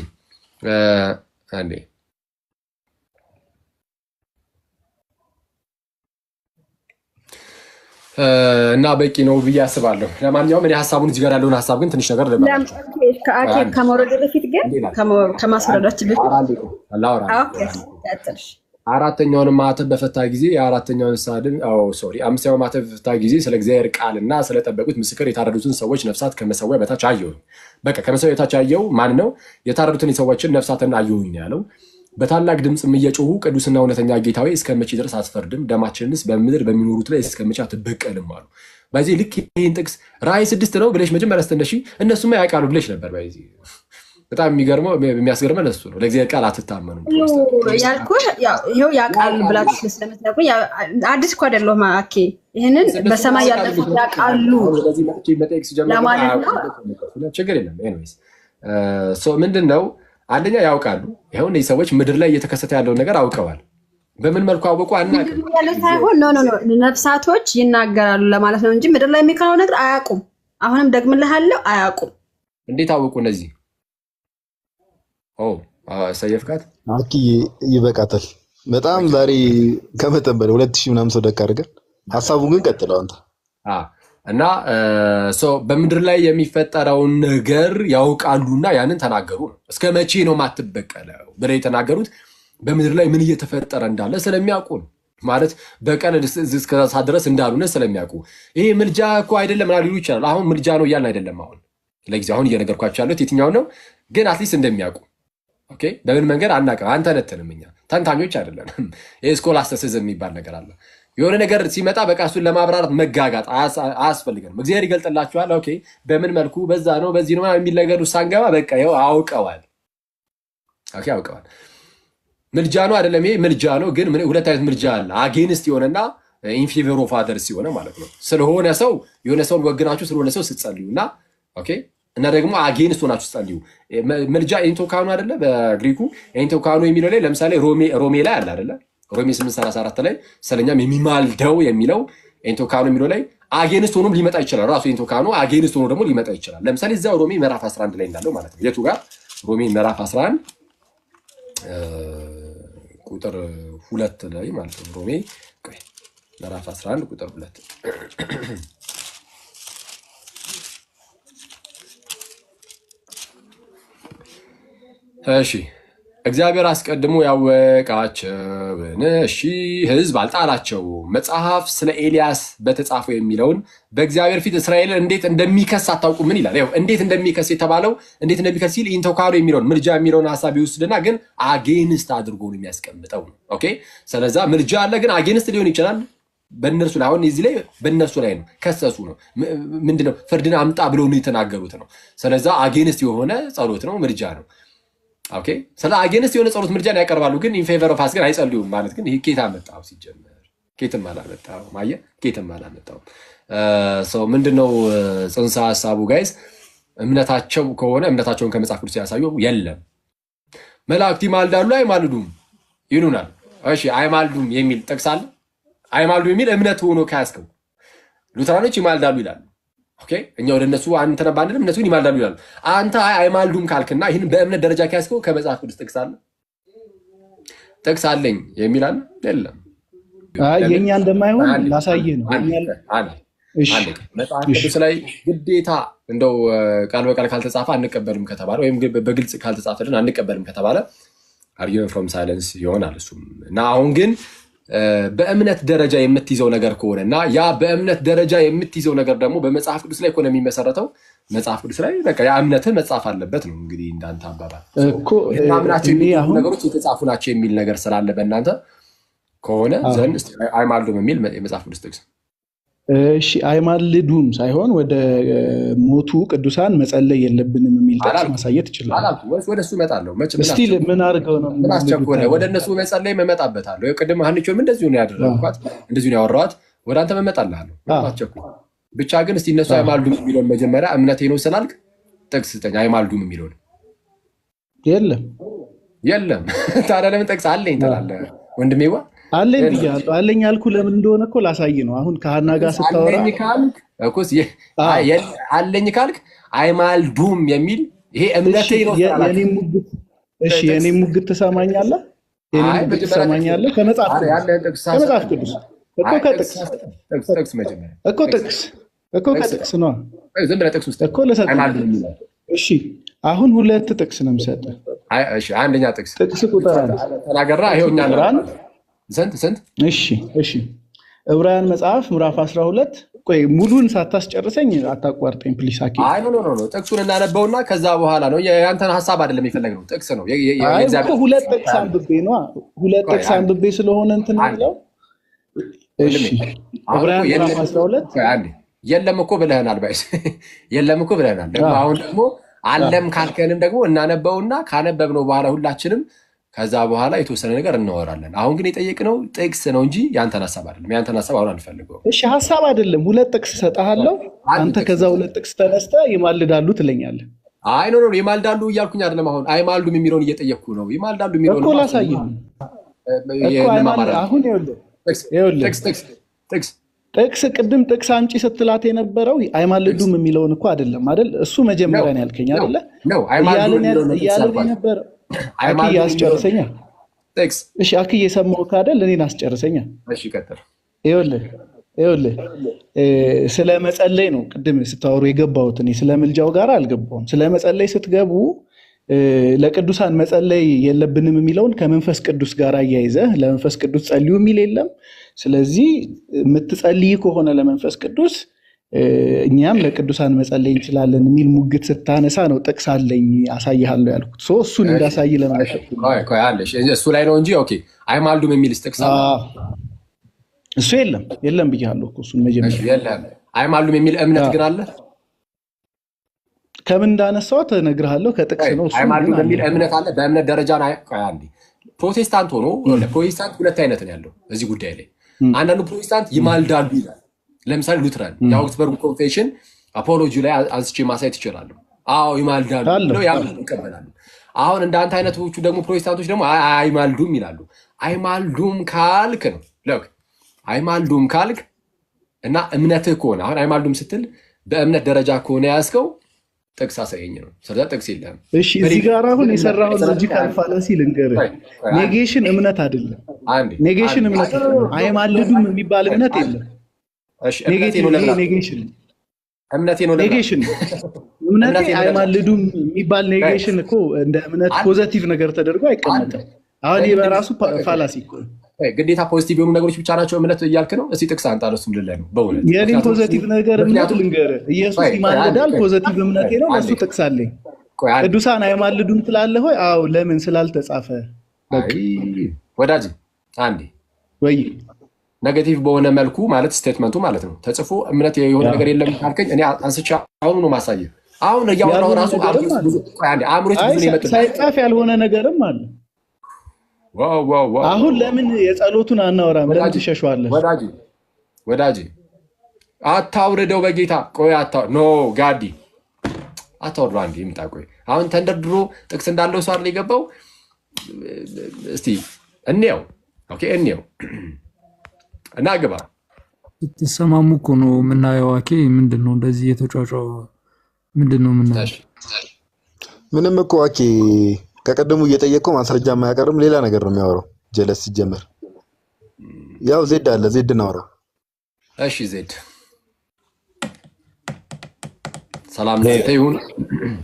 አንዴ እና በቂ ነው ብዬ አስባለሁ ለማንኛውም እኔ ሐሳቡን እዚህ ጋር ያለውን ሐሳብ ግን ትንሽ ነገር ለማለት ከመውረድ በፊት ግን ከማስረዳት በፊት አራተኛውን ማተብ በፈታ ጊዜ የአራተኛውን ሳድም አምስተኛው ማተብ በፈታ ጊዜ ስለ እግዚአብሔር ቃልና ስለጠበቁት ምስክር የታረዱትን ሰዎች ነፍሳት ከመሰዊያ በታች አየሁኝ። በቃ ከመሰዊያ በታች አየሁ ማን ነው? የታረዱትን ሰዎችን ነፍሳትን አየሁኝ ያለው። በታላቅ ድምፅም እየጮሁ ቅዱስና እውነተኛ ጌታ ሆይ እስከ መቼ ድረስ አትፈርድም? ደማችንንስ በምድር በሚኖሩት ላይ እስከ መቼ አትበቀልም አሉ። በዚህ ልክ ይህን ጥቅስ ራእይ 6 ነው ብለሽ መጀመሪያ ስትነሺ እነሱማ ያውቃሉ ብለሽ ነበር። በዚህ በጣም የሚያስገርመው እሱ ነው። ለእግዚአብሔር ቃል አትታመኑም ያልኩህ ይኸው ያውቃሉ ብላችሁ ስለምትነግሩኝ አዲስ እኮ አይደለሁም። አኬ ይህንን በሰማይ ያለፉት ያውቃሉ ለማለት ነው። ችግር የለም። ኤኒዌይስ ምንድን ነው አንደኛ ያውቃሉ። ይኸው እነዚህ ሰዎች ምድር ላይ እየተከሰተ ያለውን ነገር አውቀዋል። በምን መልኩ አወቁ አናውቅም። ሳይሆን ነፍሳቶች ይናገራሉ ለማለት ነው እንጂ ምድር ላይ የሚከናው ነገር አያውቁም። አሁንም ደግምልሃለሁ አያውቁም። እንዴት አወቁ እነዚህ? ሰየፍካት አኪ ይበቃታል። በጣም ዛሬ ከመጠን በላይ 2000 ምናምን ሰው ደካ አድርገን ሐሳቡን ግን ቀጥለው አንተ እና በምድር ላይ የሚፈጠረውን ነገር ያውቃሉና ያንን ተናገሩ ነው። እስከ መቼ ነው ማትበቀለው ብለው የተናገሩት በምድር ላይ ምን እየተፈጠረ እንዳለ ስለሚያውቁ ነው። ማለት በቀን እስከ ሰዓት ድረስ እንዳሉነ ስለሚያውቁ ይሄ ምልጃ እኮ አይደለም ሊሉ ይችላል። አሁን ምልጃ ነው እያልን አይደለም። አሁን ለጊዜው አሁን እየነገርኳቸው ያሉት የትኛው ነው ግን አትሊስት እንደሚያውቁ ኦኬ። በምን መንገድ አናውቅም። አንተነትንም እኛ ተንታኞች አይደለንም። የስኮላስቲሲዝም የሚባል ነገር አለ። የሆነ ነገር ሲመጣ በቃ እሱን ለማብራራት መጋጋጥ አያስፈልገንም። እግዚአብሔር ይገልጥላችኋል። ኦኬ በምን መልኩ በዛ ነው በዚህ ነው የሚል ነገር ሳንገባ በቃ ይኸው አውቀዋል። ኦኬ አውቀዋል። ምልጃ ነው አይደለም? ይሄ ምልጃ ነው። ግን ሁለት አይነት ምልጃ አለ። አጌንስት የሆነና ኢንፌቨር ኦፍ አደርስ የሆነ ማለት ነው። ስለሆነ ሰው የሆነ ሰውን ወግናችሁ ስለሆነ ሰው ስትጸልዩና ኦኬ እና ደግሞ አጌንስት ሆናችሁ ጸልዩ። ምልጃ ኤንቶካኑ አይደለ? በግሪኩ ኤንቶካኑ የሚለው ላይ ለምሳሌ ሮሜ ላይ አለ አይደለ? ሮሜ 8:34 ላይ ስለኛም የሚማልደው የሚለው ኤንቶካኑ የሚለው ላይ አጌንስት ሆኖም ሊመጣ ይችላል። ራሱ ኤንቶካኑ አጌንስት ሆኖ ደግሞ ሊመጣ ይችላል። ለምሳሌ እዛው ሮሜ ምዕራፍ 11 ላይ እንዳለው ማለት ነው። የቱ ጋር? ሮሜ ምዕራፍ 11 ቁጥር 2 ላይ ማለት ነው። ሮሜ ምዕራፍ 11 ቁጥር 2 እሺ እግዚአብሔር አስቀድሞ ያወቃቸውን ሕዝብ አልጣላቸውም። መጽሐፍ ስለ ኤልያስ በተጻፈው የሚለውን በእግዚአብሔር ፊት እስራኤልን እንዴት እንደሚከስ አታውቁም? ምን ይላል? ያው እንዴት እንደሚከስ የተባለው እንዴት እንደሚከስ ሲል ኢንቶካሮ የሚለውን ምልጃ የሚለውን ሐሳብ ይወስድና ግን አጌንስት አድርጎ ነው የሚያስቀምጠው ነው። ኦኬ ስለዛ ምልጃ አለ ግን አጌንስት ሊሆን ይችላል በእነርሱ ላይ። አሁን እዚህ ላይ በእነርሱ ላይ ነው ከሰሱ ነው። ምንድነው? ፍርድን አምጣ ብለው ነው የተናገሩት ነው። ስለዛ አጌንስት የሆነ ጸሎት ነው፣ ምልጃ ነው። ኦኬ ስለ አጌንስት የሆነ ጸሎት ምልጃን ያቀርባሉ ግን ኢንፌቨር ኦፍ አስ ግን አይጸልዩም ማለት ግን ይሄ ኬት አመጣው? ሲጀመር ኬትም አላመጣው። ማየ ኬትም አላመጣው። ሰው ምንድነው ጽንሰ ሐሳቡ ጋይስ? እምነታቸው ከሆነ እምነታቸውን ከመጽሐፍ ቅዱስ ያሳዩ የለም። መላእክት ይማልዳሉ አይማልዱም ይሉናል። እሺ አይማልዱም የሚል ጥቅስ አለ? አይማልዱም የሚል እምነት ሆኖ ካያስከው ሉተራኖች ይማልዳሉ ይላሉ። ኦኬ እኛ ወደ እነሱ አንተነባንንም እነሱ ይማልዳሉ ይላሉ። አንተ አይማልዱም ካልክና ይህን በእምነት ደረጃ ካያስከው ከመጽሐፍ ቅዱስ ጥቅስ አለ? ጥቅስ አለኝ የሚል አለ? የለም። የኛ እንደማይሆን ላሳየህ ነው። መጽሐፍ ቅዱስ ላይ ግዴታ እንደው ቃል በቃል ካልተጻፈ አንቀበልም ከተባለ ወይም በግልጽ ካልተጻፈልን አንቀበልም ከተባለ አርጊመንት ፍሮም ሳይለንስ ይሆናል እሱም እና አሁን ግን በእምነት ደረጃ የምትይዘው ነገር ከሆነ እና ያ በእምነት ደረጃ የምትይዘው ነገር ደግሞ በመጽሐፍ ቅዱስ ላይ ከሆነ የሚመሰረተው መጽሐፍ ቅዱስ ላይ በቃ ያ እምነትህ መጻፍ አለበት ነው። እንግዲህ እንዳንተ አባባል ምናምናቸው የሚሉ ነገሮች የተጻፉ ናቸው የሚል ነገር ስላለ በእናንተ ከሆነ ዘንድ አይማልዱም የሚል የመጽሐፍ ቅዱስ ጥቅስ እሺ አይማልዱም ሳይሆን ወደ ሞቱ ቅዱሳን መጸለይ የለብንም የሚል ጥቅስ ማሳየት ይችላል። ወደ እሱ እመጣለሁ። እስቲ ምን አድርገው ነው ምን አስቸኮለ? ወደ እነሱ መጸለይ እመጣበታለሁ። ቅድም ሀኒቾም እንደዚሁ ነው ያደረግኳት፣ እንደዚሁ ነው ያወራኋት። ወደ አንተ እመጣልሃለሁ። አስቸኮለ ብቻ ግን እስቲ እነሱ አይማልዱም የሚለውን መጀመሪያ እምነቴ ነው ስላልክ ጥቅስ ስጠኝ። አይማልዱም የሚለውን የለም። ታዲያ ለምን ጥቅስ አለኝ ትላለህ ወንድሜዋ? አለኝ ብያለሁ። አለኝ አልኩ ለምን እንደሆነ እኮ ላሳይ ነው። አሁን ከሀና ጋር ስታወራ አለኝ ካልክ አይማልዱም የሚል ይሄ እምነቴ ነው ስላልክ እሺ የኔ ሙግት ትሰማኛለህ? የኔ ሙግት ትሰማኛለህ? ከመጽሐፍ ቅዱስ እኮ ከጥቅስ መጀመሪያ እኮ ከጥቅስ ነው ዝም ብለህ ጥቅስ ውስጥ እኮ አይማልዱም ይላል። እሺ አሁን ሁለት ጥቅስ ነው የምሰጠህ። እሺ አንደኛ ጥቅስ ቁጥር ተናገራ ይሄውኛ ስንት እሺ ዕብራውያን መጽሐፍ ምዕራፍ 12 ቆይ ሙሉን ሳታስጨርሰኝ አታቋርጠኝ ፕሊስ። አይ ኖ ጥቅሱን እናነበውና ከዛ በኋላ ነው ያንተን ሐሳብ አይደለም የፈለግነው ጥቅስ ነው። ሁለት ጥቅስ አንብቤ ስለሆነ እንትን ነው። እሺ ዕብራውያን ምዕራፍ 12 የለም እኮ ብለህናል ባይስ የለም እኮ ብለህናል። ደግሞ አሁን ደግሞ አለም ካልከንም ደግሞ እናነበውና ካነበብነው በኋላ ሁላችንም ከዛ በኋላ የተወሰነ ነገር እናወራለን። አሁን ግን የጠየቅነው ጥቅስ ነው እንጂ ያንተን ሐሳብ አይደለም። ያንተን ሐሳብ አሁን አንፈልገውም። እሺ ሐሳብ አይደለም። ሁለት ጥቅስ እሰጥሃለሁ። አንተ ከዛ ሁለት ጥቅስ ተነስተህ ይማልዳሉ ትለኛለህ። አይ ኖ ይማልዳሉ እያልኩኝ አይደለም። አሁን አይማልዱም የሚለውን እየጠየቅኩ ነው። ይማልዳሉ የሚለውን እኮ ላሳይህ እኮ አሁን ጥቅስ ቅድም ጥቅስ አንቺ ስትላት የነበረው አይማልዱም የሚለውን እኮ አይደለም አይደል? እሱ መጀመሪያ ነው ያልከኝ አይደለ? እያልን የነበረው አኪ አስጨርሰኛ። እሺ አኪ የሰማሁህ አይደል? እኔን አስጨርሰኛ። እሺ ቀጥል። ይኸውልህ ስለ መጸለይ ነው ቅድም ስታወሩ የገባሁት። እኔ ስለ ምልጃው ጋር አልገባሁም። ስለ መጸለይ ስትገቡ ለቅዱሳን መጸለይ የለብንም የሚለውን ከመንፈስ ቅዱስ ጋር አያይዘህ ለመንፈስ ቅዱስ ጸልዩ የሚል የለም። ስለዚህ የምትጸልይ ከሆነ ለመንፈስ ቅዱስ እኛም ለቅዱሳን መጸለይ እንችላለን የሚል ሙግት ስታነሳ ነው ጥቅስ አለኝ አሳይሃለሁ ያልኩት። እሱን እንዳሳይ ለማለት እሱ ላይ ነው እንጂ ኦኬ አይማልዱም የሚል ጥቅስ እሱ የለም ብያለሁ እኮ እሱን መጀመሪያ የለም። አይማልዱም የሚል እምነት ግን አለ። ከምን እንዳነሳው ተነግርሃለሁ። ከጥቅስ ነው። አይማልዱም የሚል እምነት አለ። በእምነት ደረጃ አንዴ ፕሮቴስታንት ሆኖ ፕሮቴስታንት ሁለት አይነት ነው ያለው እዚህ ጉዳይ ላይ። አንዳንዱ ፕሮቴስታንት ይማልዳሉ ይላል። ለምሳሌ ሉትራን የአውግስበርግ ኮንፌሽን አፖሎጂ ላይ አንስቼ ማሳየት ይችላሉ። አዎ ይማልዳሉ ነው ይቀበላሉ። አሁን እንዳንተ አይነቶቹ ደግሞ ፕሮቴስታንቶች ደግሞ አይማልዱም ይላሉ። አይማልዱም ካልክ ነው ለክ አይማልዱም ካልክ እና እምነትህ ከሆነ አሁን አይማልዱም ስትል በእምነት ደረጃ ከሆነ ያዝከው ጥቅስ አሳየኝ ነው። ስለዚህ ጥቅስ የለም። እሺ እዚህ ጋር አሁን የሰራው ሎጂካል ፋላሲ ልንገርህ። ኔጌሽን እምነት አይደለም። ኔጌሽን እምነት አይማልዱም የሚባል እምነት የለም። እሺ እምነቴ ነው ኔጌሽን እምነቴ አይማልዱም የሚባል ኔጌሽን እኮ እንደ እምነት ፖዚቲቭ ነገር ተደርጎ አይቀመጥም። አሁን ይሄ በራሱ ፋላሲ እኮ ግዴታ ፖዚቲቭ የሆኑ ነገሮች ብቻ ናቸው እምነት እያልክ ነው። እስቲ ጥቅስ አንጣ ነው ልልህ ነው። በእውነት የኔን ፖዚቲቭ ነገር እምነት ልንገርህ። ኢየሱስ ይማልዳል፣ ፖዚቲቭ እምነቴ ነው። እሱ ጥቅስ አለኝ። ቅዱሳን አይማልዱም ትላለህ ወይ? አዎ ለምን ስላልተጻፈ። ወዳጅ አንዴ ወይ ኔጌቲቭ በሆነ መልኩ ማለት ስቴትመንቱ ማለት ነው ተጽፎ እምነት የሆነ ነገር የለም ካልከኝ እኔ አንስቻ አሁኑ ነው ማሳየህ። አሁን ያወራው ራሱ አእምሮች ብዙ ነው የመጣው። ሳይጻፍ ያልሆነ ነገርም አለ። አሁን ለምን የጸሎቱን አናወራም? ለምን ትሸሸዋለህ? ወዳጅ አታውርደው በጌታ ቆይ ኖ ጋዲ አታውርደው። አንዴ ይምጣ ቆይ። አሁን ተንደርድሮ ጥቅስ እንዳለው ሰው አይደል የገባው? እስቲ እንየው። ኦኬ እንየው እና ግባ። ስትሰማሙ እኮ ነው የምናየው። አኬ ምንድን ነው እንደዚህ የተጫጫው? ምንድን ነው የምናየው? ምንም እኮ አኬ ከቀደሙ እየጠየቀው ማስረጃ የማያቀርም ሌላ ነገር ነው የሚያወራው። ጀለስ ሲጀመር ያው ዜድ አለ ዜድ እናወራው። እሺ ዜድ ሰላም ለእናንተ ይሁን።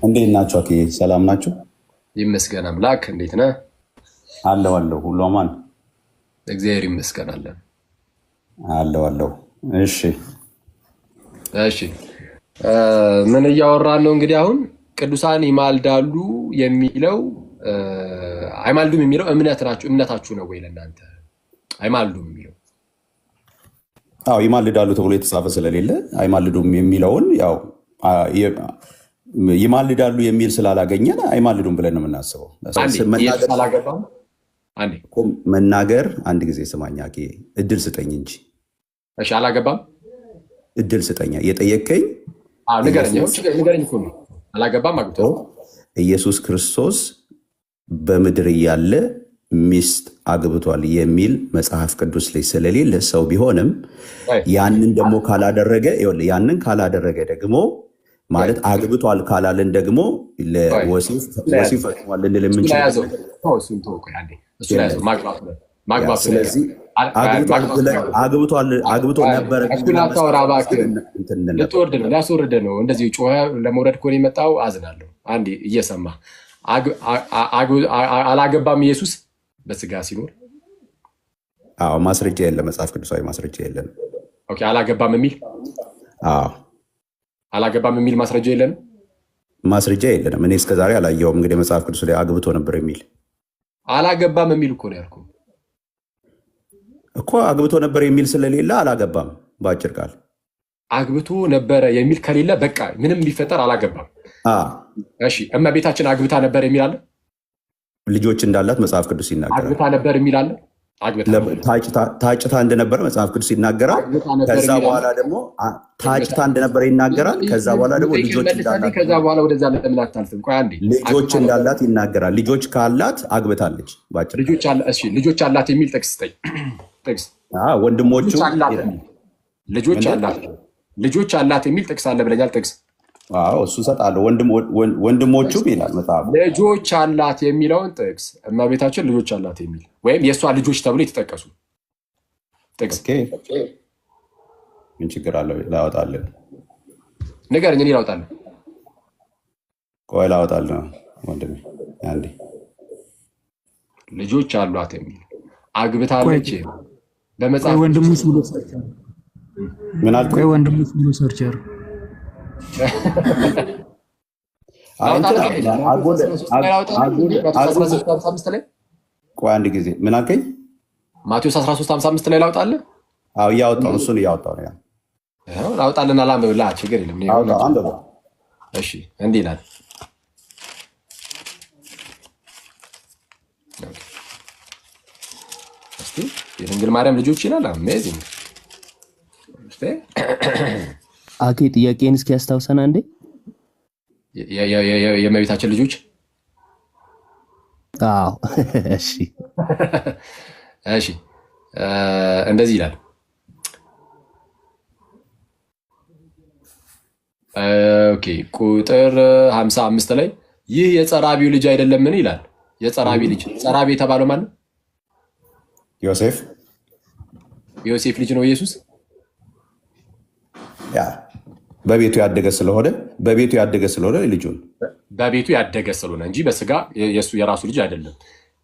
እንዴት ናችሁ? አኬ ሰላም ናችሁ? ይመስገን አምላክ። እንዴት ነህ? አለሁ ሁሉ አማን እግዚአብሔር ይመስገን አለን። አለሁ። እሺ ምን እያወራን ነው እንግዲህ? አሁን ቅዱሳን ይማልዳሉ የሚለው አይማልዱም የሚለው እምነታችሁ ነው ወይ ለእናንተ? አይማልዱም የሚለው ይማልዳሉ ተብሎ የተጻፈ ስለሌለ አይማልዱም የሚለውን ያው ይማልዳሉ የሚል ስላላገኘን አይማልዱም ብለን ነው የምናስበው። መናገር አንድ ጊዜ ስማኝ አኬ፣ እድል ስጠኝ እንጂ። እሺ አላገባም፣ እድል ስጠኛ። የጠየቀኝ ንገረኝ እኮ ነው። አላገባም አግብቶ ኢየሱስ ክርስቶስ በምድር እያለ ሚስት አግብቷል የሚል መጽሐፍ ቅዱስ ላይ ስለሌለ ሰው ቢሆንም ያንን ደግሞ ካላደረገ ደግሞ ማለት አግብቷል ካላለን ደግሞ ለወሲብ ፈጽሟል ልንል የምንችለው። ስለዚህ አግብቶ ነበረ ሊያስወርድ ነው። እንደዚህ ጮኸ ለመውረድ እኮ ነው የመጣው። አዝናለሁ። አንዴ እየሰማ አላገባም ኢየሱስ በስጋ ሲኖር። ማስረጃ የለም፣ መጽሐፍ ቅዱሳዊ ማስረጃ የለም። አላገባም የሚል ማስረጃ የለንም። ማስረጃ የለንም። እኔ እስከዛሬ አላየውም። እንግዲህ መጽሐፍ ቅዱስ ላይ አግብቶ ነበር የሚል አላገባም የሚል እኮ ነው ያልኩህ እኮ። አግብቶ ነበር የሚል ስለሌለ አላገባም። በአጭር ቃል አግብቶ ነበረ የሚል ከሌለ በቃ ምንም ቢፈጠር አላገባም። እሺ እመቤታችን አግብታ ነበር የሚል አለ? ልጆች እንዳላት መጽሐፍ ቅዱስ ይናገራል። አግብታ ነበር የሚል አለ? ታጭታ እንደነበረ መጽሐፍ ቅዱስ ይናገራል። ከዛ በኋላ ደግሞ ታጭታ እንደነበረ ይናገራል። ከዛ በኋላ ደግሞ ልጆች እንዳላት ይናገራል። ልጆች ካላት አግብታለች። ልጆች አላት የሚል ጥቅስ ስጠኝ። ወንድሞቹ ልጆች አላት የሚል ጥቅስ አለ ብለኛል። ጥቅስ እሱ እሰጣለሁ። ወንድሞቹም ይላል መጽሐፍ። ልጆች አላት የሚለውን ጥቅስ እመቤታችን ልጆች አላት የሚል ወይም የእሷ ልጆች ተብሎ የተጠቀሱ ጥቅስ ምን ችግር አለው? ላወጣለን። ንገረኝ፣ እኔ ላወጣለን። ቆይ ላወጣለን ወንድሜ። አንዴ ልጆች አሏት የሚል አግብታለች በመጽሐፍ ወንድሙስ ብሎ ሰርቻለሁ። ምን አልኩ? ወንድሙስ ብሎ ሰርቻለሁ። ቆይ አንድ ጊዜ ምን አልከኝ? ማቴዎስ 13:55 ላይ ላውጣልህ? እያወጣሁ ነው። እሱን እያወጣሁ ነው። ላውጣልን። አላንብብልህ፣ ችግር የለም። እሺ እንዲህ ይላል። የድንግል ማርያም ልጆች ይላል። አሜዚንግ። አኬ ጥያቄን እስኪ ያስታውሰን አንዴ። የእመቤታችን ልጆች። እሺ እንደዚህ ይላል። ቁጥር 55 ላይ ይህ የጸራቢው ልጅ አይደለምን ይላል። የጸራቢ ልጅ፣ ጸራቢ የተባለው ማነው? ዮሴፍ ልጅ ነው ኢየሱስ። በቤቱ ያደገ ስለሆነ ልጁን በቤቱ ያደገ ስለሆነ እንጂ በስጋ የራሱ ልጅ አይደለም።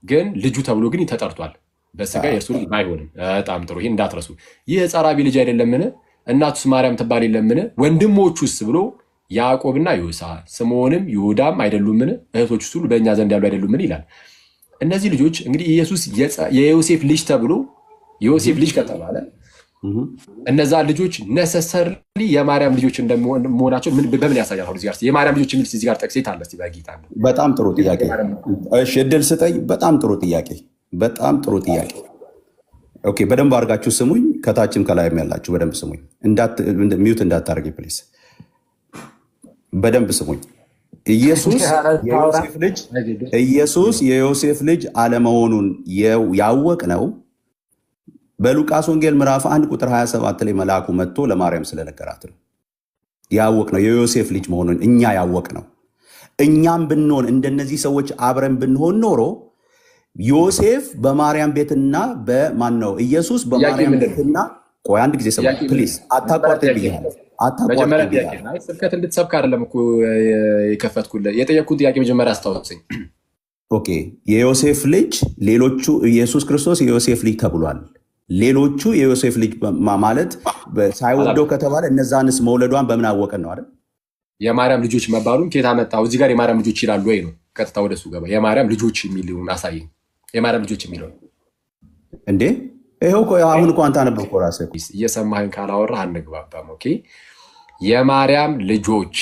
ግን ልጁ ተብሎ ግን ተጠርቷል። በስጋ የእርሱ ልጅ አይሆንም። በጣም ጥሩ። ይህን እንዳትረሱ። ይህ የጸራቢ ልጅ አይደለምን? እናቱስ ማርያም ትባል የለምን? ወንድሞቹስ ብሎ ያዕቆብና ዮሳ፣ ስምዖንም ይሁዳም አይደሉምን? እህቶቹስ ሁሉ በእኛ ዘንድ ያሉ አይደሉምን? ይላል። እነዚህ ልጆች እንግዲህ ኢየሱስ የዮሴፍ ልጅ ተብሎ ዮሴፍ ልጅ ከተባለ እነዛ ልጆች ነሰሰርሊ የማርያም ልጆች እንደመሆናቸው በምን ያሳያል? እዚህ ጋር የማርያም ልጆች የሚል እዚህ ጋር ጠቅሴት አለ። እስቲ በጌታ በጣም ጥሩ ጥያቄ። እሺ እድል ስጠኝ። በጣም ጥሩ ጥያቄ። ኦኬ፣ በደንብ አድርጋችሁ ስሙኝ። ከታችም ከላይም ያላችሁ በደንብ ስሙኝ። ሚዩት እንዳታደርጊ ፕሊዝ። በደንብ ስሙኝ። ኢየሱስ የዮሴፍ ልጅ አለመሆኑን ያወቅነው በሉቃስ ወንጌል ምዕራፍ 1 ቁጥር 27 ላይ መልአኩ መጥቶ ለማርያም ስለነገራት ነው። ያወቅነው የዮሴፍ ልጅ መሆኑን እኛ ያወቅነው። እኛም ብንሆን እንደነዚህ ሰዎች አብረን ብንሆን ኖሮ ዮሴፍ በማርያም ቤትና በማን ነው ኢየሱስ በማርያም ቤትና ቆይ አንድ ጊዜ ሰማ ፕሊዝ አታቋርጥ ብያለሁ። ስብከት እንድትሰብክ አይደለም እኮ የከፈትኩልህ። የጠየቅኩት ጥያቄ መጀመሪያ አስታውሰኝ። ኦኬ፣ የዮሴፍ ልጅ ሌሎቹ ኢየሱስ ክርስቶስ የዮሴፍ ልጅ ተብሏል። ሌሎቹ የዮሴፍ ልጅ ማለት ሳይወልደው ከተባለ እነዛንስ መውለዷን በምን አወቀን ነው አይደል? የማርያም ልጆች መባሉን ከየት አመጣው? እዚህ ጋር የማርያም ልጆች ይላሉ ወይ ነው? ቀጥታ ወደሱ ገባ። የማርያም ልጆች የሚለውን አሳየኝ። የማርያም ልጆች የሚለውን እንዴ? ይሄው እኮ አሁን እኮ አንተ አነበብከው ራስህ። እየሰማኸኝ ካላወራህ አንግባባም። ኦኬ፣ የማርያም ልጆች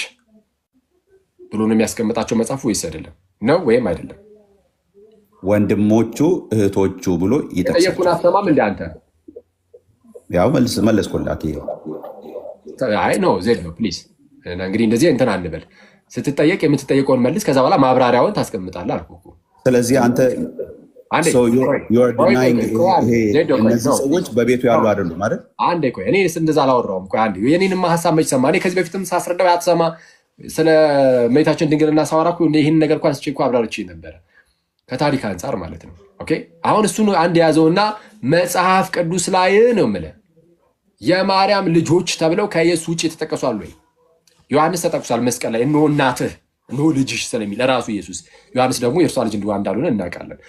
ብሎ ነው የሚያስቀምጣቸው መጽሐፉ ወይስ አይደለም? ነው ወይም አይደለም? ወንድሞቹ እህቶቹ ብሎ ይጠቅሳል። የጠየኩን አሰማም እንደ አንተ ያው መለስኩልህ። አይ ኖ ዜድ ነው ፕሊዝ። እንግዲህ እንደዚህ እንትን አንበል። ስትጠየቅ የምትጠየቀውን መልስ፣ ከዛ በኋላ ማብራሪያውን ታስቀምጣለህ አልኩህ እኮ። ስለዚህ አንተ እነዚህ ሰዎች በቤቱ ያሉ አይደሉም ማለት አንዴ ቆይ፣ እኔ እንደዛ አላወራሁም። ቆይ አንዴ የኔንማ ሀሳብ መች ሰማ? እኔ ከዚህ በፊትም ሳስረዳው አትሰማ። ስለ እመቤታችን ድንግልና ሳወራ እኮ ይህን ነገር እንኳን ስቼ እኮ አብራርቼ ነበረ ከታሪክ አንጻር ማለት ነው። ኦኬ፣ አሁን እሱን አንድ የያዘውና መጽሐፍ ቅዱስ ላይ ነው የምልህ የማርያም ልጆች ተብለው ከኢየሱስ ውጭ የተጠቀሱ አሉ ወይ? ዮሐንስ ተጠቅሷል መስቀል ላይ እነሆ እናትህ እነሆ ልጅሽ ስለሚል ራሱ ኢየሱስ። ዮሐንስ ደግሞ የእርሷ ልጅ እንዳልሆነ እናውቃለን።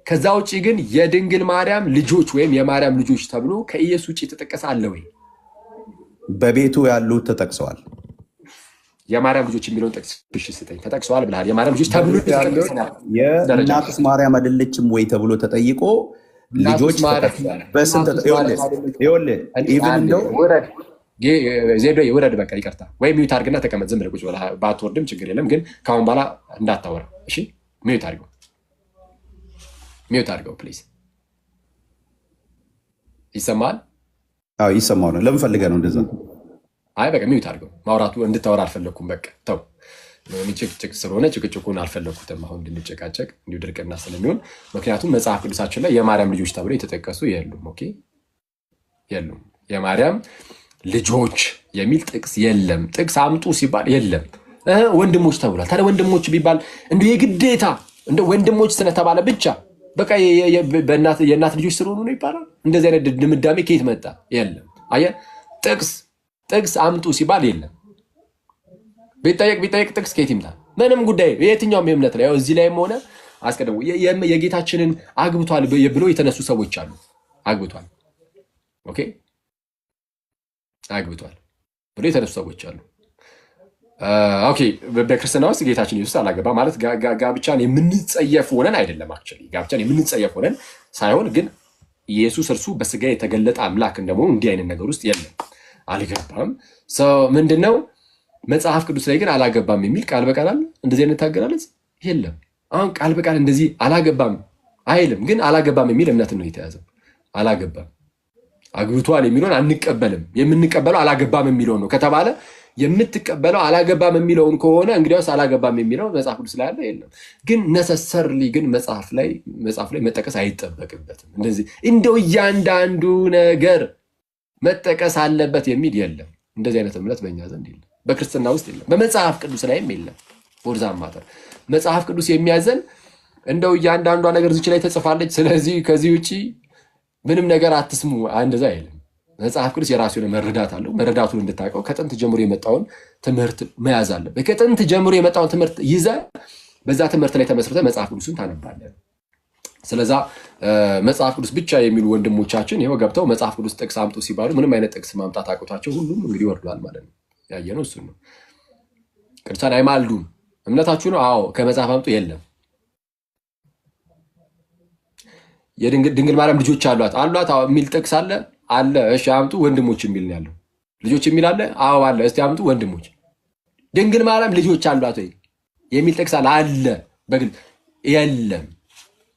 ከዛ ውጭ ግን የድንግል ማርያም ልጆች ወይም የማርያም ልጆች ተብሎ ከኢየሱስ ውጭ የተጠቀሰ አለ ወይ? በቤቱ ያሉት ተጠቅሰዋል። የማርያም ልጆች የሚለውን ጠቅስ ስጠኝ። ተጠቅሰዋል ብለሃል። የማርያም ልጆች ተብሎ የእናትስ ማርያም አይደለችም ወይ ተብሎ ተጠይቆ ልጆች በስንት ዜዶ ውረድ፣ በቃ ይቅርታ። ወይም ሚዩት አድርግና ተቀመጥ። ዝም ብለህ ቁጭ ብለህ ባትወርድም ችግር የለም፣ ግን ከአሁን በኋላ እንዳታወራ እሺ? ሚዩት አድርገው፣ ሚዩት አድርገው ፕሊዝ። ይሰማል? አዎ ይሰማው ነው። ለምን ፈልገህ ነው እንደዛ? አይ በቃ ሚዩት አድርገው። ማውራቱ እንድታወራ አልፈለግኩም። በቃ ተው። ጭቅጭቅ ስለሆነ ጭቅጭቁን አልፈለግኩትም አሁን እንድንጨቃጨቅ እንዲሁ ድርቅና ስለሚሆን። ምክንያቱም መጽሐፍ ቅዱሳችን ላይ የማርያም ልጆች ተብለው የተጠቀሱ የሉም። ኦኬ፣ የሉም። የማርያም ልጆች የሚል ጥቅስ የለም። ጥቅስ አምጡ ሲባል የለም። ወንድሞች ተብሏል። ታዲያ ወንድሞች ቢባል እንዲሁ የግዴታ እንደ ወንድሞች ስለተባለ ብቻ በቃ የእናት ልጆች ስለሆኑ ነው ይባላል? እንደዚህ አይነት ድምዳሜ ከየት መጣ? የለም። አየህ፣ ጥቅስ አምጡ ሲባል የለም። ቢጠየቅ ጥቅስ ከየት ይምጣ? ምንም ጉዳይ የትኛውም የእምነት ላይ እዚህ ላይም ሆነ አስቀድሞ የጌታችንን አግብቷል ብሎ የተነሱ ሰዎች አሉ። አግብቷል፣ ኦኬ፣ አግብቷል ብሎ የተነሱ ሰዎች አሉ። ኦኬ፣ በክርስትና ውስጥ ጌታችን ኢየሱስ አላገባ ማለት ጋብቻን የምንጸየፍ ሆነን አይደለም። አክቹዋሊ ጋብቻን የምንጸየፍ ሆነን ሳይሆን ግን ኢየሱስ እርሱ በስጋ የተገለጠ አምላክ እንደመሆኑ እንዲህ አይነት ነገር ውስጥ የለም፣ አልገባም። ምንድነው መጽሐፍ ቅዱስ ላይ ግን አላገባም የሚል ቃል በቃል አለ። እንደዚህ አይነት አገላለጽ የለም። አሁን ቃል በቃል እንደዚህ አላገባም አይልም፣ ግን አላገባም የሚል እምነትን ነው የተያዘው። አላገባም አግብቷል የሚለውን አንቀበልም። የምንቀበለው አላገባም የሚለውን ነው ከተባለ የምትቀበለው አላገባም የሚለውን ከሆነ እንግዲያውስ አላገባም የሚለው መጽሐፍ ቅዱስ ላይ አለ የለም። ግን ነሰሰርሊ ግን መጽሐፍ ላይ መጠቀስ አይጠበቅበትም። እንደዚህ እንደው እያንዳንዱ ነገር መጠቀስ አለበት የሚል የለም። እንደዚህ አይነት እምነት በእኛ ዘንድ የለም፣ በክርስትና ውስጥ የለም፣ በመጽሐፍ ቅዱስ ላይም የለም። ወርዛም ማተር መጽሐፍ ቅዱስ የሚያዘን እንደው እያንዳንዷ ነገር እዚች ላይ ተጽፋለች፣ ስለዚህ ከዚህ ውጭ ምንም ነገር አትስሙ፣ እንደዛ አይልም። መጽሐፍ ቅዱስ የራሱ የሆነ መረዳት አለው። መረዳቱን እንድታውቀው ከጥንት ጀምሮ የመጣውን ትምህርት መያዝ አለበት። ከጥንት ጀምሮ የመጣውን ትምህርት ይዘህ በዛ ትምህርት ላይ ተመስርተህ መጽሐፍ ቅዱስን ታነባለህ። ስለዛ መጽሐፍ ቅዱስ ብቻ የሚሉ ወንድሞቻችን ይኸው ገብተው መጽሐፍ ቅዱስ ጥቅስ አምጡ ሲባሉ ምንም አይነት ጥቅስ ማምጣት አቅቷቸው ሁሉም እንግዲህ ወርዷል ማለት ነው። ያየነው እሱን ነው። ቅዱሳን አይማልዱም። እምነታችሁ ነው? አዎ። ከመጽሐፍ አምጡ የለም። የድንግል ማርያም ልጆች አሏት የሚል ጥቅስ አለ? አለ። እሺ አምጡ። ወንድሞች የሚል ነው ያለው። ልጆች የሚል አለ? አዎ አለ። እስቲ አምጡ ወንድሞች። ድንግል ማርያም ልጆች አሏት ወይ የሚል ጥቅስ አለ? አለ። በግልጽ የለም።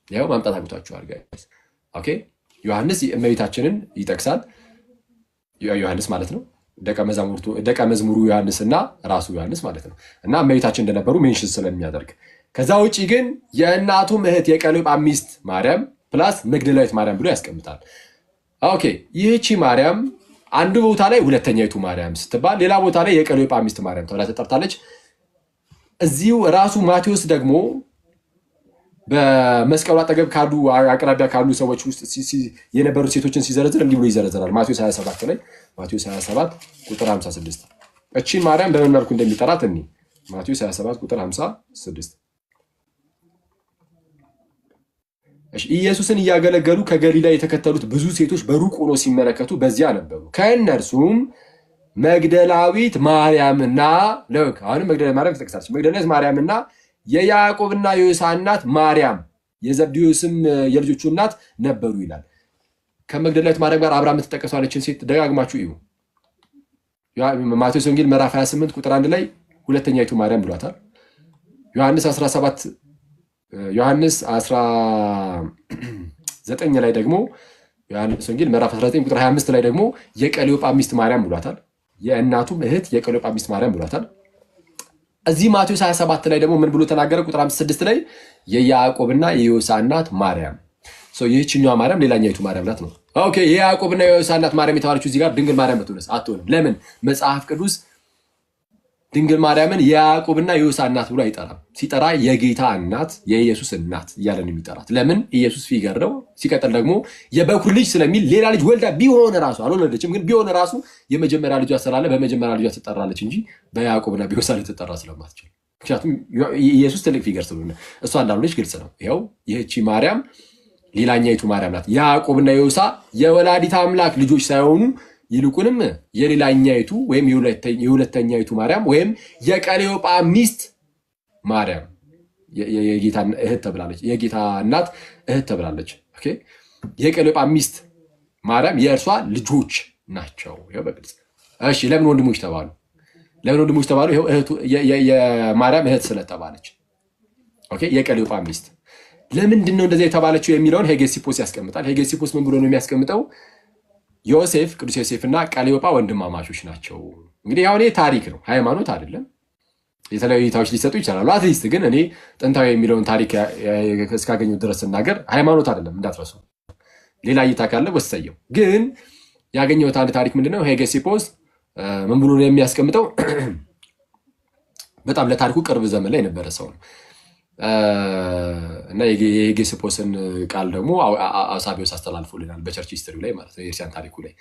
ያው ማምጣት አቅቷችኋል ጋይስ። ኦኬ። ዮሐንስ እመቤታችንን ይጠቅሳል። ዮሐንስ ማለት ነው ደቀ መዝሙሩ ዮሐንስ እና ራሱ ዮሐንስ ማለት ነው። እና እመቤታችን እንደነበሩ ሜንሽን ስለሚያደርግ ከዛ ውጪ ግን የእናቱም እህት የቀለዮጳ ሚስት ማርያም ፕላስ መግደላዊት ማርያም ብሎ ያስቀምጣል። ኦኬ ይህቺ ማርያም አንዱ ቦታ ላይ ሁለተኛይቱ ማርያም ስትባል፣ ሌላ ቦታ ላይ የቀለዮጳ ሚስት ማርያም ተብላ ተጠርታለች። እዚሁ ራሱ ማቴዎስ ደግሞ በመስቀሉ አጠገብ ካሉ አቅራቢያ ካሉ ሰዎች ውስጥ የነበሩ ሴቶችን ሲዘረዝር እንዲህ ብሎ ይዘረዝራል። ማቴዎስ 27 ላይ ማቴዎስ 27 ቁጥር 56 እቺን ማርያም በምን መልኩ እንደሚጠራት እኒ ማቴዎስ 27 ቁጥር 56 ኢየሱስን እያገለገሉ ከገሊላ የተከተሉት ብዙ ሴቶች በሩቅ ሆኖ ሲመለከቱ በዚያ ነበሩ። ከእነርሱም መግደላዊት ማርያምና አሁንም መግደላዊት ማርያም ተጠቅሳለች። መግደላዊት ማርያምና የያዕቆብና የዮሳ እናት ማርያም የዘብዴዎስም የልጆቹ እናት ነበሩ ይላል። ከመግደላዊት ማርያም ጋር አብራ የምትጠቀሷለችን ሴት ደጋግማችሁ እዩ። ማቴዎስ ወንጌል ምዕራፍ 28 ቁጥር 1 ላይ ሁለተኛይቱ ማርያም ብሏታል። ዮሐንስ 19 ላይ ደግሞ ዮሐንስ ወንጌል ምዕራፍ 19 ቁጥር 25 ላይ ደግሞ የቀለዮጳ ሚስት ማርያም ብሏታል። የእናቱም እህት የቀለዮጳ ሚስት ማርያም ብሏታል። እዚህ ማቴዎስ 27 ላይ ደግሞ ምን ብሎ ተናገረ? ቁጥር 56 ላይ የያዕቆብና የዮሳ እናት ማርያም። ይህችኛዋ ማርያም ሌላኛይቱ ማርያም ናት ነው። ኦኬ የያዕቆብና የዮሳ እናት ማርያም የተባለችው እዚህ ጋር ድንግል ማርያም ብትሆንስ? አትሆንም። ለምን? መጽሐፍ ቅዱስ ድንግል ማርያምን የያዕቆብና የዮሳ እናት ብሎ አይጠራም። ሲጠራ የጌታ እናት የኢየሱስ እናት እያለን የሚጠራት ለምን? ኢየሱስ ፊገር ነው። ሲቀጥል ደግሞ የበኩር ልጅ ስለሚል ሌላ ልጅ ወልዳ ቢሆን ራሱ አልወለደችም፣ ግን ቢሆን ራሱ የመጀመሪያ ልጇ ስላለ በመጀመሪያ ልጇ ትጠራለች እንጂ በያዕቆብና በዮሳ ልትጠራ ስለማትችል፣ ምክንያቱም ኢየሱስ ትልቅ ፊገር ስለሆነ እሷ እንዳልሆነች ግልጽ ነው። ይኸው ይህቺ ማርያም ሌላኛይቱ ማርያም ናት። ያዕቆብና የዮሳ የወላዲተ አምላክ ልጆች ሳይሆኑ ይልቁንም የሌላኛይቱ ወይም የሁለተኛይቱ ማርያም ወይም የቀለዮጳ ሚስት ማርያም የጌታ እህት ተብላለች። የጌታ እናት እህት ተብላለች። ኦኬ የቀለዮጳ ሚስት ማርያም የእርሷ ልጆች ናቸው። ይኸው በግልጽ እሺ። ለምን ወንድሞች ተባሉ? ለምን ወንድሞች ተባሉ? ይኸው የማርያም እህት ስለተባለች። ኦኬ የቀለዮጳ ሚስት ለምንድን ነው እንደዚህ የተባለችው የሚለውን ሄጌሲፖስ ያስቀምጣል። ሄጌሲፖስ ምን ብሎ ነው የሚያስቀምጠው? ዮሴፍ ቅዱስ ዮሴፍ እና ቀለዮጳ ወንድማማቾች ናቸው። እንግዲህ ያው ታሪክ ነው፣ ሃይማኖት አይደለም። የተለያዩ እይታዎች ሊሰጡ ይችላሉ። አትሊስት ግን እኔ ጥንታዊ የሚለውን ታሪክ እስካገኙት ድረስ ስናገር ሃይማኖት አይደለም እንዳትረሱ። ሌላ እይታ ካለ ወሰየው። ግን ያገኘሁት አንድ ታሪክ ምንድነው? ሄጌሲፖስ ምን ብሎ ነው የሚያስቀምጠው? በጣም ለታሪኩ ቅርብ ዘመን ላይ የነበረ ሰው ነው እና የሄጌሲፖስን ቃል ደግሞ አውሳቢዎስ አስተላልፎልናል በቸርች ሂስትሪው ላይ ማለት ነው፣ የክርስቲያን ታሪኩ ላይ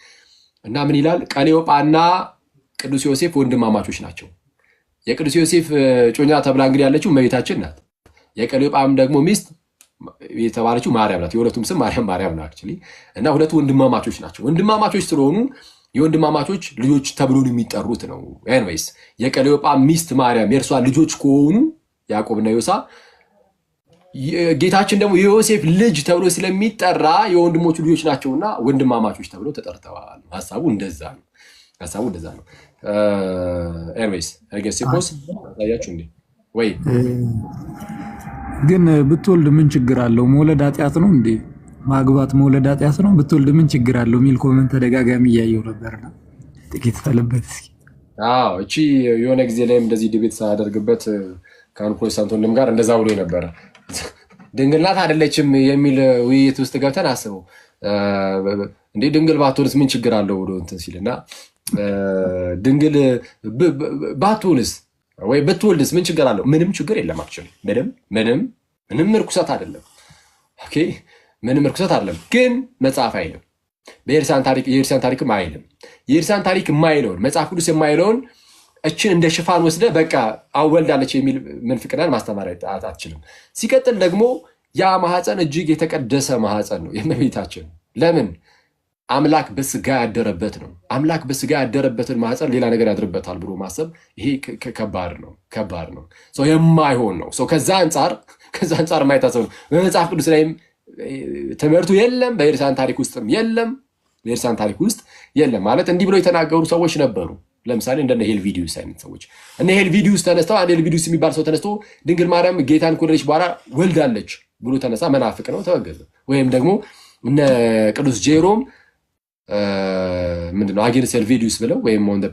እና ምን ይላል? ቀለዮጳና ቅዱስ ዮሴፍ ወንድማማቾች ናቸው። የቅዱስ ዮሴፍ ጮኛ ተብላ እንግዲህ ያለችው እመቤታችን ናት። የቀለዮጳም ደግሞ ሚስት የተባለችው ማርያም ናት። የሁለቱም ስም ማርያም ነው አክቹዋሊ። እና ሁለቱ ወንድማማቾች ናቸው። ወንድማማቾች ስለሆኑ የወንድማማቾች ልጆች ተብሎ የሚጠሩት ነው። ኤኒዌይስ የቀለዮጳ ሚስት ማርያም የእርሷ ልጆች ከሆኑ ያዕቆብና ዮሳ፣ ጌታችን ደግሞ የዮሴፍ ልጅ ተብሎ ስለሚጠራ የወንድሞቹ ልጆች ናቸውና ወንድማማቾች ተብሎ ተጠርተዋል። ሀሳቡ እንደዛ ነው። ኤኒዌይስ ሄጌሲፖስ ታያችሁ እንዴ ወይ? ግን ብትወልድ ምን ችግር አለው? መውለድ ኃጢአት ነው እንዴ? ማግባት መውለድ ኃጢአት ነው? ብትወልድ ምን ችግር አለው የሚል ኮመንት ተደጋጋሚ እያየው ነበርና ጥቂት ፈለበት እስኪ። እቺ የሆነ ጊዜ ላይም እንደዚህ ዲቤት ሳያደርግበት ከአንድ ፕሮቴስታንት ወንድም ጋር እንደዛ ብሎ ነበረ። ድንግል ናት አይደለችም የሚል ውይይት ውስጥ ገብተን አስበው እንዴ ድንግል ባትሆንስ ምን ችግር አለው ብሎ እንትን ሲልና ድንግል ባትሆንስ ወይ ብትወልድስ ምን ችግር አለው? ምንም ችግር የለም። አክቹዋሊ ምንም ርኩሰት አይደለም። ኦኬ ምንም ርኩሰት አይደለም። ግን መጽሐፍ አይልም። የኤርሲያን ታሪክም አይልም። የኤርሲያን ታሪክ የማይለውን መጽሐፍ ቅዱስ የማይለውን እችን እንደ ሽፋን ወስደ በቃ አወልዳለች የሚል ምንፍቅናን ማስተማር አትችልም። ሲቀጥል ደግሞ ያ ማህፀን እጅግ የተቀደሰ ማህፀን ነው የእመቤታችን። ለምን? አምላክ በስጋ ያደረበት ነው። አምላክ በስጋ ያደረበትን ማህፀን ሌላ ነገር ያድርበታል ብሎ ማሰብ ይሄ ከባድ ነው። የማይሆን ነው። ከዛ አንጻር የማይታሰብ ነው። በመጽሐፍ ቅዱስ ላይም ትምህርቱ የለም፣ በኤርሲያን ታሪክ ውስጥም የለም። በኤርሲያን ታሪክ ውስጥ የለም ማለት እንዲህ ብለው የተናገሩ ሰዎች ነበሩ። ለምሳሌ እንደነ ሄልቪዲዩስ አይነት ሰዎች እነ ሄልቪዲዩስ ተነስተው አንድ ሄልቪዲዩስ የሚባል ሰው ተነስቶ ድንግል ማርያም ጌታን ከወለደች በኋላ ወልዳለች ብሎ ተነሳ። መናፍቅ ነው፣ ተወገዘ። ወይም ደግሞ እነ ቅዱስ ጄሮም ምንድነው አጌንስት ሄልቬዲዩስ ብለው ወይም ኦን ዘ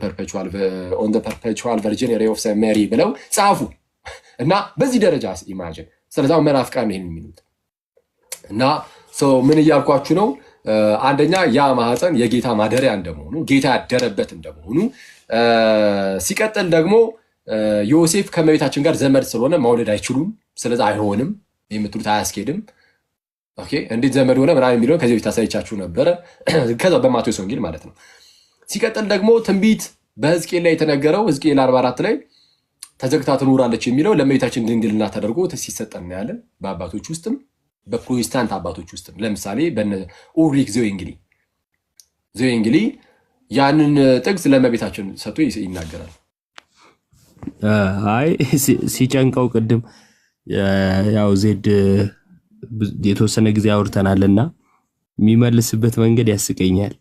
ፐርፔቹዋል ቨርጂኒቲ ኦፍ ሴንት ሜሪ ብለው ጻፉ እና በዚህ ደረጃ ኢማጂን። ስለዚህ መናፍቃን ይሄን የሚሉት እና ምን እያልኳችሁ ነው? አንደኛ ያ ማህፀን የጌታ ማደሪያ እንደመሆኑ ጌታ ያደረበት እንደመሆኑ፣ ሲቀጥል ደግሞ ዮሴፍ ከመቤታችን ጋር ዘመድ ስለሆነ መውለድ አይችሉም። ስለዚህ አይሆንም የምትሉት አያስኬድም። ኦኬ እንዴት ዘመድ ሆነ ምናምን የሚለውን ከዚህ በፊት አሳይቻችሁ ነበረ፣ ከዛ በማቴዎስ ወንጌል ማለት ነው። ሲቀጥል ደግሞ ትንቢት በሕዝቅኤል ላይ የተነገረው ሕዝቅኤል 44 ላይ ተዘግታ ትኖራለች የሚለው ለእመቤታችን ድንግልና ተደርጎ ሲሰጥ እናያለን። በአባቶች ውስጥም በፕሮቴስታንት አባቶች ውስጥም ለምሳሌ በነ ኡልሪክ ዘዌንግሊ ያንን ጥቅስ ለእመቤታችን ሰጥቶ ይናገራል። አይ ሲጨንቀው ቅድም ያው ዜድ የተወሰነ ጊዜ አውርተናልና የሚመልስበት መንገድ ያስቀኛል።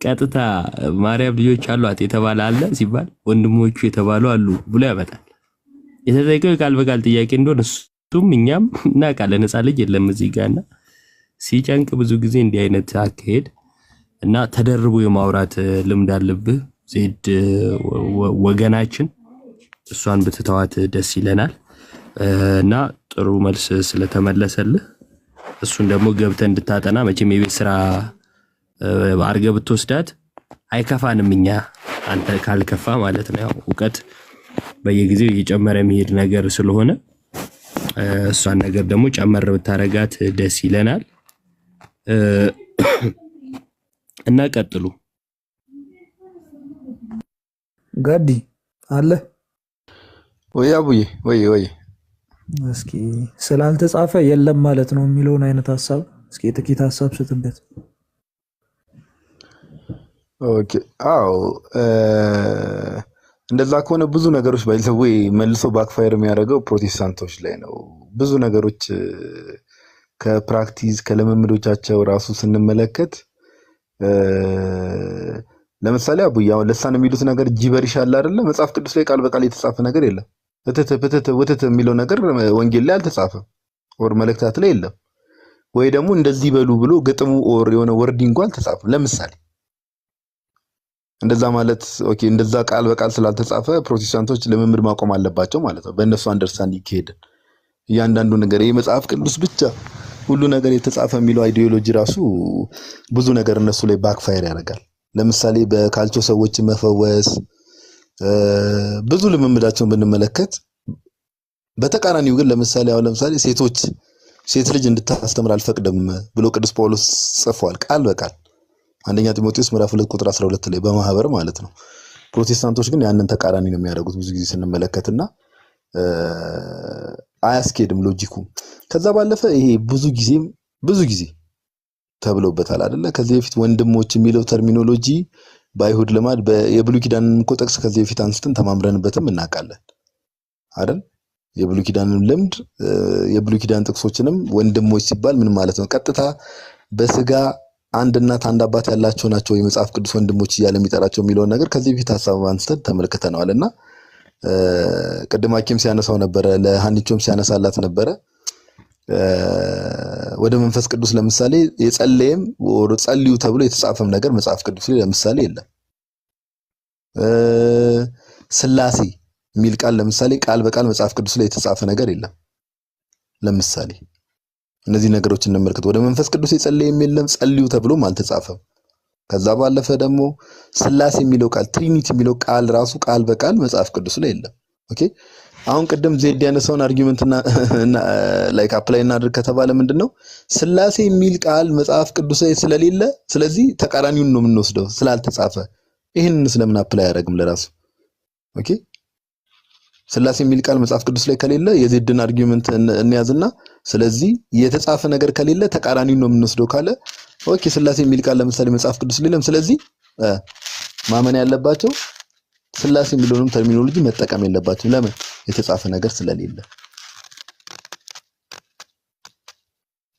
ቀጥታ ማርያም ልጆች አሏት የተባለ አለ ሲባል ወንድሞቹ የተባሉ አሉ ብሎ ያመጣል። የተጠየቀው ቃል በቃል ጥያቄ እንደሆነ እሱም እኛም እናውቃለን። ነፃ ልጅ የለም እዚህ ጋርና ሲጨንቅ ብዙ ጊዜ እንዲህ አይነት አካሄድ እና ተደርቦ የማውራት ልምድ አለብህ ዜድ ወገናችን። እሷን ብትተዋት ደስ ይለናል እና ጥሩ መልስ ስለተመለሰልህ እሱን ደግሞ ገብተህ እንድታጠና መቼም የቤት ስራ አድርገህ ብትወስዳት አይከፋንም እኛ አንተ ካልከፋ ማለት ነው። ያው እውቀት በየጊዜው እየጨመረ የሚሄድ ነገር ስለሆነ እሷን ነገር ደግሞ ጨመር ብታረጋት ደስ ይለናል እና ቀጥሉ። ጋዲ አለ ወይ አቡዬ? ወይ እስኪ ስላልተጻፈ የለም ማለት ነው የሚለውን አይነት ሐሳብ እስኪ ጥቂት ሐሳብ ስትበት። ኦኬ አዎ እንደዛ ከሆነ ብዙ ነገሮች ባይዘዌ መልሶ ባክፋየር የሚያደርገው ፕሮቴስታንቶች ላይ ነው። ብዙ ነገሮች ከፕራክቲስ ከልምምዶቻቸው ራሱ ስንመለከት ለምሳሌ አቡዬ አሁን ልሳን የሚሉት ነገር ጂበሪሽ አለ አይደለ? መጽሐፍ ቅዱስ ላይ ቃል በቃል የተጻፈ ነገር የለም። ወተት የሚለው ነገር ወንጌል ላይ አልተጻፈም፣ ወር መልእክታት ላይ የለም። ወይ ደግሞ እንደዚህ በሉ ብሎ ግጥሙ ኦር የሆነ ወርዲንግ አልተጻፈም። ለምሳሌ እንደዛ ማለት ኦኬ፣ እንደዛ ቃል በቃል ስላልተጻፈ ፕሮቴስታንቶች ልምምድ ማቆም አለባቸው ማለት ነው። በእነሱ አንደርስታንድ ይሄድ እያንዳንዱ ነገር የመጽሐፍ ቅዱስ ብቻ ሁሉ ነገር የተጻፈ የሚለው አይዲዮሎጂ ራሱ ብዙ ነገር እነሱ ላይ ባክፋየር ያደርጋል። ለምሳሌ በካልቾ ሰዎች መፈወስ ብዙ ልምምዳቸውን ብንመለከት፣ በተቃራኒው ግን ለምሳሌ ሴት ልጅ እንድታስተምር አልፈቅድም ብሎ ቅዱስ ጳውሎስ ጽፏል ቃል በቃል አንደኛ ጢሞቴዎስ ምዕራፍ 2 ቁጥር 12 ላይ በማህበር ማለት ነው። ፕሮቴስታንቶች ግን ያንን ተቃራኒ ነው የሚያደርጉት ብዙ ጊዜ ስንመለከትና አያስኬድም ሎጂኩ። ከዛ ባለፈ ይሄ ብዙ ጊዜ ተብሎበታል አይደለ? ከዚህ በፊት ወንድሞች የሚለው ተርሚኖሎጂ በአይሁድ ልማድ የብሉይ ኪዳንን እኮ ጥቅስ ከዚህ በፊት አንስተን ተማምረንበትም እናውቃለን አይደል? የብሉይ ኪዳንን ልምድ የብሉይ ኪዳን ጥቅሶችንም ወንድሞች ሲባል ምን ማለት ነው? ቀጥታ በስጋ አንድ እናት አንድ አባት ያላቸው ናቸው የመጽሐፍ ቅዱስ ወንድሞች እያለ የሚጠራቸው የሚለውን ነገር ከዚህ በፊት ሐሳብ አንስተን ተመልክተናልና ቅድም ሐኪም ሲያነሳው ነበረ፣ ለሃኒቾም ሲያነሳላት ነበረ። ወደ መንፈስ ቅዱስ ለምሳሌ የጸለየም ወደ ጸልዩ ተብሎ የተጻፈም ነገር መጽሐፍ ቅዱስ ላይ ለምሳሌ የለም። ስላሴ የሚል ቃል ለምሳሌ ቃል በቃል መጽሐፍ ቅዱስ ላይ የተጻፈ ነገር የለም። ለምሳሌ እነዚህ ነገሮችን እንመልከት። ወደ መንፈስ ቅዱስ የጸለየም የለም፣ ጸልዩ ተብሎም አልተጻፈም። ከዛ ባለፈ ደግሞ ስላሴ የሚለው ቃል ትሪኒቲ የሚለው ቃል ራሱ ቃል በቃል መጽሐፍ ቅዱስ ላይ የለም። ኦኬ አሁን ቅድም ዜድ ያነሳውን አርጊመንትና ላይክ አፕላይ እናድርግ ከተባለ ምንድነው ስላሴ የሚል ቃል መጽሐፍ ቅዱስ ላይ ስለሌለ ስለዚህ ተቃራኒውን ነው የምንወስደው ስላልተጻፈ። ይሄንን ስለምን አፕላይ ያደርግም ለራሱ? ኦኬ ስላሴ የሚል ቃል መጽሐፍ ቅዱስ ላይ ከሌለ የዜድን አርጊመንት እንያዝና ስለዚህ የተጻፈ ነገር ከሌለ ተቃራኒውን ነው የምንወስደው ካለ ኦኬ ስላሴ የሚል ቃል ለምሳሌ መጽሐፍ ቅዱስ ላይ የለም። ስለዚህ ማመን ያለባቸው ስላሴ የሚለውንም ተርሚኖሎጂ መጠቀም የለባቸው። ለምን? የተጻፈ ነገር ስለሌለ።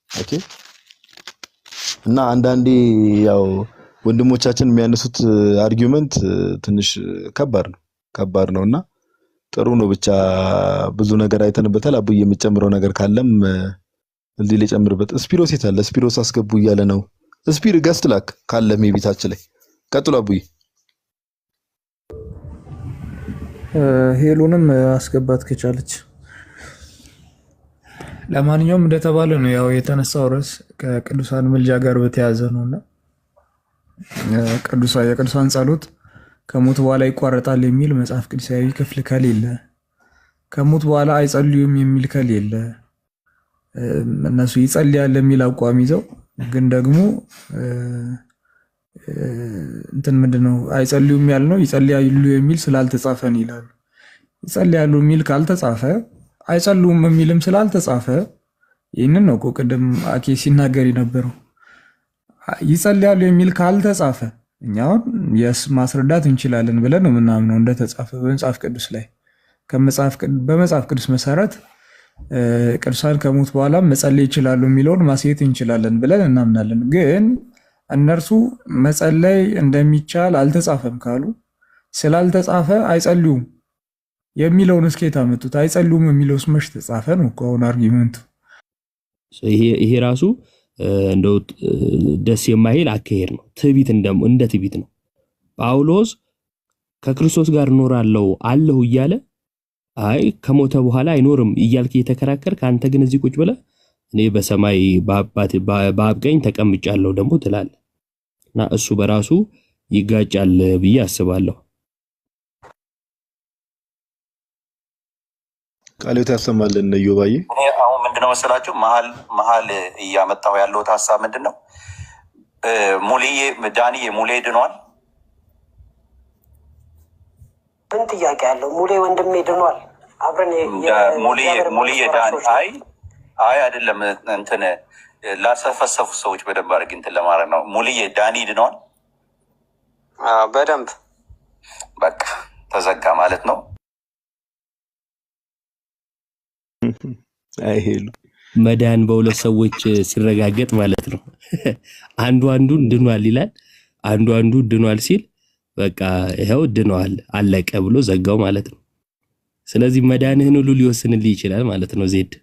ኦኬ እና አንዳንዴ ያው ወንድሞቻችን የሚያነሱት አርጊመንት ትንሽ ከባድ ነውና ጥሩ ነው። ብቻ ብዙ ነገር አይተንበታል። አቡዬ የምጨምረው ነገር ካለም እዚህ ላይ ጨምርበት። ስፒሮስ የት አለ? ስፒሮስ አስገቡ እያለ ነው። ስፒር ገስት ላክ ካለ ሜቢታችን ላይ ቀጥሎ አቡይ ሄሉንም አስገባት ከቻለች። ለማንኛውም እንደተባለ ነው ያው የተነሳው ርዕስ ከቅዱሳን ምልጃ ጋር በተያያዘ ነውና የቅዱሳን ጸሎት ከሞት በኋላ ይቋረጣል የሚል መጽሐፍ ቅዱሳዊ ክፍል ከሌለ፣ ከሞት በኋላ አይጸልዩም የሚል ከሌለ፣ እነሱ ይጸልያል የሚል አቋም ይዘው ግን ደግሞ እንትን ምንድነው አይጸልዩም ያልነው ይጸልያሉ የሚል ስላልተጻፈን ይላሉ። ይጸልያሉ የሚል ካልተጻፈ አይጸልዩም የሚልም ስላልተጻፈ ይህንን ነው እኮ ቅድም አኬ ሲናገር የነበረው። ይጸልያሉ የሚል ካልተጻፈ እኛውን ማስረዳት እንችላለን ብለን ነው ምናምነው እንደተጻፈ በመጽሐፍ ቅዱስ ላይ በመጽሐፍ ቅዱስ መሰረት ቅዱሳን ከሞት በኋላ መጸለይ ይችላሉ የሚለውን ማስየት እንችላለን ብለን እናምናለን። ግን እነርሱ መጸለይ እንደሚቻል አልተጻፈም ካሉ ስላልተጻፈ አይጸልዩም የሚለውን እስከ አመጡት። አይጸልዩም የሚለውስ መች ተጻፈ ነው እኮ አሁን አርጊመንቱ። ይሄ ራሱ እንደው ደስ የማይል አካሄድ ነው። ትዕቢት እንደ ትዕቢት ነው። ጳውሎስ ከክርስቶስ ጋር እኖራለሁ አለሁ እያለ አይ ከሞተ በኋላ አይኖርም እያልክ እየተከራከርክ አንተ ግን እዚህ ቁጭ ብለህ እኔ በሰማይ በአብ ቀኝ ተቀምጫለሁ ደግሞ ትላለህ። እና እሱ በራሱ ይጋጫል ብዬ አስባለሁ። ቃልዮት ያሰማልን ነው ዮባዬ። አሁን ምንድነው መሰላችሁ መሀል እያመጣው ያለው ሐሳብ ምንድነው? ሙሌ ድኗል። ምን ጥያቄ ያለው? ሙሌ ወንድሜ ድኗል። አብረን ሙሌ ዳኒ አይ አይደለም እንትን ላሰፈሰፉ ሰዎች በደንብ አድርግ እንትን ለማድረግ ነው። ሙሌ ዳኒ ድኗል። በደንብ በቃ ተዘጋ ማለት ነው። አይሄሉ መዳን በሁለት ሰዎች ሲረጋገጥ ማለት ነው። አንዱን ድኗል ይላል፣ አንዱ ድኗል ሲል በቃ ይሄው ድኗል አለቀ ብሎ ዘጋው ማለት ነው። ስለዚህ መዳንህን ሁሉ ሊወስንልህ ይችላል ማለት ነው። ዜድ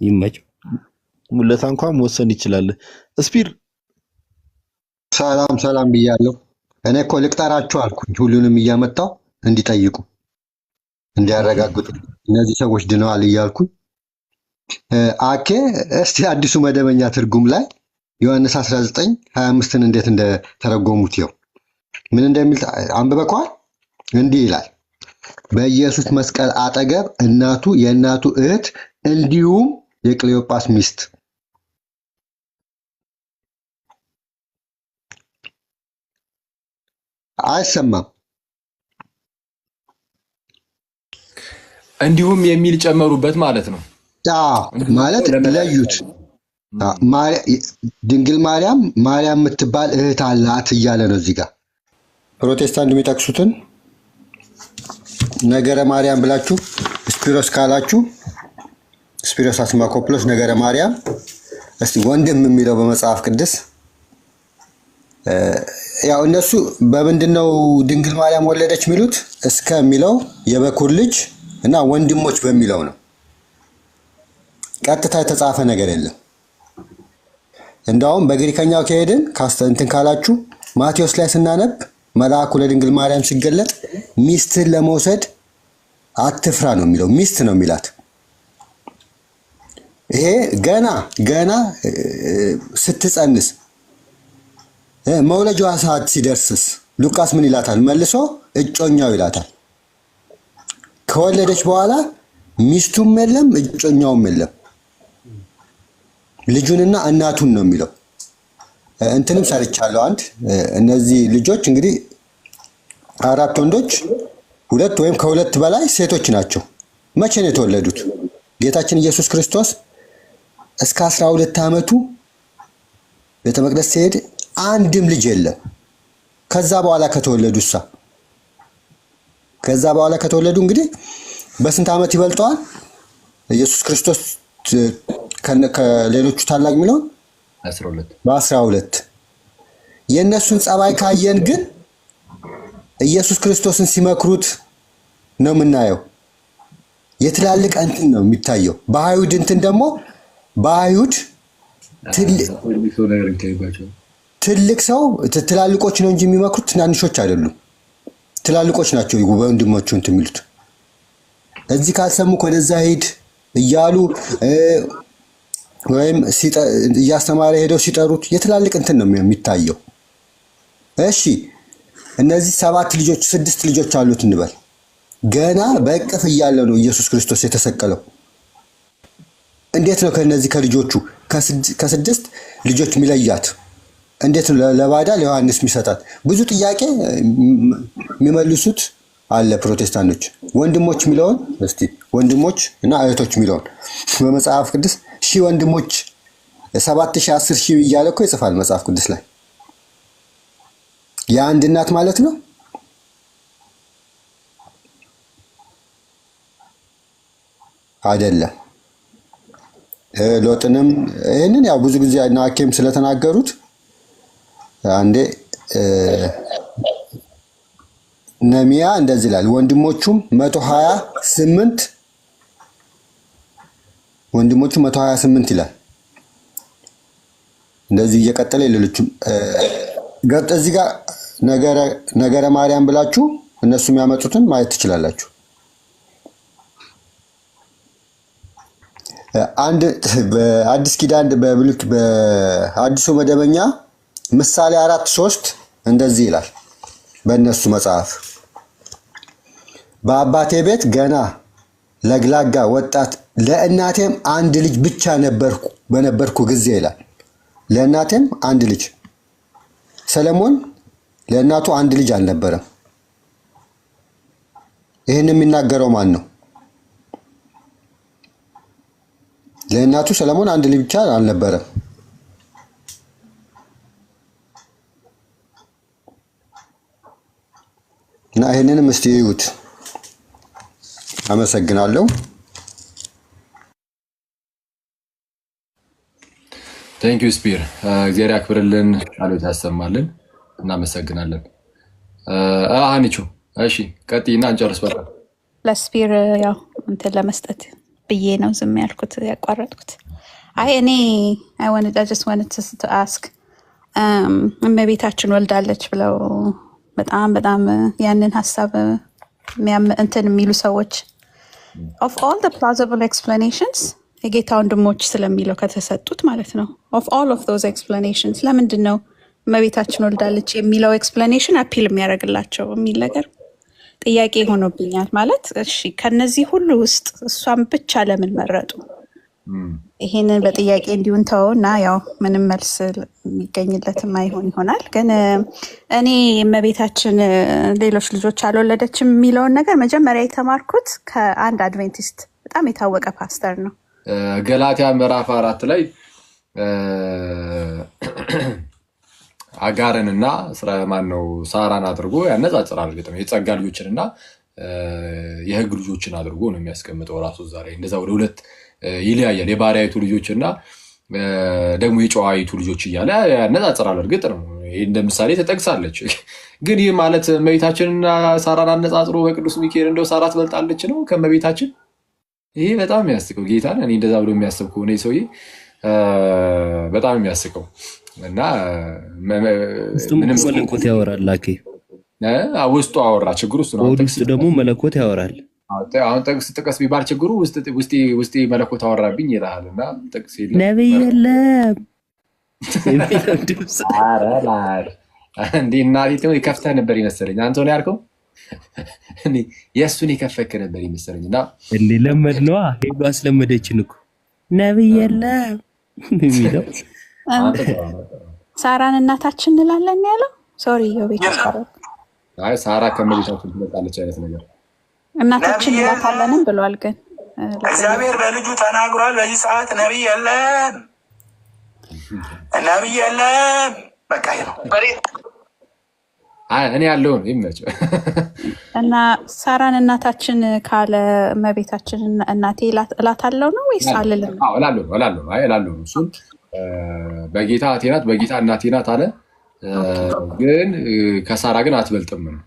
ይመቸው። ሙለታ እንኳን መወሰን ይችላል። ስፒር ሰላም ብያለሁ። እኔ እኮ ልቅጠራችሁ አልኩኝ፣ ሁሉንም እያመጣው እንዲጠይቁ እንዲያረጋግጡ እነዚህ ሰዎች ድነዋል እያልኩኝ። አኬ እስቲ አዲሱ መደበኛ ትርጉም ላይ ዮሐንስ 19:25ን እንዴት እንደተረጎሙት ይው ምን እንደሚል አንብበከዋል። እንዲህ ይላል፣ በኢየሱስ መስቀል አጠገብ እናቱ የእናቱ እህት እንዲሁም የቅሌዮጳስ ሚስት አይሰማም እንዲሁም የሚል ጨመሩበት ማለት ነው። ማለት ለዩት። ድንግል ማርያም የምትባል እህት አላት እያለ ነው እዚህ ጋር ፕሮቴስታንት የሚጠቅሱትን ነገረ ማርያም ብላችሁ ስፒሮስ ካላችሁ ስፒሮስ አስማኮፕሎስ ነገረ ማርያም እስቲ ወንድም የሚለው በመጽሐፍ ቅዱስ ያው እነሱ በምንድነው ድንግል ማርያም ወለደች የሚሉት እስከ የሚለው የበኩር ልጅ እና ወንድሞች በሚለው ነው። ቀጥታ የተጻፈ ነገር የለም። እንደውም በግሪከኛው ከሄድን እንትን ካላችሁ ማቴዎስ ላይ ስናነብ መልአኩ ለድንግል ማርያም ሲገለጥ ሚስትን ለመውሰድ አትፍራ ነው የሚለው። ሚስት ነው የሚላት። ይሄ ገና ስትጸንስ መውለጃዋ ሰዓት ሲደርስስ ሉቃስ ምን ይላታል? መልሶ እጮኛው ይላታል። ከወለደች በኋላ ሚስቱም የለም እጮኛውም የለም፣ ልጁንና እናቱን ነው የሚለው። እንትንም ሰርቻለሁ አንድ እነዚህ ልጆች እንግዲህ 4 ወንዶች 2 ወይም ከ2 በላይ ሴቶች ናቸው። መቼ ነው የተወለዱት? ጌታችን ኢየሱስ ክርስቶስ እስከ 12 ዓመቱ ቤተ መቅደስ ሲሄድ አንድም ልጅ የለም። ከዛ በኋላ ከተወለዱ እንግዲህ በስንት ዓመት ይበልጠዋል? ኢየሱስ ክርስቶስ ከሌሎቹ ታላቅ የሚለውን 12 የእነሱን ጸባይ ካየን ግን ኢየሱስ ክርስቶስን ሲመክሩት ነው የምናየው። የትላልቅ እንትን ነው የሚታየው። በአይሁድ እንትን ደግሞ በአይሁድ ትልቅ ሰው ትላልቆች ነው እንጂ የሚመክሩት ትናንሾች አይደሉም። ትላልቆች ናቸው ወንድሞቹ እንትን የሚሉት። እዚህ ካልሰሙ ወደዛ ሂድ እያሉ ወይም እያስተማረ ሄደው ሲጠሩት የትላልቅ እንትን ነው የሚታየው። እሺ እነዚህ 7 ልጆች 6 ልጆች አሉት እንበል። ገና በእቅፍ እያለ ነው ኢየሱስ ክርስቶስ የተሰቀለው። እንዴት ነው ከነዚህ ከልጆቹ ከ6 ልጆች የሚለያት? እንዴት ነው ለባዳ ለዮሐንስ የሚሰጣት? ብዙ ጥያቄ የሚመልሱት አለ ፕሮቴስታንቶች። ወንድሞች የሚለውን እስቲ ወንድሞች እና እህቶች የሚለውን በመጽሐፍ ቅዱስ ሺህ ወንድሞች 7000 10,000 እያለ እኮ ይጽፋል መጽሐፍ ቅዱስ ላይ። የአንድ እናት ማለት ነው አይደለም። ሎጥንም ይሄንን ያው ብዙ ጊዜ ናኬም ስለተናገሩት አንዴ ነሚያ እንደዚህ ይላል። ወንድሞቹም 128 ይላል። እንደዚህ እየቀጠለ ሌሎችም ገጥ እዚህ ጋር ነገረ ማርያም ብላችሁ እነሱ የሚያመጡትን ማየት ትችላላችሁ። አንድ በአዲስ ኪዳን በአዲሱ መደበኛ ምሳሌ 4:3 እንደዚህ ይላል። በእነሱ መጽሐፍ በአባቴ ቤት ገና ለግላጋ ወጣት ለእናቴም አንድ ልጅ ብቻ በነበርኩ ጊዜ ይላል። ለእናቴም አንድ ልጅ። ሰለሞን ለእናቱ አንድ ልጅ አልነበረም። ይህን የሚናገረው ማን ነው? ለእናቱ ሰለሞን አንድ ልጅ ብቻ አልነበረም። እና ይሄንንም እስቲ እዩት። አመሰግናለሁ። ቴንክ ዩ ስፒር። እግዚአብሔር ያክብርልን፣ ቃሎት ያሰማልን። እናመሰግናለን። አንቺ እሺ ቀጥይና እንጨርስ። በቃ ለስፒር ያው እንትን ለመስጠት ብዬ ነው ዝም ያልኩት ያቋረጥኩት። አይ እኔ I just wanted to ask እመቤታችን ወልዳለች ብለው በጣም ያንን ሀሳብ እንትን የሚሉ ሰዎች of all the plausible explanations የጌታ ወንድሞች ስለሚለው ከተሰጡት ማለት ነው of all of those explanations ለምንድን ነው እመቤታችን ወልዳለች የሚለው ኤክስፕላኔሽን አፒል የሚያደርግላቸው የሚል ነገር ጥያቄ ሆኖብኛል። ማለት እሺ ከነዚህ ሁሉ ውስጥ እሷን ብቻ ለምን መረጡ? ይሄንን በጥያቄ እንዲሁን ተውና ያው ምንም መልስ የሚገኝለትም አይሆን ይሆናል። ግን እኔ እመቤታችን ሌሎች ልጆች አልወለደችም የሚለውን ነገር መጀመሪያ የተማርኩት ከአንድ አድቬንቲስት በጣም የታወቀ ፓስተር ነው። ገላትያ ምዕራፍ 4 ላይ አጋርንና ሳራን አድርጎ ያነጻጽራል። ግጥም የጸጋ ልጆችንና የሕግ ልጆችን አድርጎ ነው የሚያስቀምጠው ራሱ ዛሬ እንደዛ ወደ ሁለት ይለያያል። የባሪያይቱ ልጆችና ደግሞ የጨዋይቱ ልጆች እያለ ያነጻጽራል። እርግጥ ነው ይሄ እንደምሳሌ ተጠቅሳለች። ግን ይህ ማለት እመቤታችንና ሳራን አነጻጽሮ በቅዱስ ሚካኤል እንደው ሳራ ትበልጣለች ነው ከእመቤታችን? ይሄ በጣም የሚያስቀው ጌታን እኔ እንደዛ ብሎ የሚያስብ ከሆነ ሰውዬ በጣም የሚያስቀው እና ምንም መለኮት ያወራል። ላኬ ውስጡ አወራ። ችግሩ እሱ ነው። ውስጡ ደግሞ መለኮት ያወራል። አሁን ጥቀስ ቢባል ችግሩ ውስጤ መለኮት አወራብኝ ይላል እና ጥቅስ የለም ነብይ የለም እንዴ እናቴ የከፍተህ ነበር ይመስለኝ። አንተ ነው ያልከው እኔ የእሱን የከፈክ ነበር ይመስለኝ። እና እንዴ ለመድ ነዋ ሄዱ አስለመደችን እኮ ነብይ የለም የሚለው ሳራን እናታችን እንላለን ያለው ሶሪ ዮቤት አይ ሳራ ከመቤታችን ትመጣለች አይነት ነገር እናታችን እንላታለንም ብሏል። ግን እግዚአብሔር በልጁ ተናግሯል። በዚህ ሰዓት ነብይ የለም በቃ ነው እኔ ያለውን ይመቸው እና ሳራን እናታችን ካለ እመቤታችን እናቴ እላታለሁ ነው ወይስ አልልም? እላለሁ እሱን በጌታ እናቴ ናት አለ። ግን ከሳራ ግን አትበልጥም ነው